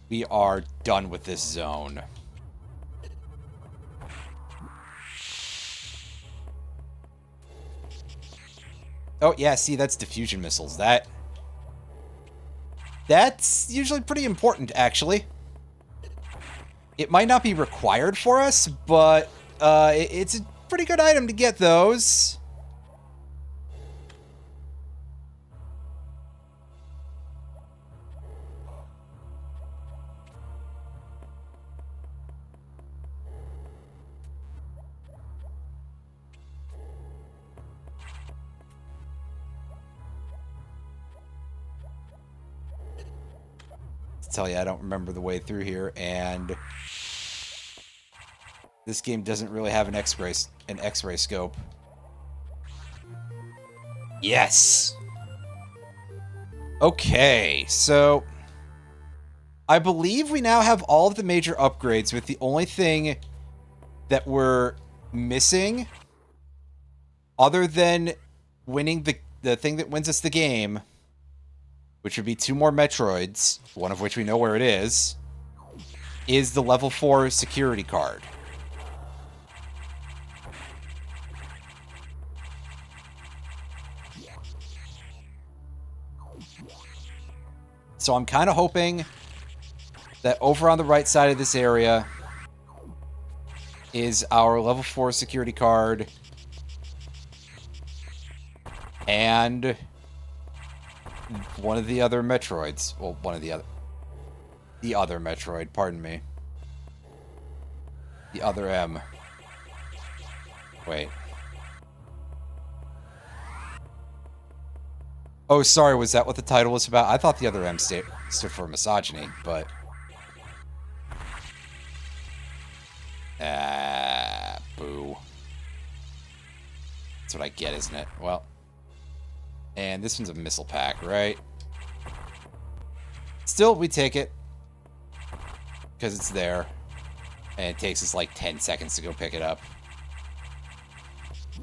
we are done with this zone. Oh, yeah, see, that's diffusion missiles. That's usually pretty important, actually. It might not be required for us, but it's a pretty good item to get those. Tell you, I don't remember the way through here, and this game doesn't really have an X-ray scope. Yes. Okay, so I believe we now have all of the major upgrades, with the only thing that we're missing, other than winning the thing that wins us the game, which would be 2 more Metroids, one of which we know where it is the level 4 security card. So I'm kind of hoping that over on the right side of this area is our level 4 security card and one of the other Metroids. Well, the other Metroid, pardon me. The other M. Wait. Oh, sorry, was that what the title was about? I thought the other M stood for misogyny, but... boo. That's what I get, isn't it? Well... And this one's a missile pack, right? Still, we take it. Because it's there. And it takes us like 10 seconds to go pick it up.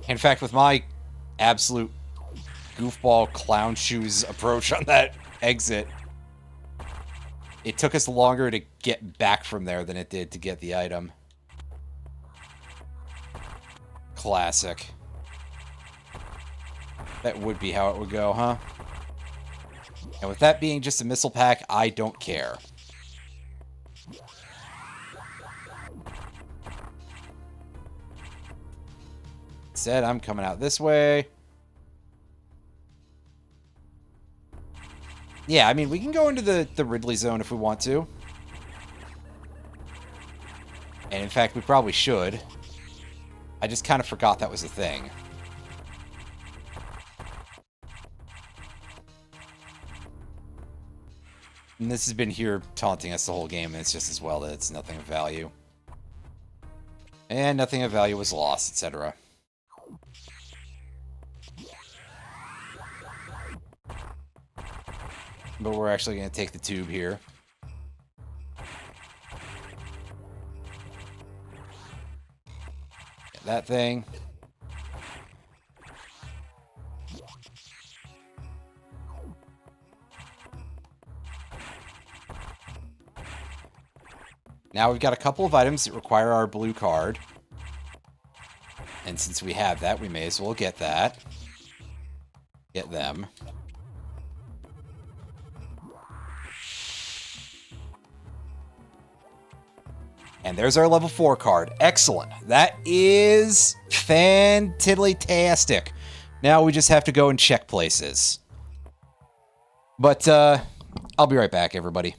In fact, with my absolute goofball clown shoes approach on that exit, it took us longer to get back from there than it did to get the item. Classic. That would be how it would go, huh? And with that being just a missile pack, I don't care. Instead, I'm coming out this way. Yeah, I mean, we can go into the Ridley zone if we want to. And in fact, we probably should. I just kind of forgot that was a thing. And this has been here taunting us the whole game, and it's just as well that it's nothing of value. And nothing of value was lost, etc. but we're actually going to take the tube here. Get that thing. Now we've got a couple of items that require our blue card. And since we have that, we may as well get that. Get them. And there's our level 4 card. Excellent. That is fantiddly-tastic. Now we just have to go and check places. But, I'll be right back, everybody.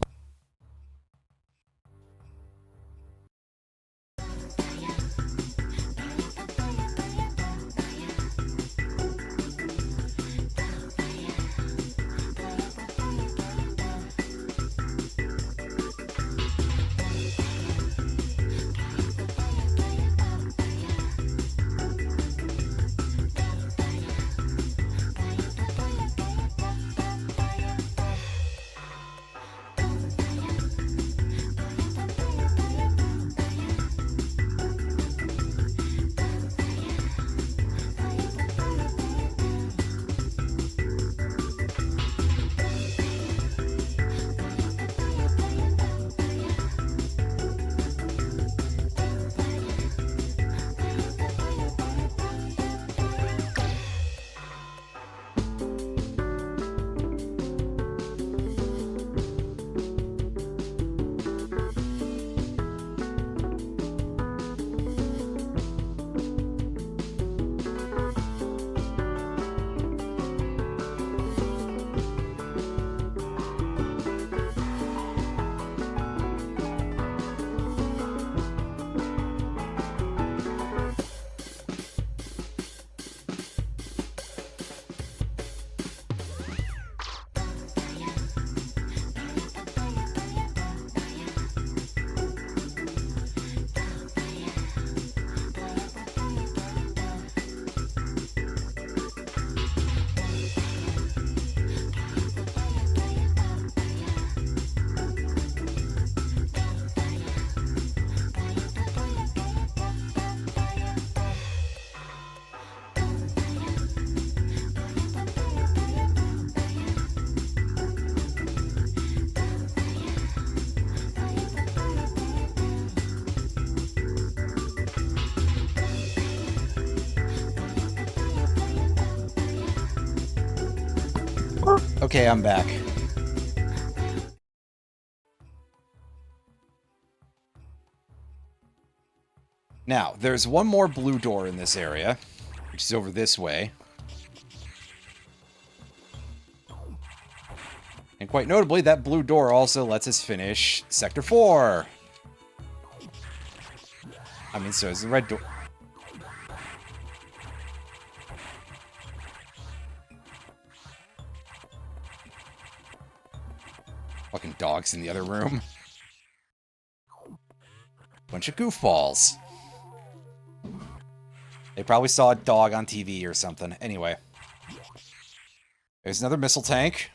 Okay, I'm back. Now, there's one more blue door in this area, which is over this way. And quite notably, that blue door also lets us finish Sector 4. I mean, so is the red door. Fucking dogs in the other room. Bunch of goofballs. They probably saw a dog on TV or something. Anyway. There's another missile tank.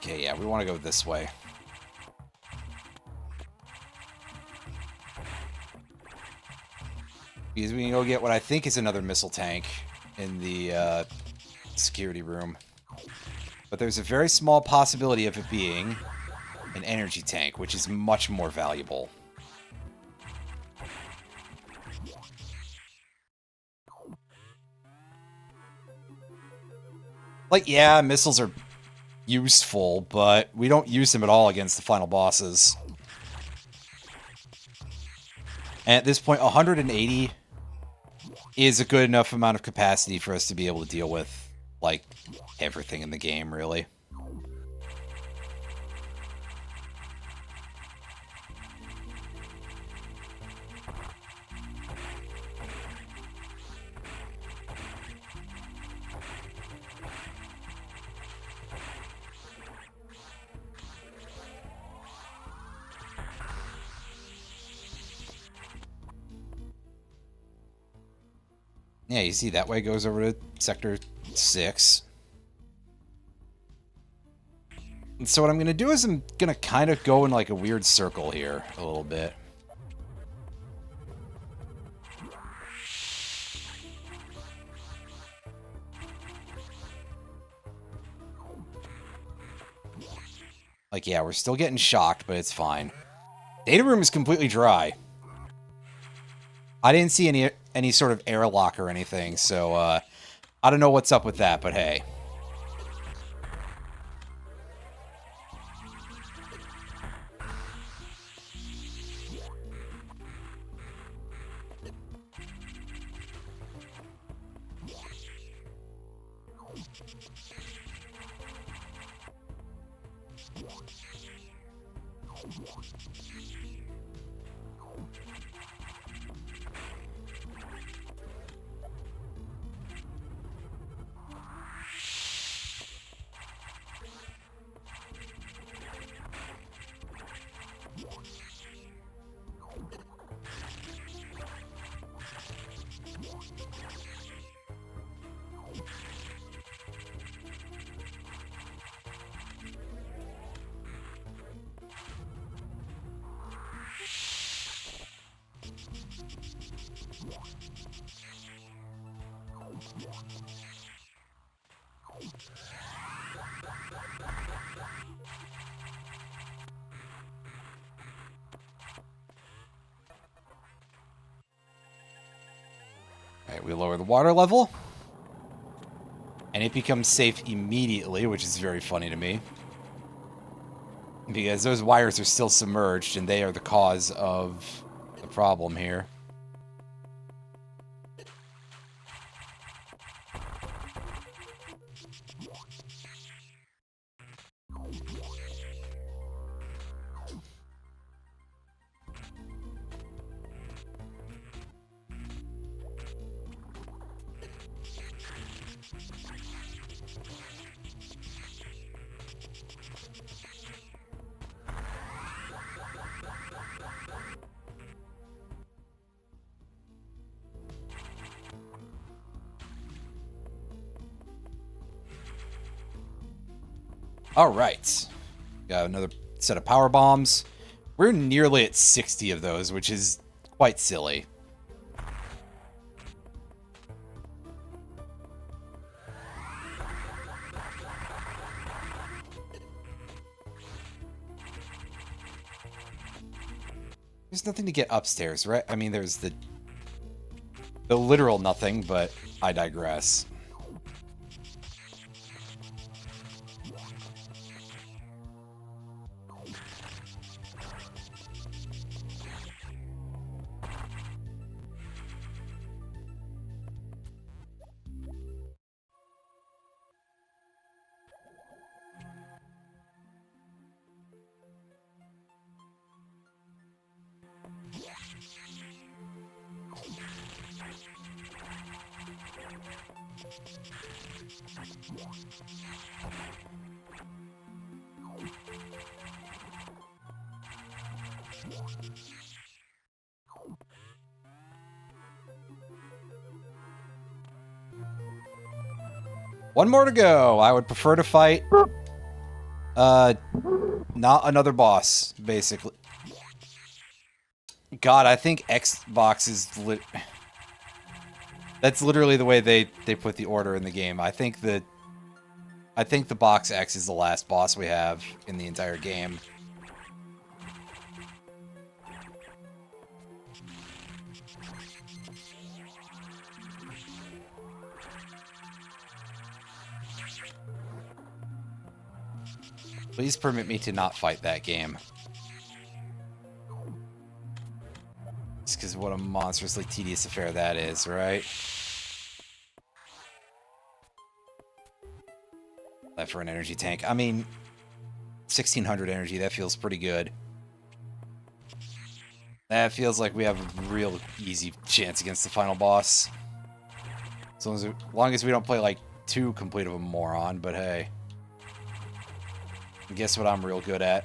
Okay, yeah, we want to go this way. Because we can go get what I think is another missile tank in the security room. But there's a very small possibility of it being an energy tank, which is much more valuable. Like, yeah, missiles are useful, but we don't use them at all against the final bosses. And at this point, 180 is a good enough amount of capacity for us to be able to deal with, like, everything in the game, really. Yeah, you see that way goes over to Sector 6. And so what I'm going to do is I'm going to kind of go in like a weird circle here a little bit. Like, yeah, we're still getting shocked, but it's fine. Data room is completely dry. I didn't see any sort of airlock or anything, so I don't know what's up with that, but hey. Alright, we lower the water level. And it becomes safe immediately, which is very funny to me. Because those wires are still submerged, and they are the cause of the problem here. Alright. Got another set of power bombs. We're nearly at 60 of those, which is quite silly. There's nothing to get upstairs, right? I mean, there's the literal nothing, but I digress. One more to go. I would prefer to fight not another boss, basically. God, I think Xbox is that's literally the way they put the order in the game. I think the box X is the last boss we have in the entire game. Please permit me to not fight that game. Just because what a monstrously tedious affair that is, right? That for an energy tank. I mean, 1600 energy, that feels pretty good. That feels like we have a real easy chance against the final boss. As long as we don't play like too complete of a moron, but hey. Guess what I'm real good at?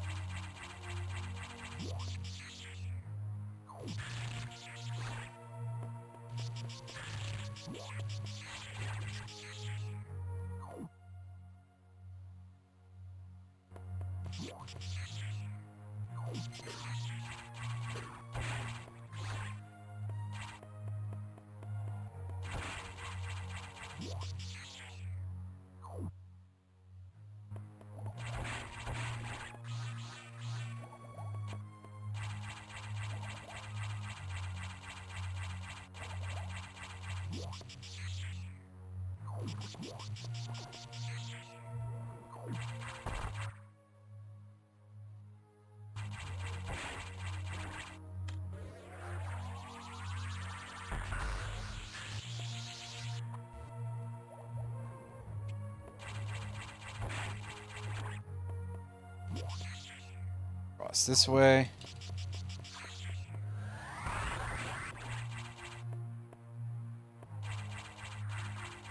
Cross this way.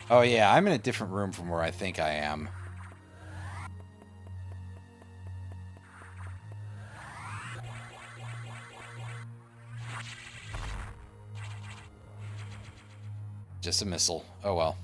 Oh yeah, I'm in a different room from where I think I am. Just a missile. Oh well.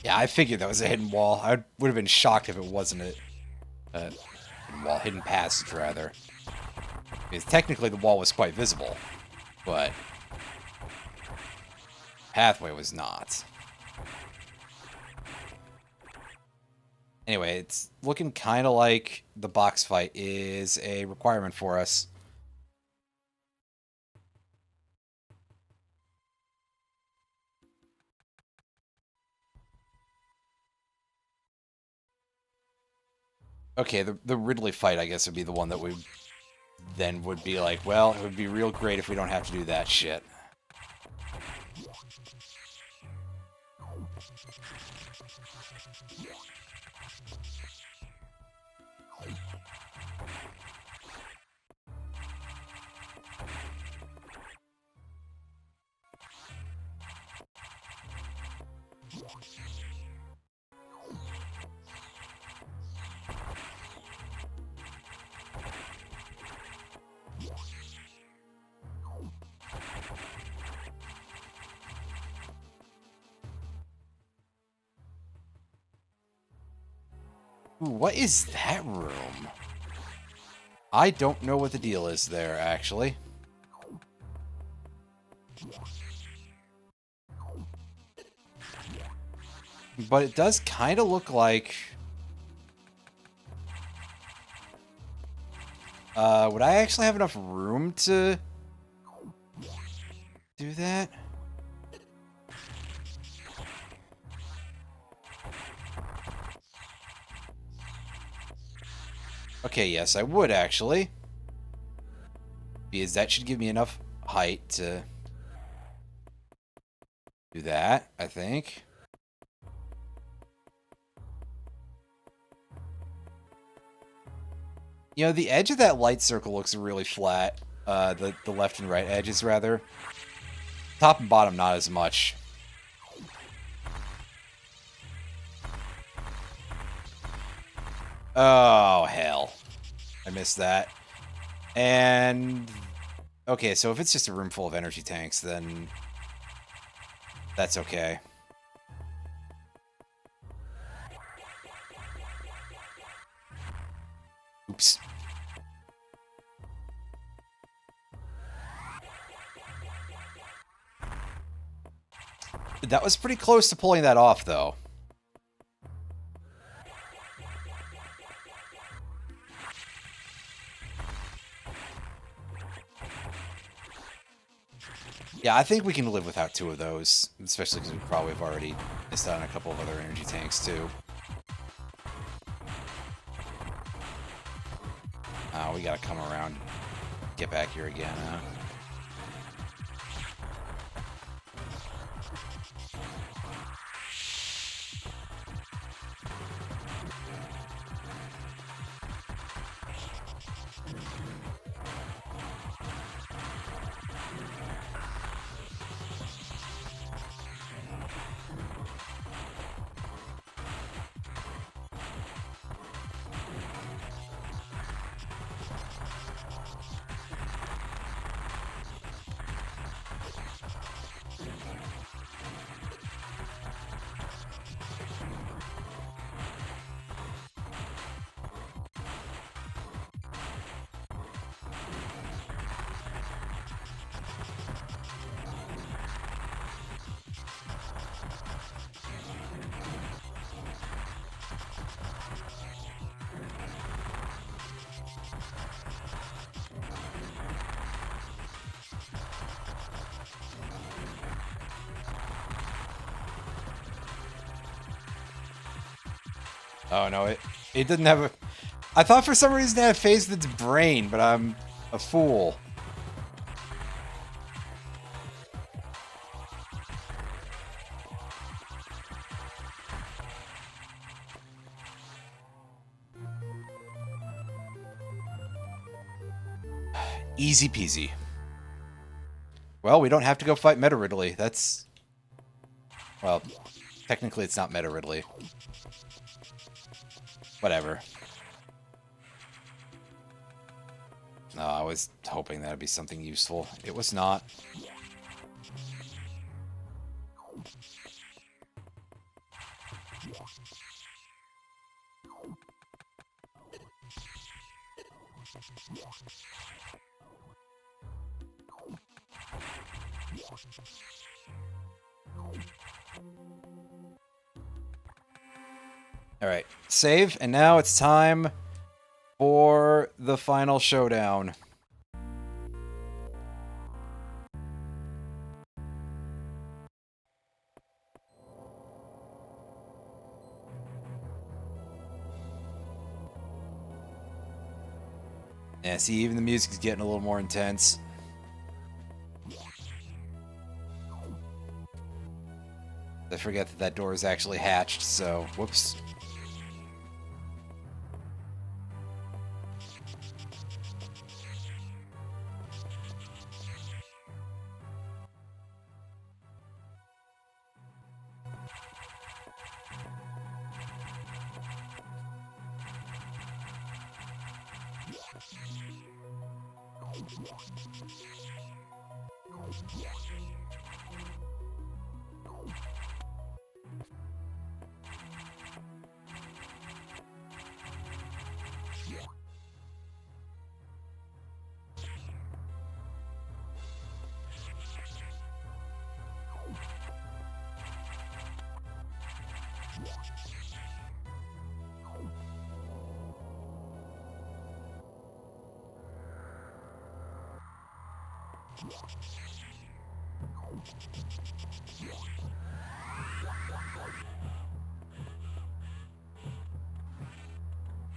Yeah, I figured that was a hidden wall. I would have been shocked if it wasn't a hidden wall, hidden passage rather. Because technically the wall was quite visible, but pathway was not. Anyway, it's looking kind of like the box fight is a requirement for us. Okay, the Ridley fight, I guess, would be the one that we then would be like, well, it would be real great if we don't have to do that shit. Ooh, what is that room? I don't know what the deal is there, actually. But it does kind of look like... would I actually have enough room to do that? Okay, yes, I would actually. Because that should give me enough height to do that, I think. You know, the edge of that light circle looks really flat. The left and right edges, rather. Top and bottom, not as much. Oh, hell. I missed that. And... okay, so if it's just a room full of energy tanks, then... that's okay. Oops. That was pretty close to pulling that off, though. Yeah, I think we can live without 2 of those, especially because we probably have already missed out on a couple of other energy tanks, too. Oh, we gotta come around. Get back here again, huh? Oh no, it didn't have a... I thought for some reason it had phased its brain, but I'm a fool. Easy peasy. Well, we don't have to go fight Meta Ridley. That's... Well, technically it's not Meta Ridley. Whatever. No, I was hoping that'd be something useful. It was not. Alright, save, and now it's time for the final showdown. Yeah, see, even the music's getting a little more intense. I forget that that door is actually hatched, so whoops.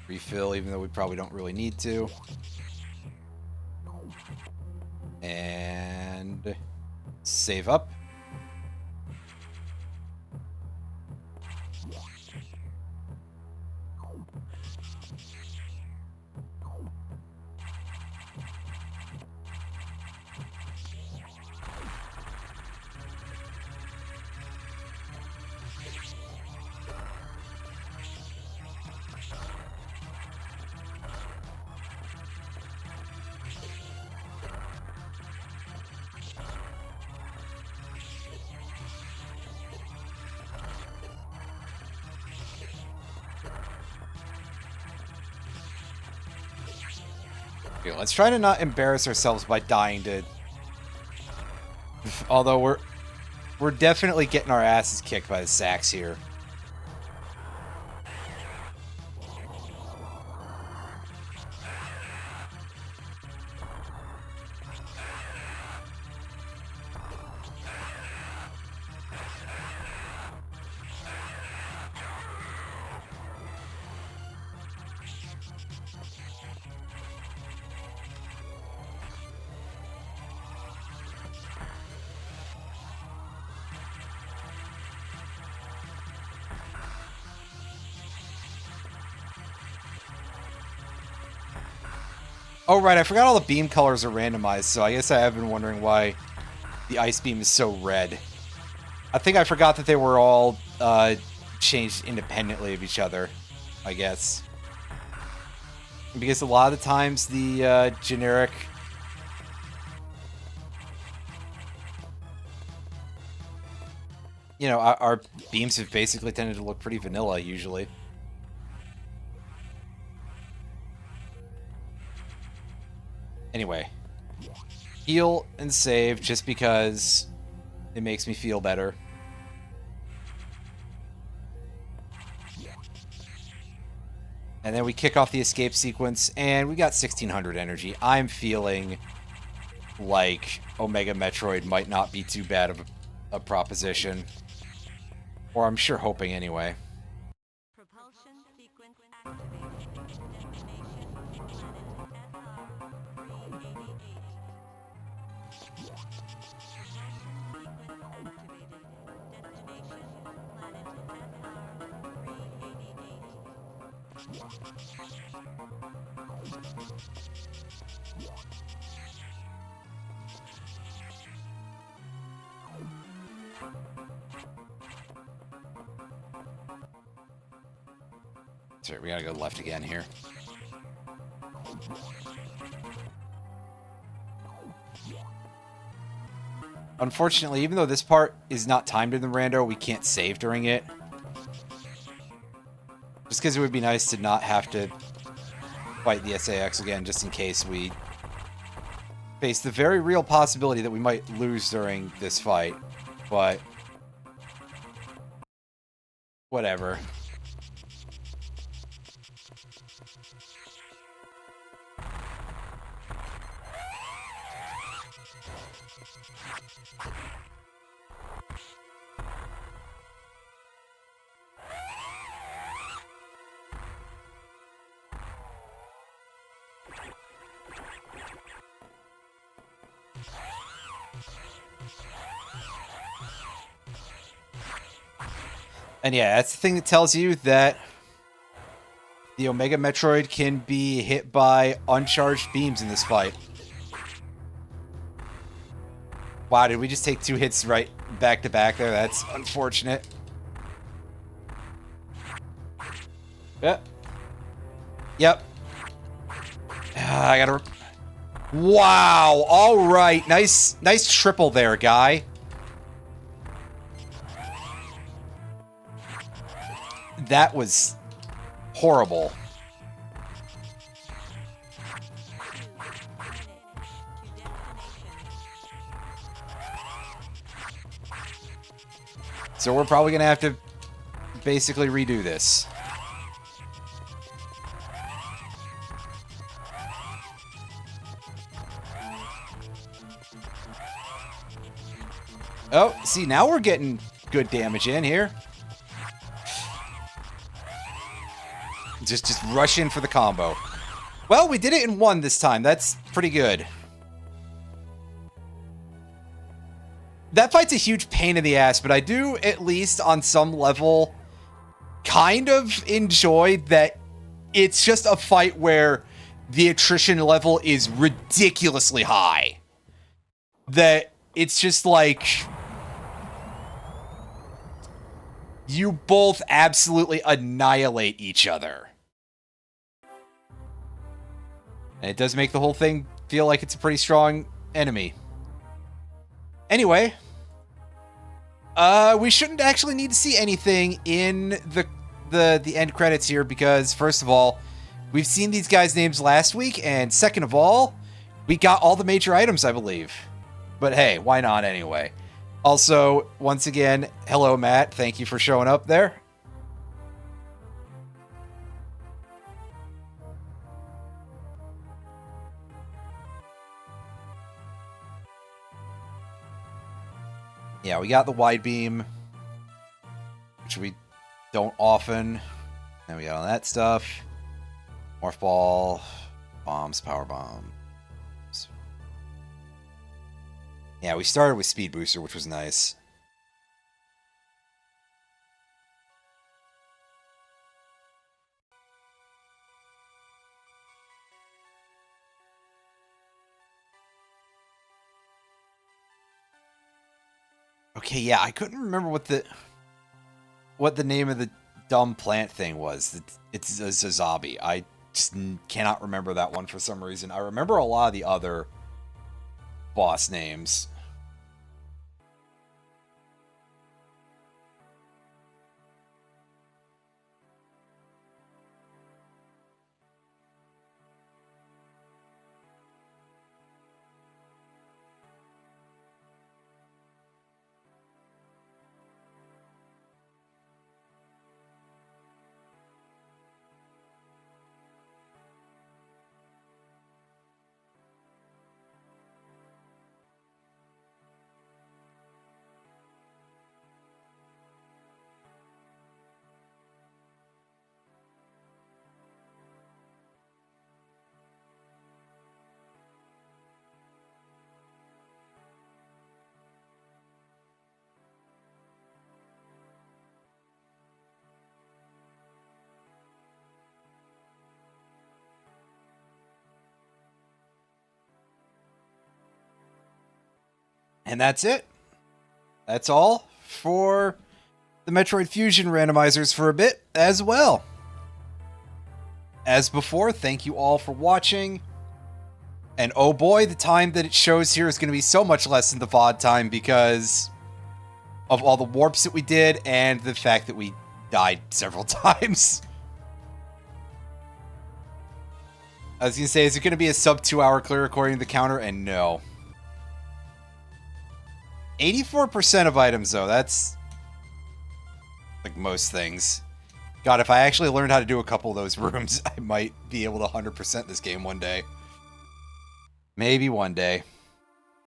Refill, even though we probably don't really need to. And save up. Okay, let's try to not embarrass ourselves by dying to... Although We're definitely getting our asses kicked by the sacks here. Oh, right, I forgot all the beam colors are randomized, so I guess I have been wondering why the ice beam is so red. I think I forgot that they were all changed independently of each other, I guess. Because a lot of the times the generic... You know, our beams have basically tended to look pretty vanilla, usually. Anyway, heal and save just because it makes me feel better. And then we kick off the escape sequence, and we got 1600 energy. I'm feeling like Omega Metroid might not be too bad of a proposition. Or I'm sure hoping anyway. Propulsion sequence activated. Destination planet SR 388. Sorry, we gotta go left again here. Unfortunately, even though this part is not timed in the rando, we can't save during it. Just because it would be nice to not have to fight the SAX again, just in case we face the very real possibility that we might lose during this fight. But whatever. And yeah, that's the thing that tells you that the Omega Metroid can be hit by uncharged beams in this fight. Wow, did we just take 2 hits right back to back there? That's unfortunate. Yep. Yep. I gotta... Wow! Alright, nice triple there, guy. That was horrible. So we're probably gonna have to basically redo this. Oh, see, now we're getting good damage in here. Just rush in for the combo. Well, we did it in 1 this time. That's pretty good. That fight's a huge pain in the ass, but I do, at least on some level, kind of enjoy that it's just a fight where the attrition level is ridiculously high. That it's just like... you both absolutely annihilate each other. And it does make the whole thing feel like it's a pretty strong enemy. Anyway, we shouldn't actually need to see anything in the end credits here because, first of all, we've seen these guys' names last week, and second of all, we got all the major items, I believe. But hey, why not anyway? Also, once again, hello, Matt. Thank you for showing up there. Yeah, we got the wide beam, which we don't often. Then we got all that stuff. Morph ball, bombs, power bombs. Yeah, we started with speed booster, which was nice. Okay, yeah, I couldn't remember what the name of the dumb plant thing was. It's a Zazabi. I just cannot remember that one for some reason. I remember a lot of the other boss names. And that's it. That's all for the Metroid Fusion randomizers for a bit as well. As before, thank you all for watching. And oh boy, the time that it shows here is going to be so much less than the VOD time because of all the warps that we did and the fact that we died several times. I was going to say, is it going to be a sub 2 hour clear according to the counter? And no. 84% of items, though. That's like most things. God, if I actually learned how to do a couple of those rooms, I might be able to 100% this game one day. Maybe one day.